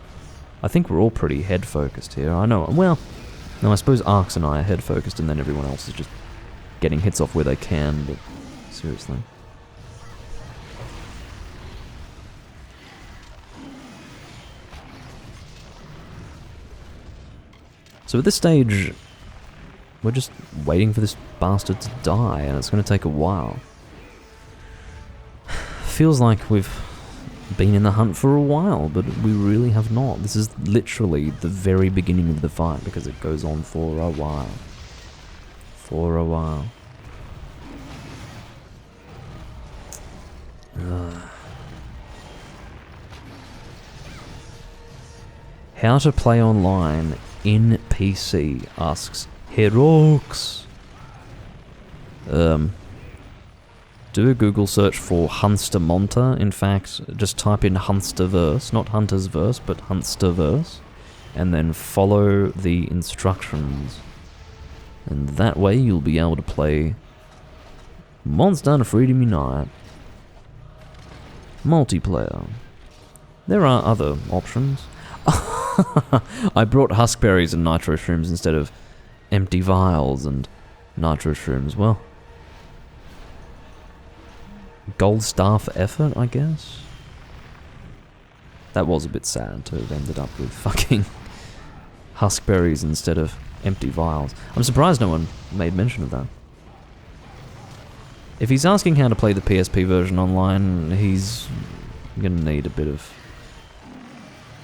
[SPEAKER 1] I think we're all pretty head focused here. I know, well, no, I suppose Arx and I are head focused and then everyone else is just getting hits off where they can, but seriously. So at this stage, we're just waiting for this bastard to die, and it's going to take a while. Feels like we've been in the hunt for a while, but we really have not. This is literally the very beginning of the fight, because it goes on for a while. For a while. How to play online in PC, asks Herox. Do a Google search for Hunstermonta. In fact, just type in Hunsterverse, not Huntersverse, but Hunsterverse, and then follow the instructions. And that way you'll be able to play Monster Hunter Freedom Unite multiplayer. There are other options. I brought huskberries and nitro shrooms instead of empty vials and nitro shrooms. Well, gold star for effort, I guess. That was a bit sad to have ended up with fucking huskberries instead of empty vials. I'm surprised no one made mention of that. If he's asking how to play the PSP version online, he's gonna need a bit of...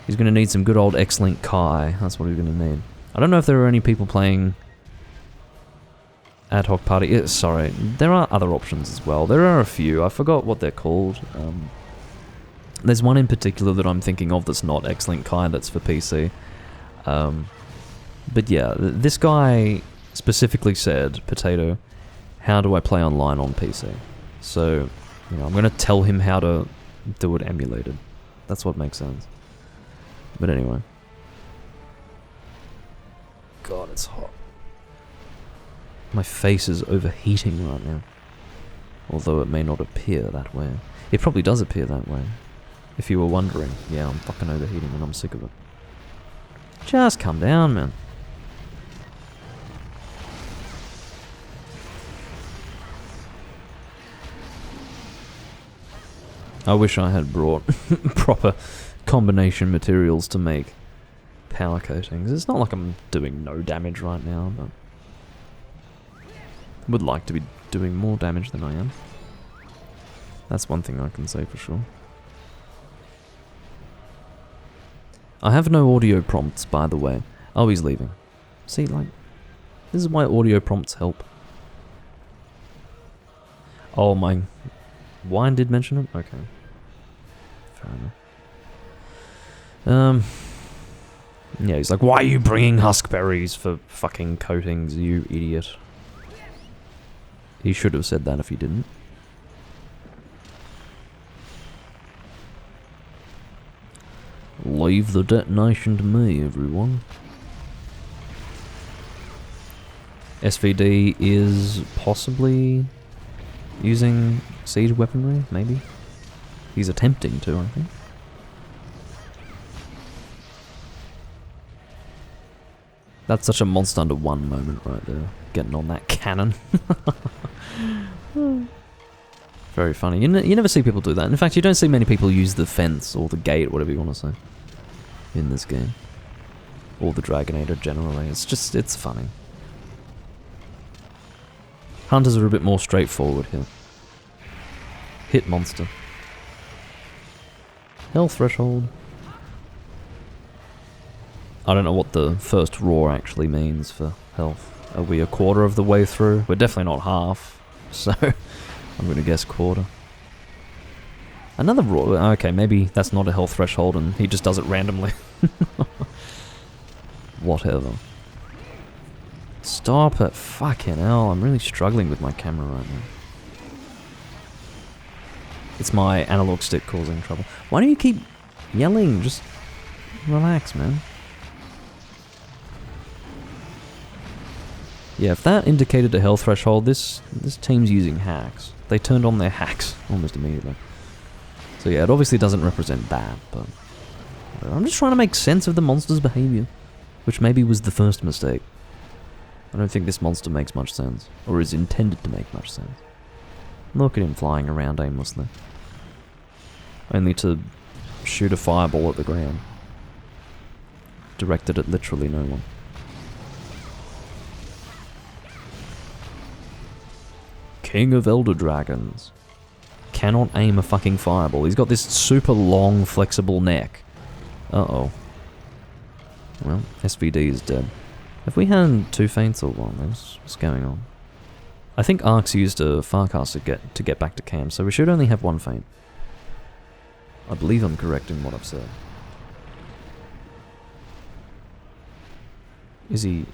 [SPEAKER 1] He's gonna need some good old X-Link Kai. That's what he's gonna need. I don't know if there are any people playing Ad Hoc Party. Sorry, there are other options as well. There are a few. I forgot what they're called. There's one in particular that I'm thinking of that's not X-Link Kai, that's for PC. But yeah, this guy specifically said, Potato, how do I play online on PC? So, you know, I'm going to tell him how to do it emulated. That's what makes sense. But anyway. God, it's hot. My face is overheating right now. Although it may not appear that way. It probably does appear that way. If you were wondering. Yeah, I'm fucking overheating and I'm sick of it. Just calm down, man. I wish I had brought proper combination materials to make power coatings. It's not like I'm doing no damage right now, but would like to be doing more damage than I am. That's one thing I can say for sure. I have no audio prompts, by the way. Oh, he's leaving. See, like, this is why audio prompts help. Oh, my wine did mention it? Okay. Fair enough. Yeah, he's like, why are you bringing huskberries for fucking coatings, you idiot? He should have said that if he didn't. Leave the detonation to me, everyone. SVD is possibly using siege weaponry, maybe? He's attempting to, I think. That's such a Monster Under 1 moment right there. Getting on that cannon. Very funny. You never see people do that. In fact, you don't see many people use the fence or the gate, whatever you want to say, in this game. Or the Dragonator generally. It's funny. Hunters are a bit more straightforward here. Hit monster. Health threshold. I don't know what the first roar actually means for health. Are we a quarter of the way through? We're definitely not half, so I'm going to guess quarter. Another roar. Okay, maybe that's not a health threshold and he just does it randomly. Whatever. Stop it. Fucking hell. I'm really struggling with my camera right now. It's my analog stick causing trouble. Why do you keep yelling? Just relax, man. Yeah, if that indicated a health threshold, this team's using hacks. They turned on their hacks almost immediately. So yeah, it obviously doesn't represent that, but I'm just trying to make sense of the monster's behavior, which maybe was the first mistake. I don't think this monster makes much sense, or is intended to make much sense. Look at him flying around aimlessly. Only to shoot a fireball at the ground. Directed at literally no one. King of Elder Dragons. Cannot aim a fucking fireball. He's got this super long, flexible neck. Uh-oh. Well, SVD is dead. Have we had 2 feints or one? What's going on? I think Ark's used a Farcaster to get back to camp, so we should only have 1 feint. I believe I'm correct in what I've said. Is he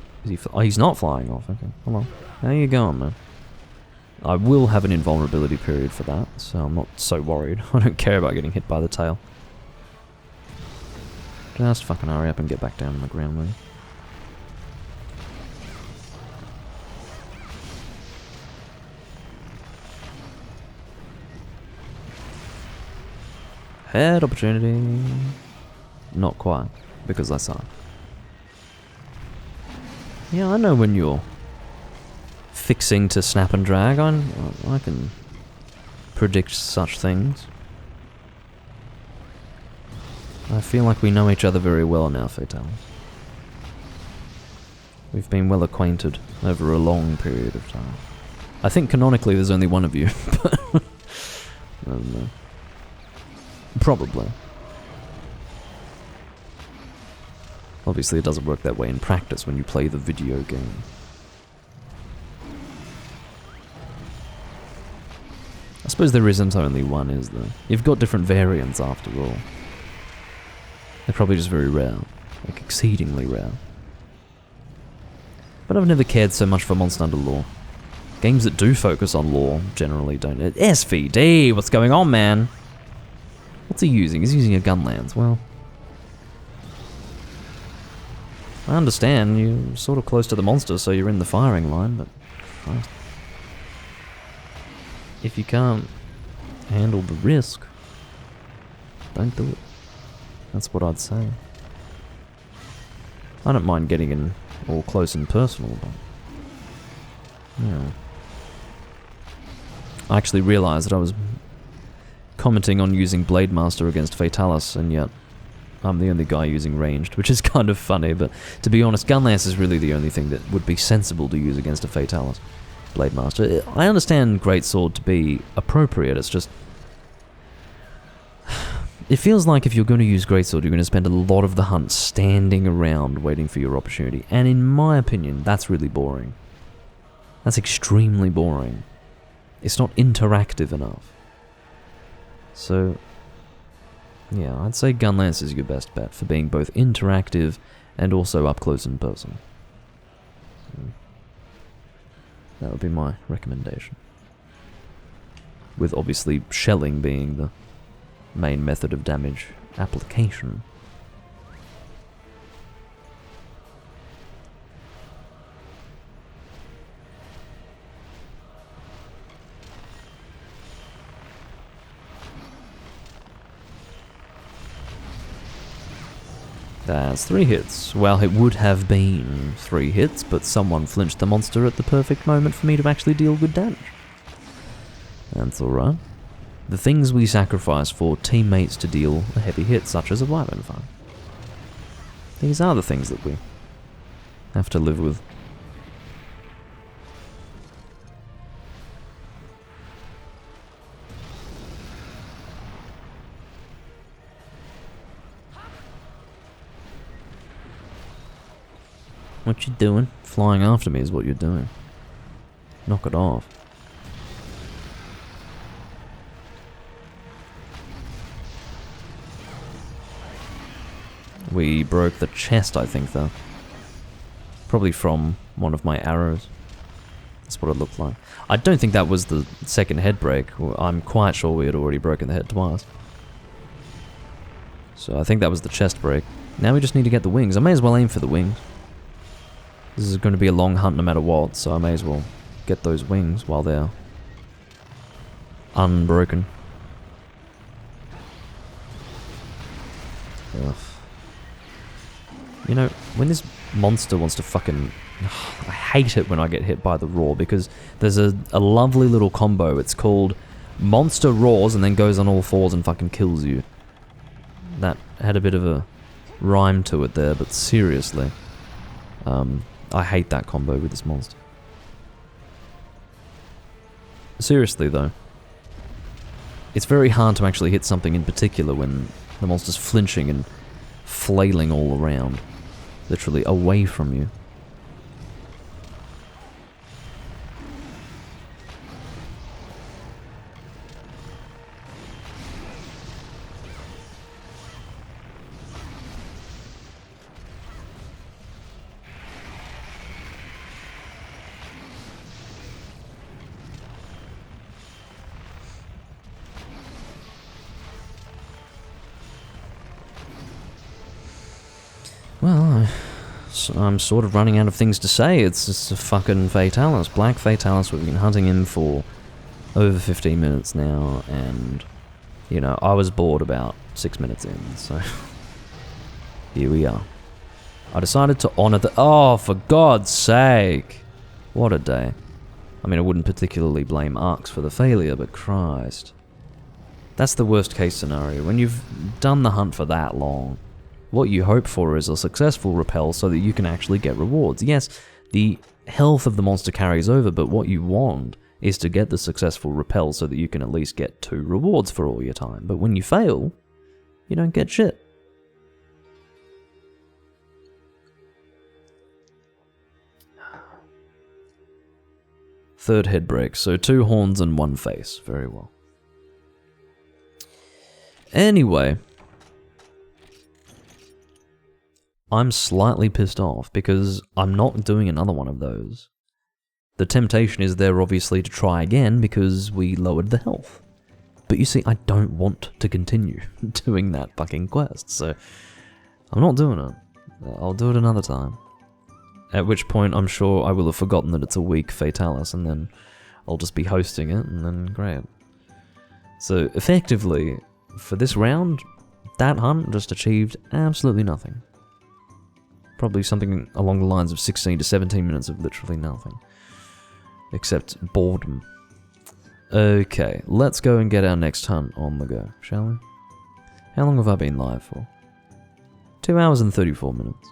[SPEAKER 1] oh, he's not flying off. Okay, hold on. How you going, man? I will have an invulnerability period for that, so I'm not so worried. I don't care about getting hit by the tail. Just fucking hurry up and get back down on the ground, man. Head opportunity. Not quite, because I suck. Yeah, I know when you're fixing to snap and drag. I can predict such things. I feel like we know each other very well now, Fatal. We've been well acquainted over a long period of time. I think canonically there's only one of you, but I don't know. Probably. Obviously it doesn't work that way in practice when you play the video game. I suppose there isn't only one, is there? You've got different variants after all. They're probably just very rare. Like, exceedingly rare. But I've never cared so much for Monster Hunter lore. Games that do focus on lore generally don't. SVD! What's going on, man? What's he using? He's using a gun lance. Well, I understand. You're sort of close to the monster, so you're in the firing line, but Christ. If you can't handle the risk, don't do it. That's what I'd say. I don't mind getting in all close and personal, but yeah. I actually realised that I was commenting on using Blade Master against Fatalis, and yet I'm the only guy using ranged, which is kind of funny, but to be honest, Gunlance is really the only thing that would be sensible to use against a Fatalis. Blade Master. I understand Greatsword to be appropriate, it's just... It feels like if you're going to use Greatsword, you're going to spend a lot of the hunt standing around waiting for your opportunity, and in my opinion, that's really boring. That's extremely boring. It's not interactive enough. So, yeah, I'd say Gunlance is your best bet for being both interactive and also up close and personal. So, that would be my recommendation. With obviously shelling being the main method of damage application. That's 3 hits. Well, it would have been 3 hits, but someone flinched the monster at the perfect moment for me to actually deal good damage. That's alright. The things we sacrifice for teammates to deal a heavy hit, such as a Wyvern Fire. These are the things that we have to live with. What you doing? Flying after me is what you're doing. Knock it off. We broke the chest, I think, though. Probably from one of my arrows. That's what it looked like. I don't think that was the second head break. I'm quite sure we had already broken the head twice. So I think that was the chest break. Now we just need to get the wings. I may as well aim for the wings. This is going to be a long hunt no matter what, so I may as well get those wings while they're unbroken. Ugh. You know, when this monster wants to fucking... I hate it when I get hit by the roar, because there's a lovely little combo. It's called Monster Roars and then goes on all fours and fucking kills you. That had a bit of a rhyme to it there, but seriously. I hate that combo with this monster. Seriously though. It's very hard to actually hit something in particular when the monster's flinching and flailing all around. Literally away from you. Well, I'm sort of running out of things to say. It's just a fucking Fatalis. Black Fatalis, we've been hunting him for over 15 minutes now, and, you know, I was bored about 6 minutes in, so here we are. I decided to honor the... Oh, for God's sake! What a day. I mean, I wouldn't particularly blame Arx for the failure, but Christ. That's the worst case scenario. When you've done the hunt for that long, what you hope for is a successful repel so that you can actually get rewards. Yes, the health of the monster carries over, but what you want is to get the successful repel so that you can at least get 2 rewards for all your time. But when you fail, you don't get shit. Third head break, so 2 horns and 1 face. Very well. Anyway, I'm slightly pissed off because I'm not doing another one of those. The temptation is there obviously to try again because we lowered the health. But you see, I don't want to continue doing that fucking quest, so I'm not doing it. I'll do it another time. At which point, I'm sure I will have forgotten that it's a week Fatalis, and then I'll just be hosting it, and then great. So, effectively, for this round, that hunt just achieved absolutely nothing. Probably something along the lines of 16 to 17 minutes of literally nothing. Except boredom. Okay, let's go and get our next hunt on the go, shall we? How long have I been live for? 2 hours and 34 minutes.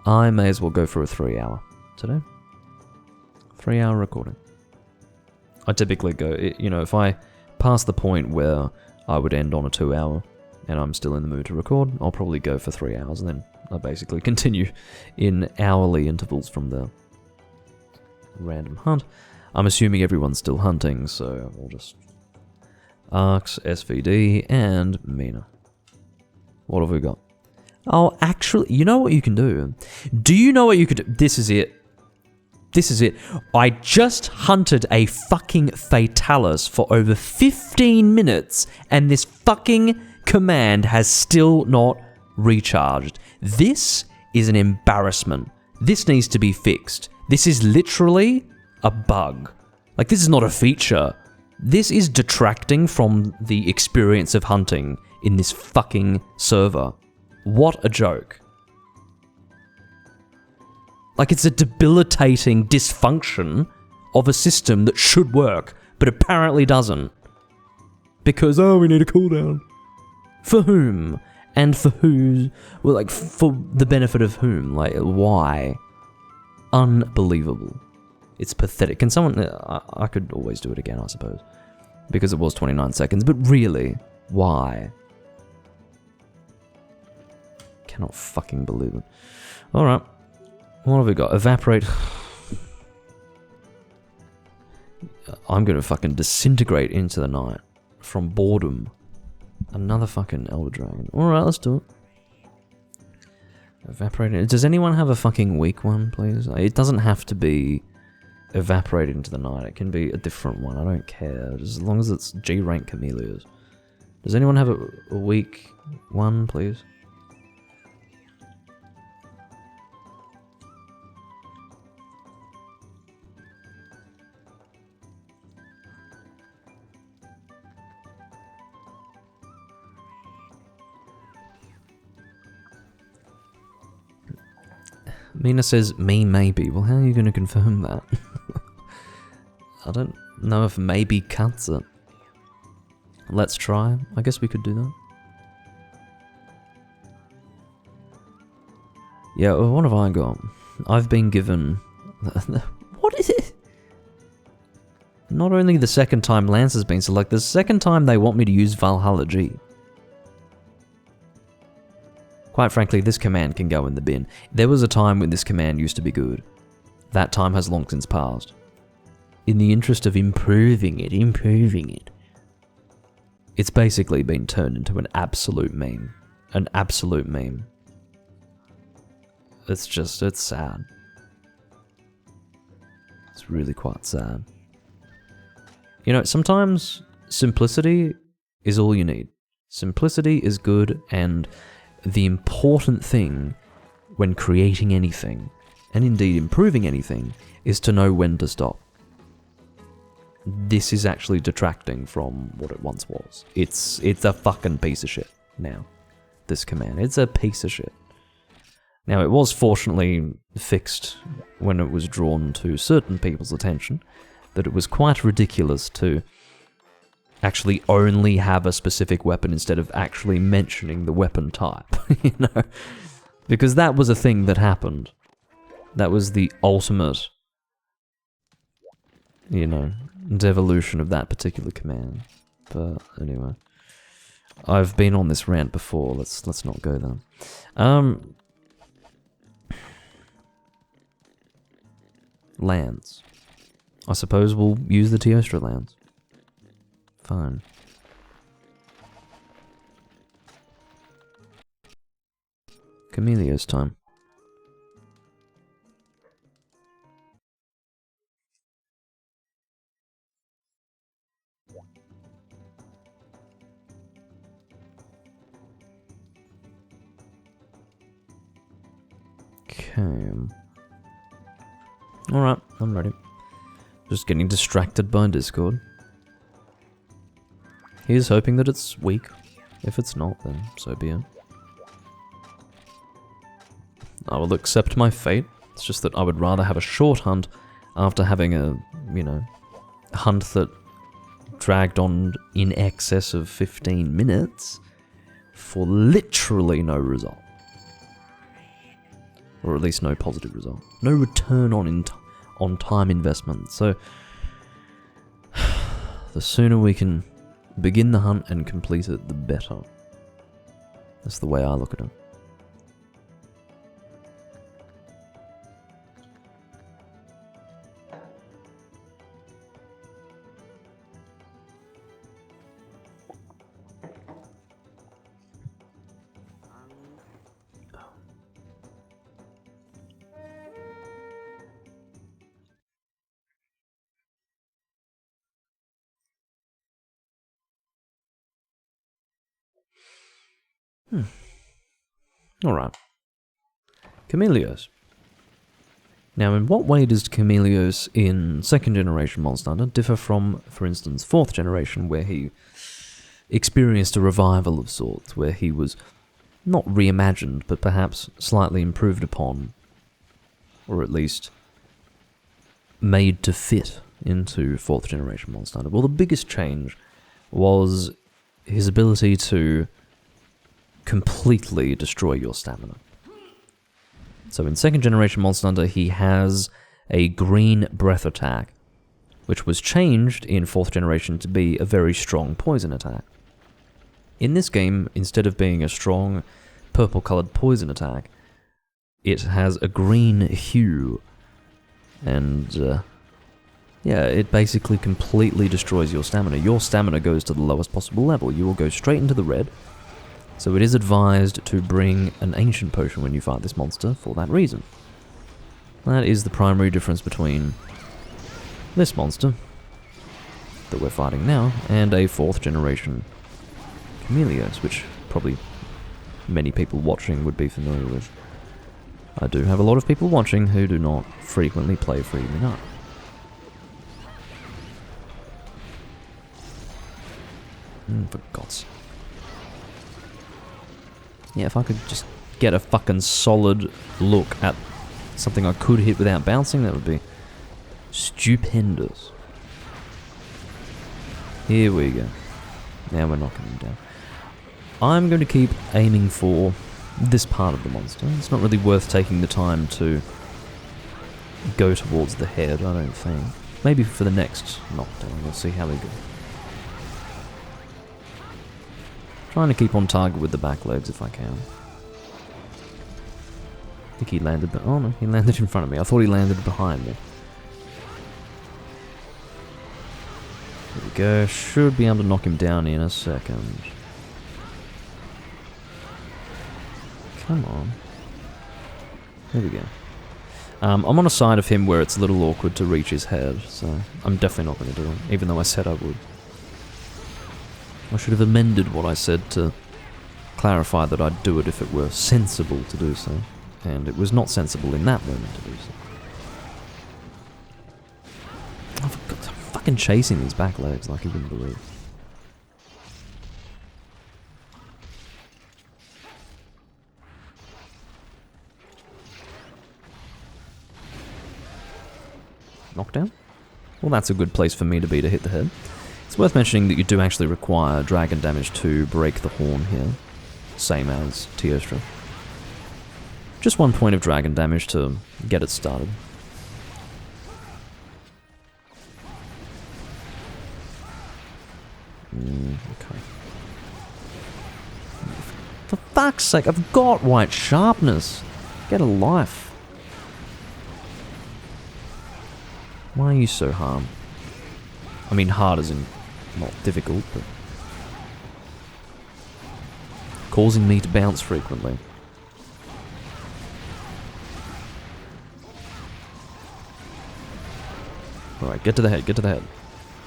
[SPEAKER 1] I may as well go for a 3-hour today. 3-hour recording. I typically go, you know, if I pass the point where I would end on a 2-hour and I'm still in the mood to record, I'll probably go for 3 hours and then I basically continue in hourly intervals from there. Random hunt. I'm assuming everyone's still hunting, so we'll just... Arcs, SVD, and Mina. What have we got? Oh, actually, you know what you can do? Do you know what you could do? This is it. This is it. I just hunted a fucking Fatalis for over 15 minutes, and this fucking command has still not recharged. This is an embarrassment. This needs to be fixed. This is literally a bug. Like, this is not a feature. This is detracting from the experience of hunting in this fucking server. What a joke. Like, it's a debilitating dysfunction of a system that should work, but apparently doesn't. Because, oh, we need a cooldown. For whom? And for who? Well, like, for the benefit of whom? Like, why? Unbelievable. It's pathetic. Can someone... I could always do it again, I suppose. Because it was 29 seconds, but really, why? Cannot fucking believe it. Alright. What have we got? Evaporate. I'm gonna fucking disintegrate into the night. From boredom. Another fucking Elder Dragon. Alright, let's do it. Evaporate. Does anyone have a fucking weak one, please? It doesn't have to be evaporated into the night. It can be a different one. I don't care. Just as long as it's G rank camellias. Does anyone have a weak one, please? Mina says, me maybe. Well, how are you going to confirm that? I don't know if maybe cuts it. Let's try. I guess we could do that. Yeah, well, what have I got? I've been given... What is it? Not only the second time Lance has been selected, the second time they want me to use Valhalla G. Quite frankly, this command can go in the bin. There was a time when this command used to be good. That time has long since passed. In the interest of improving it, it's basically been turned into an absolute meme. An absolute meme. It's just, it's sad. It's really quite sad. You know, sometimes simplicity is all you need. Simplicity is good, and the important thing when creating anything, and indeed improving anything, is to know when to stop. This is actually detracting from what it once was. It's a fucking piece of shit now. This command. It's a piece of shit. Now, it was fortunately fixed when it was drawn to certain people's attention, that it was quite ridiculous to actually only have a specific weapon instead of actually mentioning the weapon type, you know? Because that was a thing that happened. That was the ultimate, you know, devolution of that particular command. But anyway, I've been on this rant before. Let's not go there. Lands. I suppose we'll use the Teostra lands. Fine. Camellia's time. Okay. Alright, I'm ready. Just getting distracted by Discord. Here's hoping that it's weak. If it's not, then so be it. I will accept my fate. It's just that I would rather have a short hunt after having a, you know, hunt that dragged on in excess of 15 minutes for literally no result. Or at least no positive result. No return on time investment. So, the sooner we can begin the hunt and complete it, the better. That's the way I look at it. Alright. Camellios. Now, in what way does Camellios in second generation Monster Hunter differ from, for instance, fourth generation, where he experienced a revival of sorts, where he was not reimagined, but perhaps slightly improved upon, or at least made to fit into fourth generation Monster Hunter? Well, the biggest change was his ability to completely destroy your stamina. So in second generation Monster Hunter, he has a green breath attack, which was changed in fourth generation to be a very strong poison attack. In this game, instead of being a strong purple-colored poison attack, it has a green hue, and yeah, it basically completely destroys your stamina. Your stamina goes to the lowest possible level. You will go straight into the red. So it is advised to bring an ancient potion when you fight this monster for that reason. That is the primary difference between this monster that we're fighting now and a fourth generation Camellios, which probably many people watching would be familiar with. I do have a lot of people watching who do not frequently play for Evening Up. For God's sake. Yeah, if I could just get a fucking solid look at something I could hit without bouncing, that would be stupendous. Here we go. Now we're knocking him down. I'm going to keep aiming for this part of the monster. It's not really worth taking the time to go towards the head, I don't think. Maybe for the next knockdown, we'll see how we go. Trying to keep on target with the back legs if I can. I think he landed, but oh no, he landed in front of me. I thought he landed behind me. There we go. Should be able to knock him down in a second. Come on. There we go. I'm on a side of him where it's a little awkward to reach his head, so I'm definitely not going to do it, even though I said I would. I should have amended what I said to clarify that I'd do it if it were sensible to do so. And it was not sensible in that moment to do so. Oh, for God, I'm fucking chasing these back legs like you wouldn't believe. Knockdown? Well, that's a good place for me to be to hit the head. It's worth mentioning that you do actually require dragon damage to break the horn here, same as Teostra. Just 1 point of dragon damage to get it started. Okay. For fuck's sake, I've got white sharpness. Get a life. Why are you so hard? I mean, hard as in not difficult, but causing me to bounce frequently. Alright, get to the head, get to the head.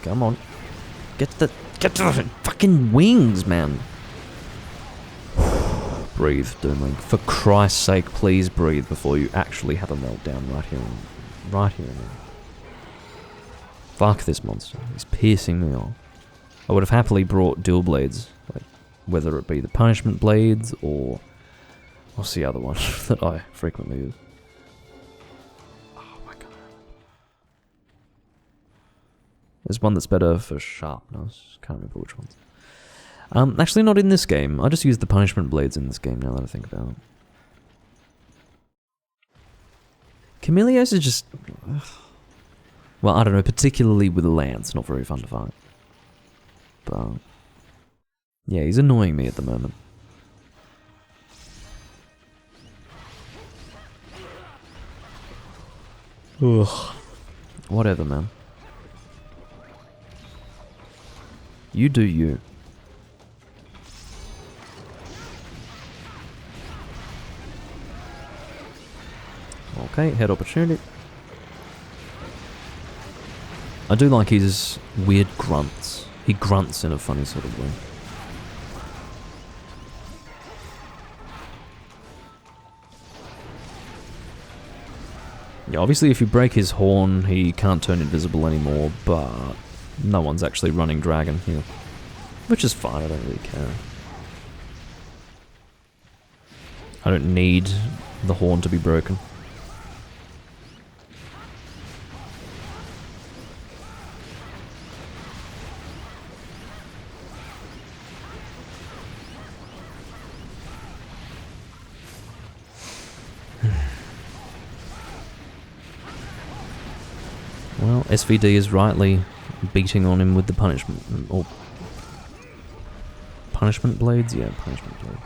[SPEAKER 1] Come on. Get to the fucking wings, man. Breathe, Doomlink. For Christ's sake, please breathe before you actually have a meltdown right here. Right here, man. Fuck this monster. He's piercing me off. I would have happily brought dual blades. Like, whether it be the punishment blades or... what's the other one that I frequently use? Oh my god. There's one that's better for sharpness. Can't remember which ones. Actually not in this game. I just use the punishment blades in this game now that I think about it. Chameleos is just... well, I don't know, particularly with a lance, not very fun to fight. But... yeah, he's annoying me at the moment. Ugh. Whatever, man. You do you. Okay, head opportunity. I do like his weird grunts. He grunts in a funny sort of way. Yeah, obviously if you break his horn, he can't turn invisible anymore, but no one's actually running dragon here. Which is fine, I don't really care. I don't need the horn to be broken. Well, SVD is rightly beating on him with the punishment, or punishment blades? Yeah, punishment blades.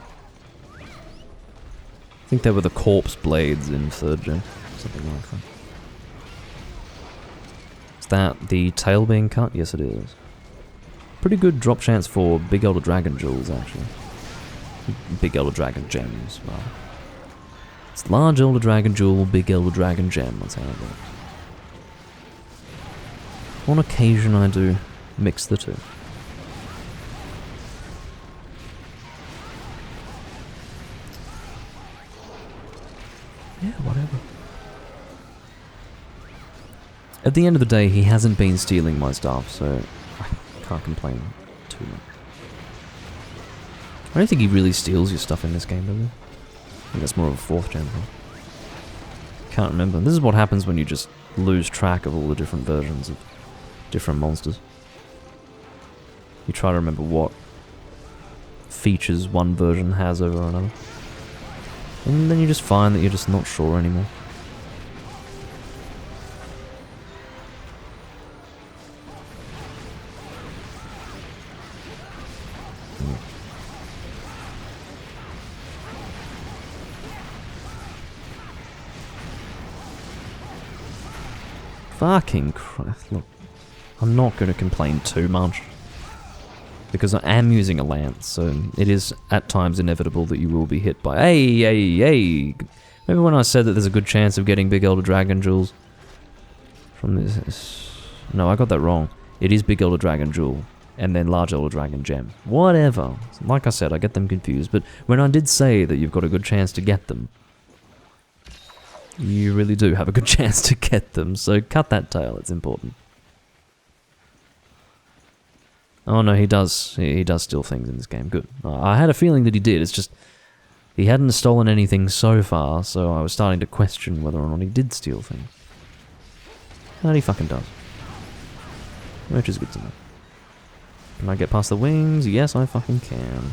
[SPEAKER 1] I think they were the corpse blades in 3rd gen, something like that. Is that the tail being cut? Yes it is. Pretty good drop chance for Big Elder Dragon jewels, actually. Big Elder Dragon gems, well. It's Large Elder Dragon jewel, Big Elder Dragon gem, that's how it works. On occasion I do mix the two. Yeah, whatever. At the end of the day, he hasn't been stealing my stuff, so I can't complain too much. I don't think he really steals your stuff in this game, does he? I think that's more of a 4th gen thing. Can't remember. This is what happens when you just lose track of all the different versions of different monsters. You try to remember what features one version has over another. And then you just find that you're just not sure anymore. Fucking crap. Look, I'm not going to complain too much. Because I am using a lance, so it is at times inevitable that you will be hit by... Hey! Remember when I said that there's a good chance of getting Big Elder Dragon jewels? From this... No, I got that wrong. It is Big Elder Dragon jewel, and then Large Elder Dragon gem. Whatever. Like I said, I get them confused, but when I did say that you've got a good chance to get them, you really do have a good chance to get them, so cut that tail, it's important. Oh no, he does. He does steal things in this game. Good. I had a feeling that he did. It's just he hadn't stolen anything so far, so I was starting to question whether or not he did steal things. And he fucking does. Which is good to know. Can I get past the wings? Yes, I fucking can.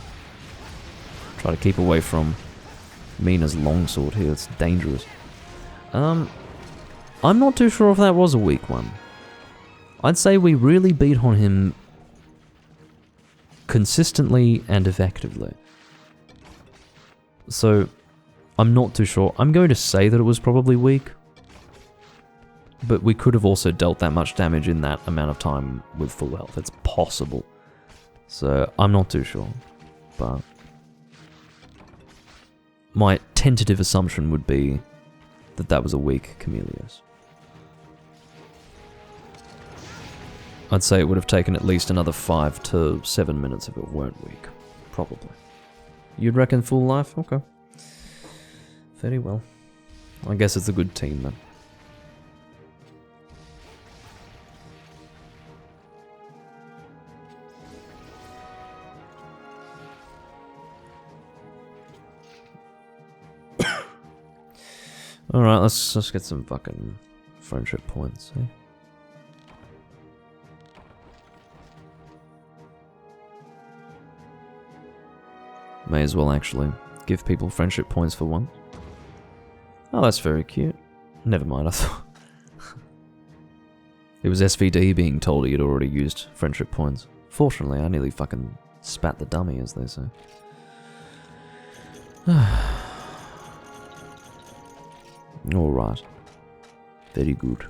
[SPEAKER 1] Try to keep away from Mina's longsword here. It's dangerous. I'm not too sure if that was a weak one. I'd say we really beat on him consistently and effectively. So, I'm not too sure. I'm going to say that it was probably weak. But we could have also dealt that much damage in that amount of time with full health. It's possible. So, I'm not too sure. But my tentative assumption would be that that was a weak Chameleos. I'd say it would have taken at least another 5 to 7 minutes if it weren't weak. Probably. You'd reckon full life? Okay. Very well. I guess it's a good team then. Alright, let's get some fucking friendship points, eh? May as well actually give people friendship points for once. Oh, that's very cute. Never mind, I thought... It was SVD being told he had already used friendship points. Fortunately, I nearly fucking spat the dummy, as they say. Alright. Very good.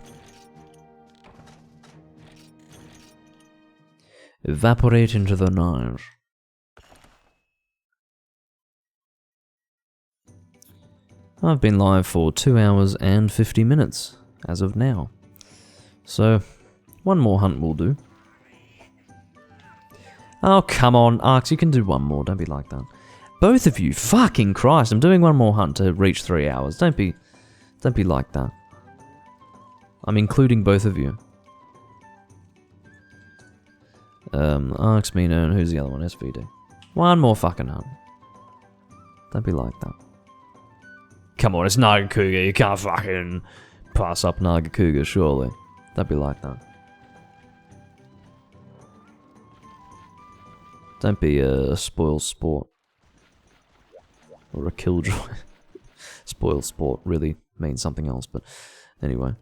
[SPEAKER 1] Evaporate into the night. I've been live for 2 hours and 50 minutes, as of now. So, one more hunt will do. Oh, come on, Arx, you can do one more, don't be like that. Both of you, fucking Christ, I'm doing one more hunt to reach 3 hours. Don't be like that. I'm including both of you. Arx, Mina, and who's the other one? SVD. One more fucking hunt. Don't be like that. Come on, it's Nagakuga, you can't fucking pass up Nagakuga, surely. Don't be like that. Don't be a spoil sport. Or a killjoy. Spoil sport really means something else, but anyway.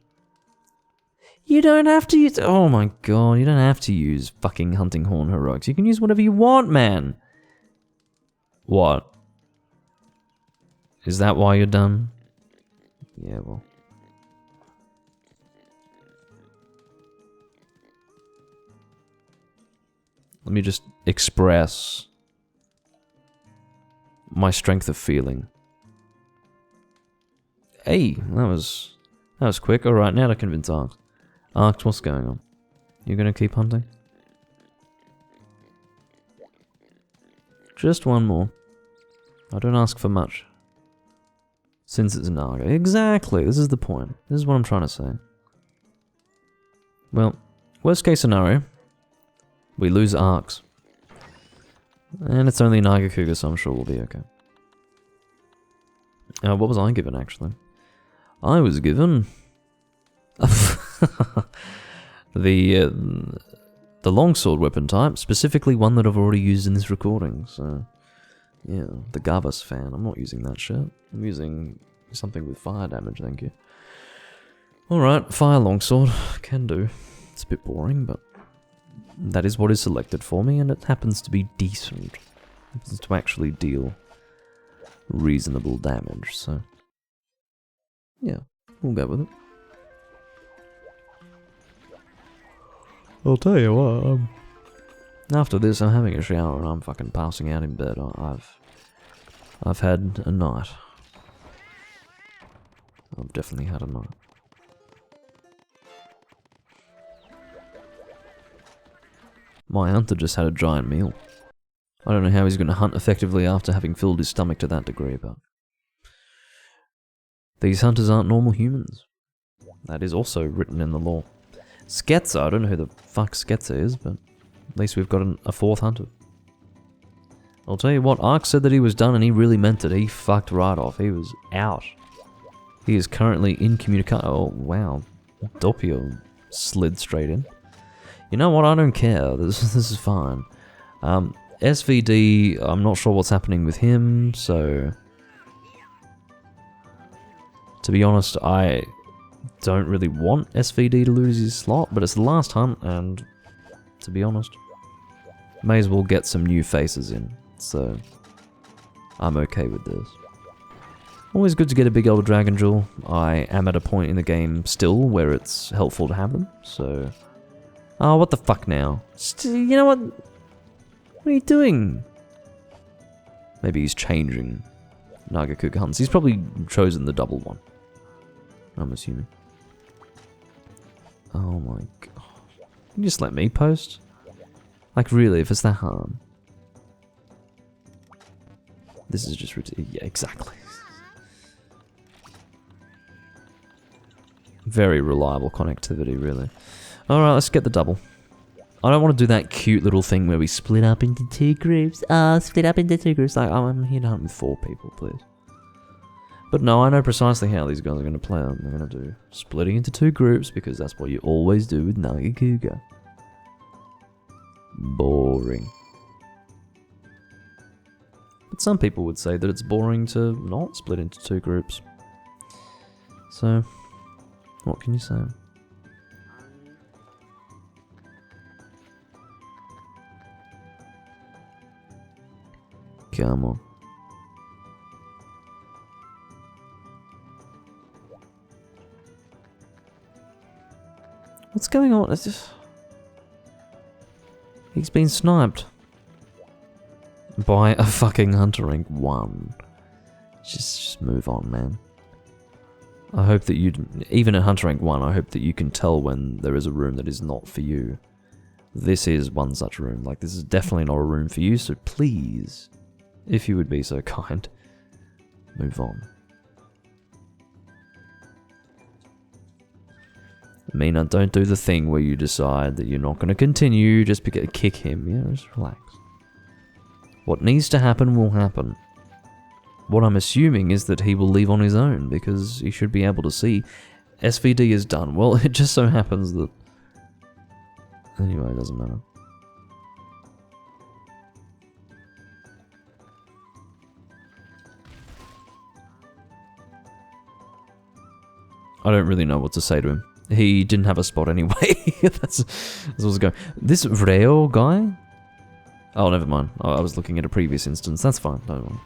[SPEAKER 1] You don't have to use... Oh my god, you don't have to use fucking Hunting Horn Heroics. You can use whatever you want, man. What? Is that why you're done? Yeah, well. Let me just express my strength of feeling. Hey, that was quick. Alright, now to convince Arx. Arx, what's going on? You gonna keep hunting? Just one more. I don't ask for much. Since it's Naga. Exactly, this is the point. This is what I'm trying to say. Well, worst case scenario, we lose Arx. And it's only Nagakuga, so I'm sure we'll be okay. What was I given, actually? I was given... the longsword weapon type, specifically one that I've already used in this recording, so... Yeah, the Gavas fan. I'm not using that shit. I'm using something with fire damage, thank you. Alright, fire longsword. Can do. It's a bit boring, but... that is what is selected for me, and it happens to be decent. It happens to actually deal reasonable damage, so... yeah, we'll go with it. I'll tell you what, after this I'm having a shower and I'm fucking passing out in bed. I've had a night. I've definitely had a night. My hunter just had a giant meal. I don't know how he's going to hunt effectively after having filled his stomach to that degree, but... these hunters aren't normal humans. That is also written in the lore. Sketzer, I don't know who the fuck Sketzer is, but at least we've got a fourth hunter. I'll tell you what, Arx said that he was done and he really meant it. He fucked right off. He was out. He is currently incommunicado. Oh, wow. Doppio slid straight in. You know what, I don't care. This is fine. SVD, I'm not sure what's happening with him, so... to be honest, I don't really want SVD to lose his slot, but it's the last hunt, and to be honest, May as well get some new faces in, so I'm okay with this. Always good to get a big old dragon jewel. I am at a point in the game still where it's helpful to have them, so... Oh, what the fuck now? You know what? What are you doing? Maybe he's changing Nagakuga hunts. He's probably chosen the double one, I'm assuming. Oh my god. Can you just let me post? Like really, if it's that hard. This is just ridiculous. Yeah, exactly. Very reliable connectivity, really. Alright, let's get the double. I don't want to do that cute little thing where we split up into 2 groups. Split up into 2 groups. Like, oh, I'm here to hunt with 4 people, please. But no, I know precisely how these guys are going to play out. They're going to do splitting into 2 groups because that's what you always do with Nagakuga. Boring. But some people would say that it's boring to not split into 2 groups. So, what can you say? Come on. What's going on? It's just... He's been sniped. By a fucking Hunter Rank 1. Just move on, man. I hope that you... Even at Hunter Rank 1, I hope that you can tell when there is a room that is not for you. This is one such room. Like, this is definitely not a room for you, so please... If you would be so kind, move on. Mina, don't do the thing where you decide that you're not going to continue just because kick him. Yeah, just relax. What needs to happen will happen. What I'm assuming is that he will leave on his own because he should be able to see SVD is done. Well, it just so happens that... Anyway, it doesn't matter. I don't really know what to say to him. He didn't have a spot anyway. that's what's going. This Reo guy? Oh, never mind. I was looking at a previous instance. That's fine. Don't worry.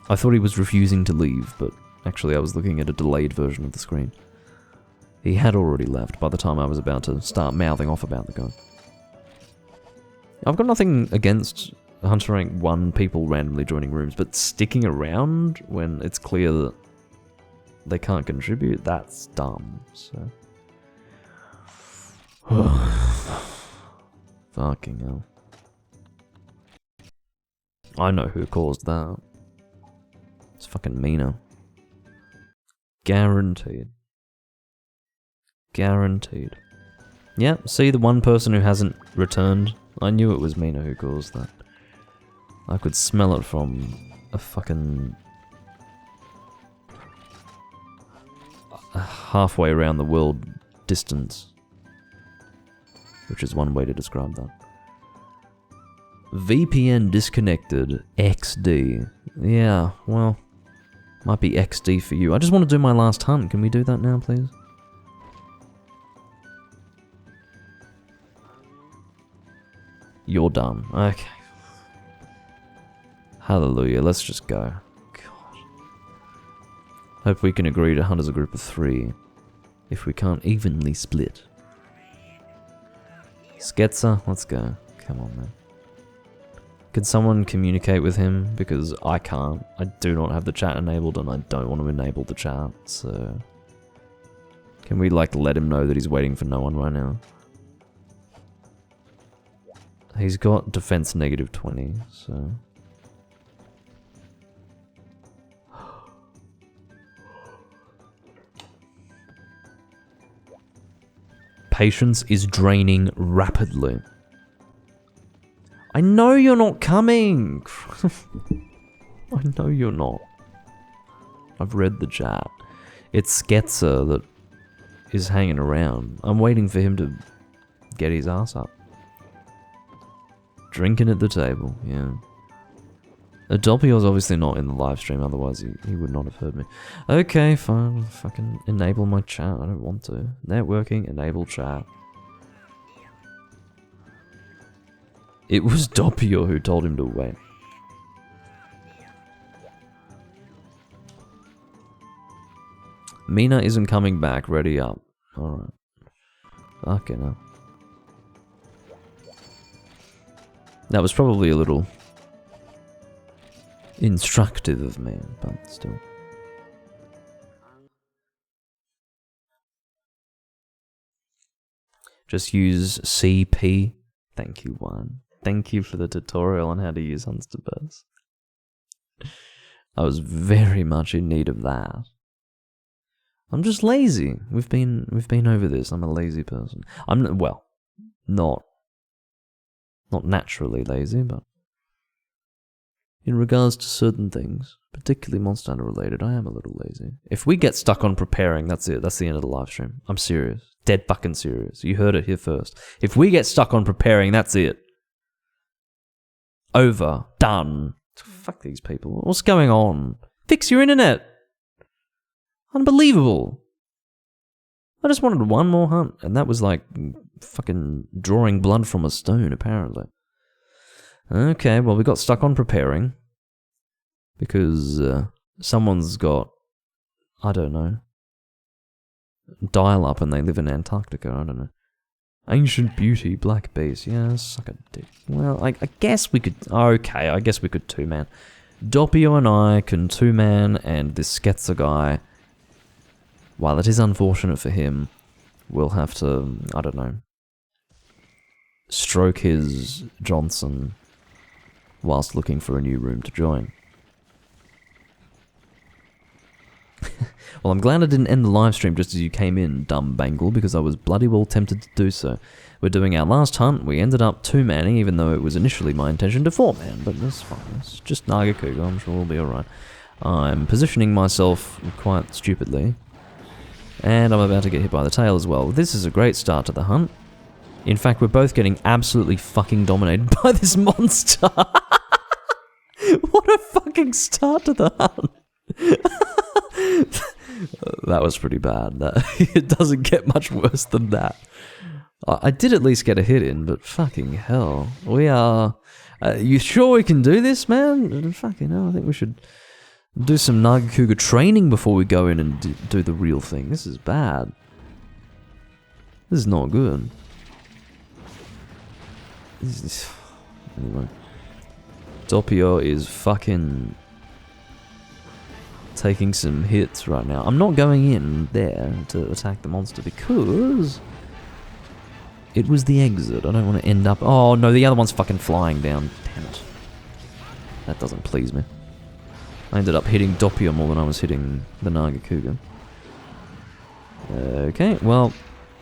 [SPEAKER 1] I thought he was refusing to leave, but actually I was looking at a delayed version of the screen. He had already left by the time I was about to start mouthing off about the guy. I've got nothing against Hunter Rank 1 people randomly joining rooms, but sticking around when it's clear that they can't contribute, that's dumb, so... Fucking hell. I know who caused that. It's fucking Mina. Guaranteed. Guaranteed. Yep, see the one person who hasn't returned? I knew it was Mina who caused that. I could smell it from a fucking... halfway around the world distance. Which is one way to describe that. VPN disconnected XD. Yeah, well, might be XD for you. I just want to do my last hunt. Can we do that now, please? You're done. Okay. Hallelujah. Let's just go. Hope we can agree to hunt as a group of 3, if we can't evenly split. Sketzer, let's go. Come on, man. Can someone communicate with him? Because I can't. I do not have the chat enabled, and I don't want to enable the chat, so... Can we, like, let him know that he's waiting for no one right now? He's got defense negative 20, so... Patience is draining rapidly. I know you're not coming! I know you're not. I've read the chat. It's Sketzer that is hanging around. I'm waiting for him to get his ass up. Drinking at the table, yeah. Adopior's obviously not in the live stream, otherwise he would not have heard me. Okay, fine. Fucking enable my chat. I don't want to. Networking, enable chat. It was Doppio who told him to wait. Mina isn't coming back. Ready up. Alright. Fucking hell. That was probably a little instructive of me, but still. Just use CP. Thank you, Juan. Thank you for the tutorial on how to use Hunsterburst. I was very much in need of that. I'm just lazy. We've been over this. I'm a lazy person. I'm well, not naturally lazy, but in regards to certain things, particularly Monster Hunter related, I am a little lazy. If we get stuck on preparing, that's it. That's the end of the live stream. I'm serious. Dead fucking serious. You heard it here first. If we get stuck on preparing, that's it. Over. Done. Fuck these people. What's going on? Fix your internet. Unbelievable. I just wanted one more hunt, and that was like fucking drawing blood from a stone, apparently. Okay, well, we got stuck on preparing because someone's got, I don't know, dial-up and they live in Antarctica, I don't know. Ancient Beauty, Black Base, yeah, suck a dick. Well, I guess we could, okay, I guess we could two-man. Doppio and I can two-man, and this Sketzer guy, while it is unfortunate for him, we'll have to, I don't know, stroke his Johnson whilst looking for a new room to join. Well, I'm glad I didn't end the live stream just as you came in, dumb bangle, because I was bloody well tempted to do so. We're doing our last hunt. We ended up two-manning, even though it was initially my intention to four-man, but that's fine. It's just Nagakuga. I'm sure we'll be alright. I'm positioning myself quite stupidly, and I'm about to get hit by the tail as well. This is a great start to the hunt. In fact, we're both getting absolutely fucking dominated by this monster. What a fucking start to the hunt. That was pretty bad. It doesn't get much worse than that. I did at least get a hit in, but fucking hell. We are... you sure we can do this, man? Fucking hell, I think we should do some Nagakuga training before we go in and do the real thing. This is bad. This is not good. Anyway. Doppio is fucking taking some hits right now. I'm not going in there to attack the monster because it was the exit. I don't want to end up... Oh no, the other one's fucking flying down. Damn it. That doesn't please me. I ended up hitting Doppio more than I was hitting the Nagakuga. Okay, well,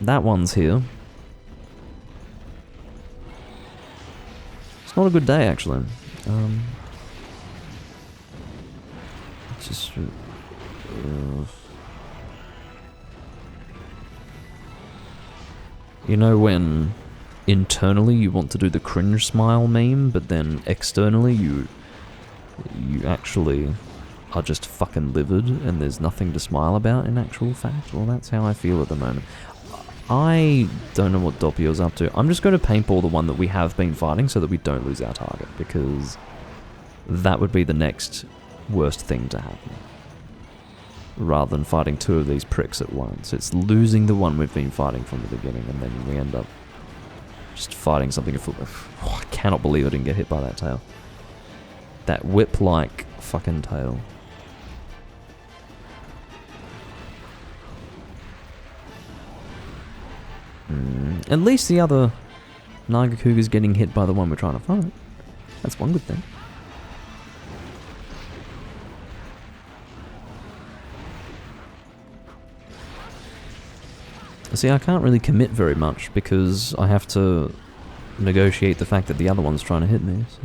[SPEAKER 1] that one's here. It's not a good day, actually. Just... you know when internally you want to do the cringe smile meme, but then externally you actually are just fucking livid and there's nothing to smile about in actual fact? Well, that's how I feel at the moment. I don't know what Doppio's up to. I'm just going to paintball the one that we have been fighting so that we don't lose our target, because that would be the next worst thing to happen. Rather than fighting two of these pricks at once. It's losing the one we've been fighting from the beginning, and then we end up just fighting something. Oh, I cannot believe I didn't get hit by that tail. That whip-like fucking tail. At least the other Nagakuga's getting hit by the one we're trying to fight. That's one good thing. See, I can't really commit very much because I have to negotiate the fact that the other one's trying to hit me. So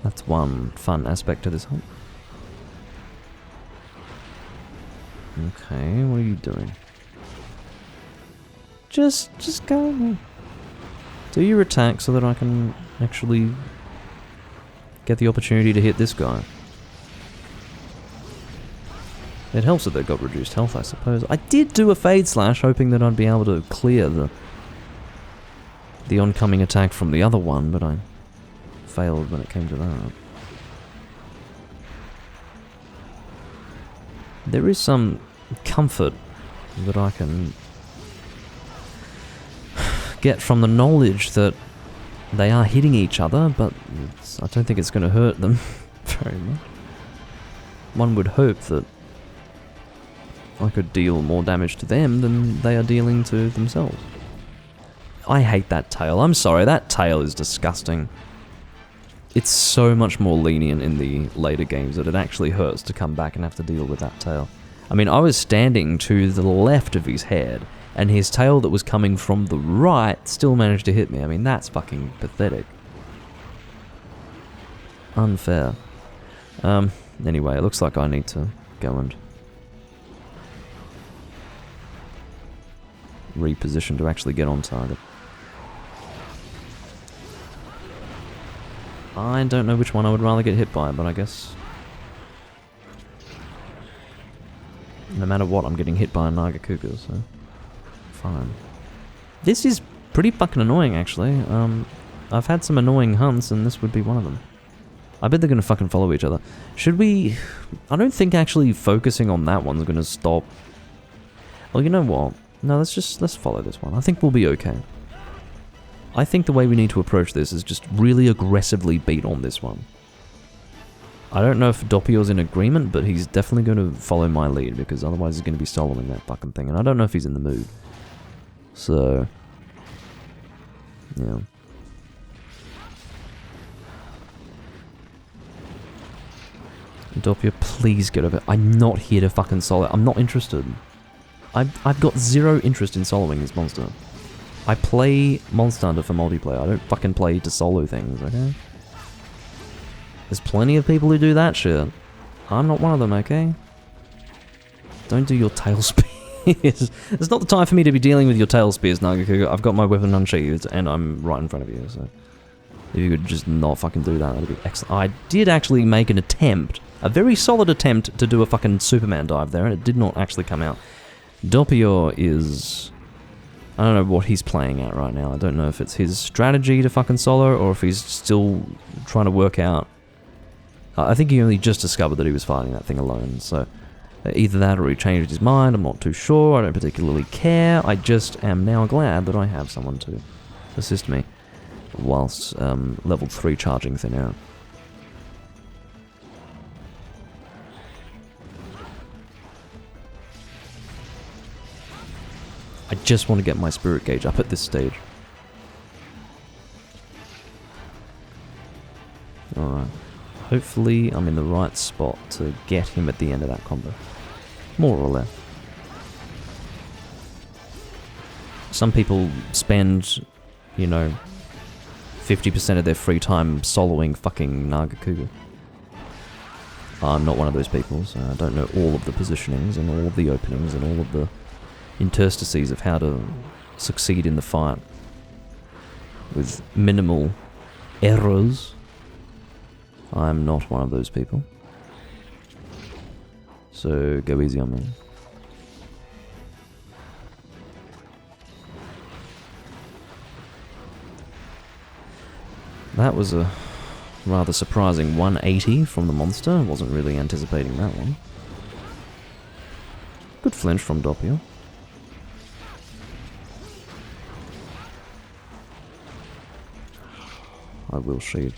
[SPEAKER 1] that's one fun aspect to this hunt. Okay, what are you doing? Just go. Do your attack so that I can actually get the opportunity to hit this guy. It helps that they've got reduced health, I suppose. I did do a Fade Slash, hoping that I'd be able to clear the the oncoming attack from the other one, but I failed when it came to that. There is some comfort that I can get from the knowledge that they are hitting each other, but I don't think it's going to hurt them very much. One would hope that I could deal more damage to them than they are dealing to themselves. I hate that tail. I'm sorry, that tail is disgusting. It's so much more lenient in the later games that it actually hurts to come back and have to deal with that tail. I mean, I was standing to the left of his head, and his tail that was coming from the right still managed to hit me. I mean, that's fucking pathetic. Unfair. Anyway, it looks like I need to go and reposition to actually get on target. I don't know which one I would rather get hit by, but I guess no matter what, I'm getting hit by a Nagakuga, so fine. This is pretty fucking annoying, actually. I've had some annoying hunts, and this would be one of them. I bet they're gonna fucking follow each other. Should we... I don't think actually focusing on that one's gonna stop... Well, you know what? No, let's follow this one. I think we'll be okay. I think the way we need to approach this is just really aggressively beat on this one. I don't know if Doppio's in agreement, but he's definitely going to follow my lead, because otherwise he's going to be soloing that fucking thing, and I don't know if he's in the mood. So... yeah. Doppio, please get over it. I'm not here to fucking solo. I'm not interested. I've got zero interest in soloing this monster. I play Monster Hunter for multiplayer. I don't fucking play to solo things, okay? There's plenty of people who do that shit. I'm not one of them, okay? Don't do your tail spears. It's not the time for me to be dealing with your tail spears, Nagakuga. I've got my weapon unsheathed, and I'm right in front of you, so... if you could just not fucking do that, that'd be excellent. I did actually make an attempt, a very solid attempt, to do a fucking Superman dive there, and it did not actually come out. Doppio is... I don't know what he's playing at right now. I don't know if it's his strategy to fucking solo, or if he's still trying to work out... I think he only just discovered that he was fighting that thing alone, so... either that or he changed his mind, I'm not too sure, I don't particularly care. I just am now glad that I have someone to assist me whilst level 3 charging thin out. I just want to get my spirit gauge up at this stage. Alright. Hopefully I'm in the right spot to get him at the end of that combo. More or less. Some people spend, you know, 50% of their free time soloing fucking Nagakuga. I'm not one of those people, so I don't know all of the positionings and all of the openings and all of the interstices of how to succeed in the fight with minimal errors. I'm not one of those people. So go easy on me. That was a rather surprising 180 from the monster. Wasn't really anticipating that one. Good flinch from Doppio. I will shield.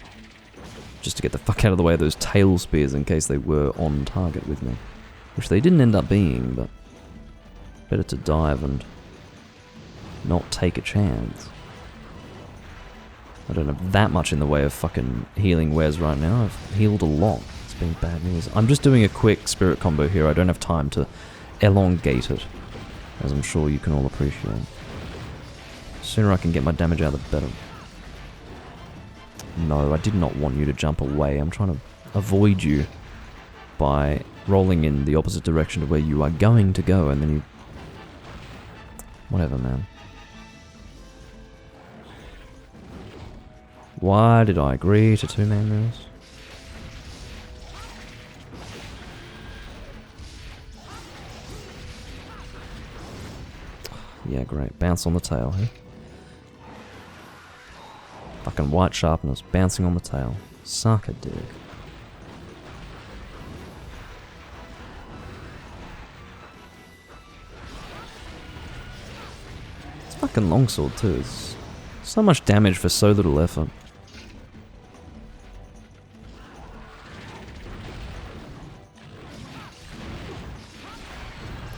[SPEAKER 1] Just to get the fuck out of the way of those tail spears in case they were on target with me. Which they didn't end up being, but better to dive and not take a chance. I don't have that much in the way of fucking healing wares right now. I've healed a lot. It's been bad news. I'm just doing a quick spirit combo here. I don't have time to elongate it, as I'm sure you can all appreciate. The sooner I can get my damage out, the better. No, I did not want you to jump away. I'm trying to avoid you by rolling in the opposite direction to where you are going to go, and then you... whatever, man. Why did I agree to 2-man moves? Yeah, great. Bounce on the tail, huh? Fucking white sharpness bouncing on the tail. Suck a dick. It's fucking longsword too. It's so much damage for so little effort.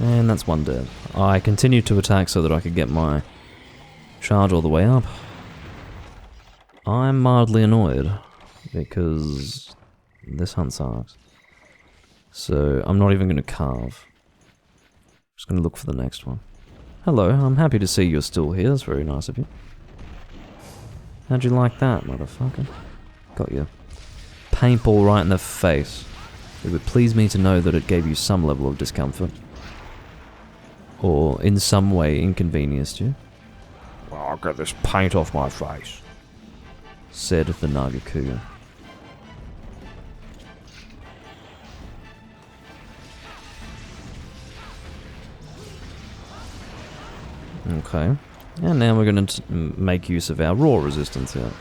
[SPEAKER 1] And that's one dead. I continued to attack so that I could get my charge all the way up. I'm mildly annoyed because this hunt sucks. So I'm not even going to carve. I'm just going to look for the next one. Hello, I'm happy to see you're still here. That's very nice of you. How'd you like that, motherfucker? Got you. Paintball right in the face. It would please me to know that it gave you some level of discomfort. Or in some way inconvenienced you. Well, I'll get this paint off my face, said the Nagakuga. Okay. And now we're going to make use of our raw resistance here.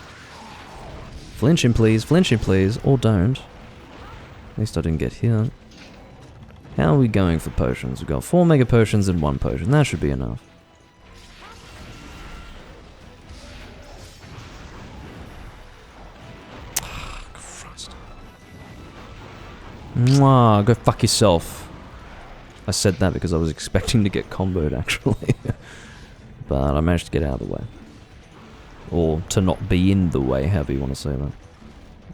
[SPEAKER 1] Flinching please, or don't. At least I didn't get hit. How are we going for potions? We've got 4 mega potions and 1 potion. That should be enough. Oh, Christ. Mwah, go fuck yourself. I said that because I was expecting to get comboed, actually. But I managed to get out of the way. Or to not be in the way, however you want to say that.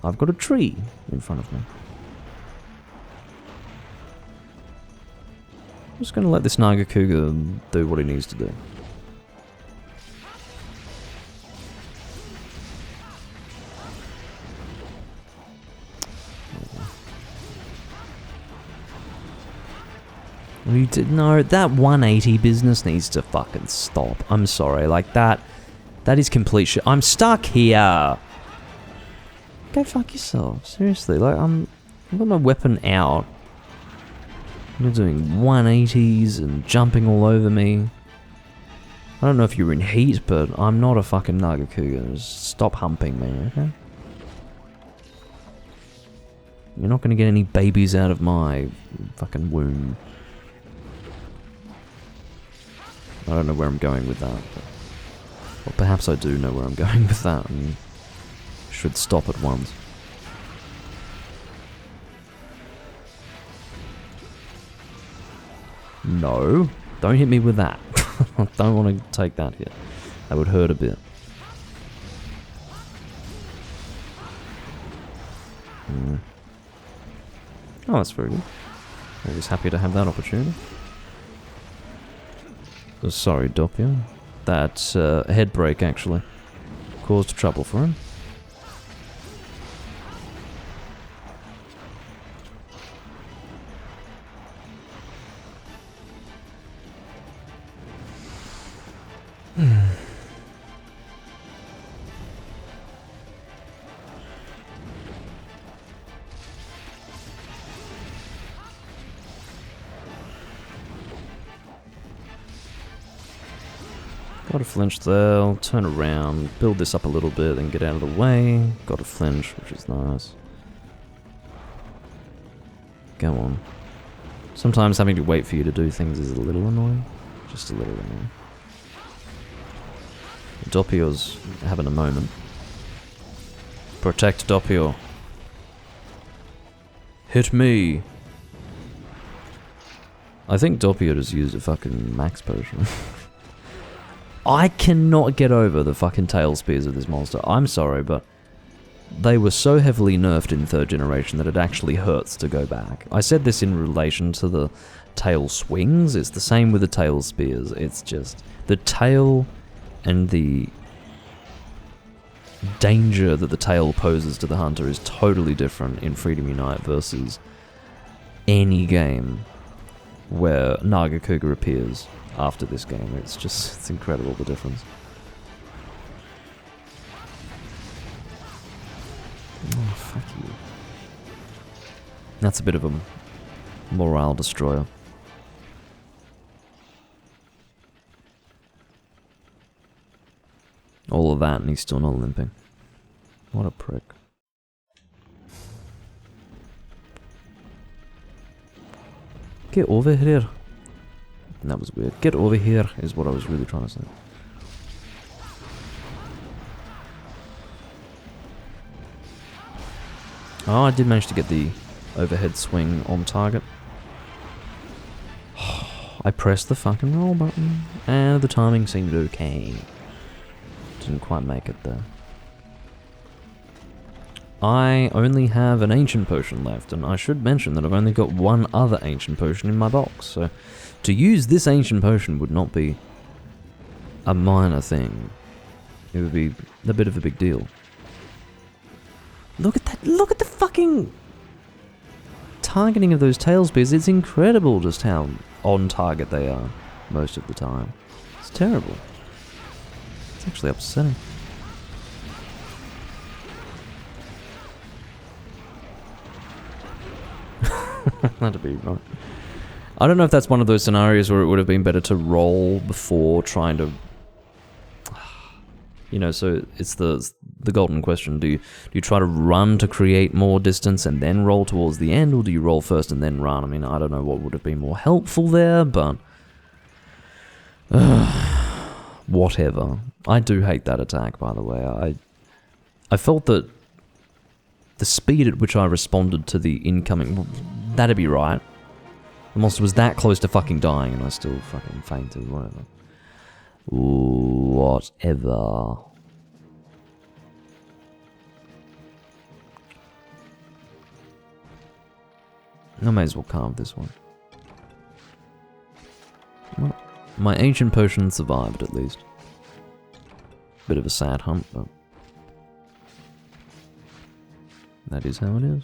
[SPEAKER 1] I've got a tree in front of me. I'm just going to let this Nagakuga do what he needs to do. We did no, that 180 business needs to fucking stop. I'm sorry, like that is complete shit. I'm stuck here. Go fuck yourself. Seriously, like I've got my weapon out. You're doing 180s and jumping all over me. I don't know if you're in heat, but I'm not a fucking Nagakuga. Just stop humping me, okay? You're not gonna get any babies out of my fucking womb. I don't know where I'm going with that. But, well, perhaps I do know where I'm going with that and should stop at once. No, don't hit me with that. I don't want to take that hit. That would hurt a bit. Oh, that's very good. I was happy to have that opportunity. Oh, sorry, Doppio. That head break actually caused trouble for him. Got to flinch there, I'll turn around, build this up a little bit and get out of the way. Got to flinch, which is nice. Go on. Sometimes having to wait for you to do things is a little annoying. Just a little annoying. Doppio's having a moment. Protect Doppio. Hit me! I think Doppio just used a fucking max potion. I cannot get over the fucking tail spears of this monster. I'm sorry, but they were so heavily nerfed in 3rd generation that it actually hurts to go back. I said this in relation to the tail swings. It's the same with the tail spears. It's just the tail and the danger that the tail poses to the hunter is totally different in Freedom Unite versus any game where Nagakuga appears after this game. It's incredible the difference. Oh, fuck you. That's a bit of a morale destroyer. All of that and he's still not limping. What a prick. Get over here. That was weird. Get over here is what I was really trying to say. Oh, I did manage to get the overhead swing on target. I pressed the fucking roll button, and the timing seemed okay. Didn't quite make it there. I only have an ancient potion left, and I should mention that I've only got one other ancient potion in my box, so to use this ancient potion would not be a minor thing. It would be a bit of a big deal. Look at that, look at the fucking targeting of those tail spears. It's incredible just how on target they are most of the time. It's terrible. It's actually upsetting. That'd be right. I don't know if that's one of those scenarios where it would have been better to roll before trying to... You know, so it's the golden question. Do you try to run to create more distance and then roll towards the end, or do you roll first and then run? I mean, I don't know what would have been more helpful there, but... whatever. I do hate that attack, by the way. I felt that the speed at which I responded to the incoming... That'd be right. The monster was that close to fucking dying and I still fucking fainted, whatever. Whatever. I may as well carve this one. Well, my ancient potion survived, at least. Bit of a sad hump, but... that is how it is.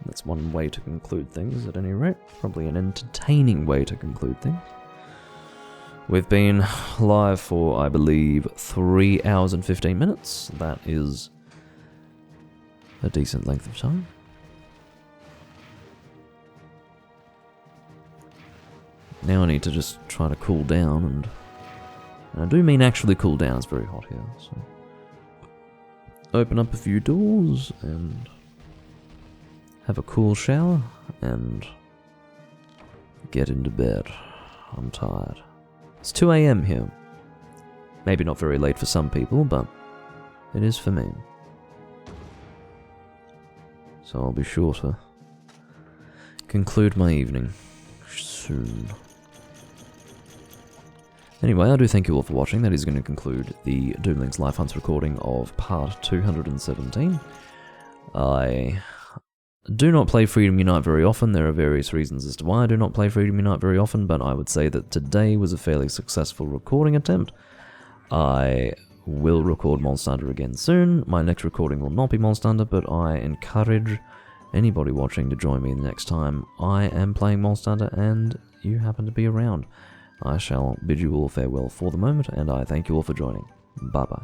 [SPEAKER 1] That's one way to conclude things, at any rate. Probably an entertaining way to conclude things. We've been live for, I believe, 3 hours and 15 minutes. That is a decent length of time. Now I need to just try to cool down, and I do mean actually cool down. It's very hot here, so... open up a few doors, and... have a cool shower, and get into bed. I'm tired. It's 2 AM here. Maybe not very late for some people, but it is for me. So I'll be sure to conclude my evening soon. Anyway, I do thank you all for watching. That is going to conclude the Doomlink's Life Hunts recording of part 217. I do not play Freedom Unite very often. There are various reasons as to why I do not play Freedom Unite very often, but I would say that today was a fairly successful recording attempt. I will record Monster Hunter again soon. My next recording will not be Monster Hunter, but I encourage anybody watching to join me the next time I am playing Monster Hunter and you happen to be around. I shall bid you all farewell for the moment, and I thank you all for joining. Bye bye.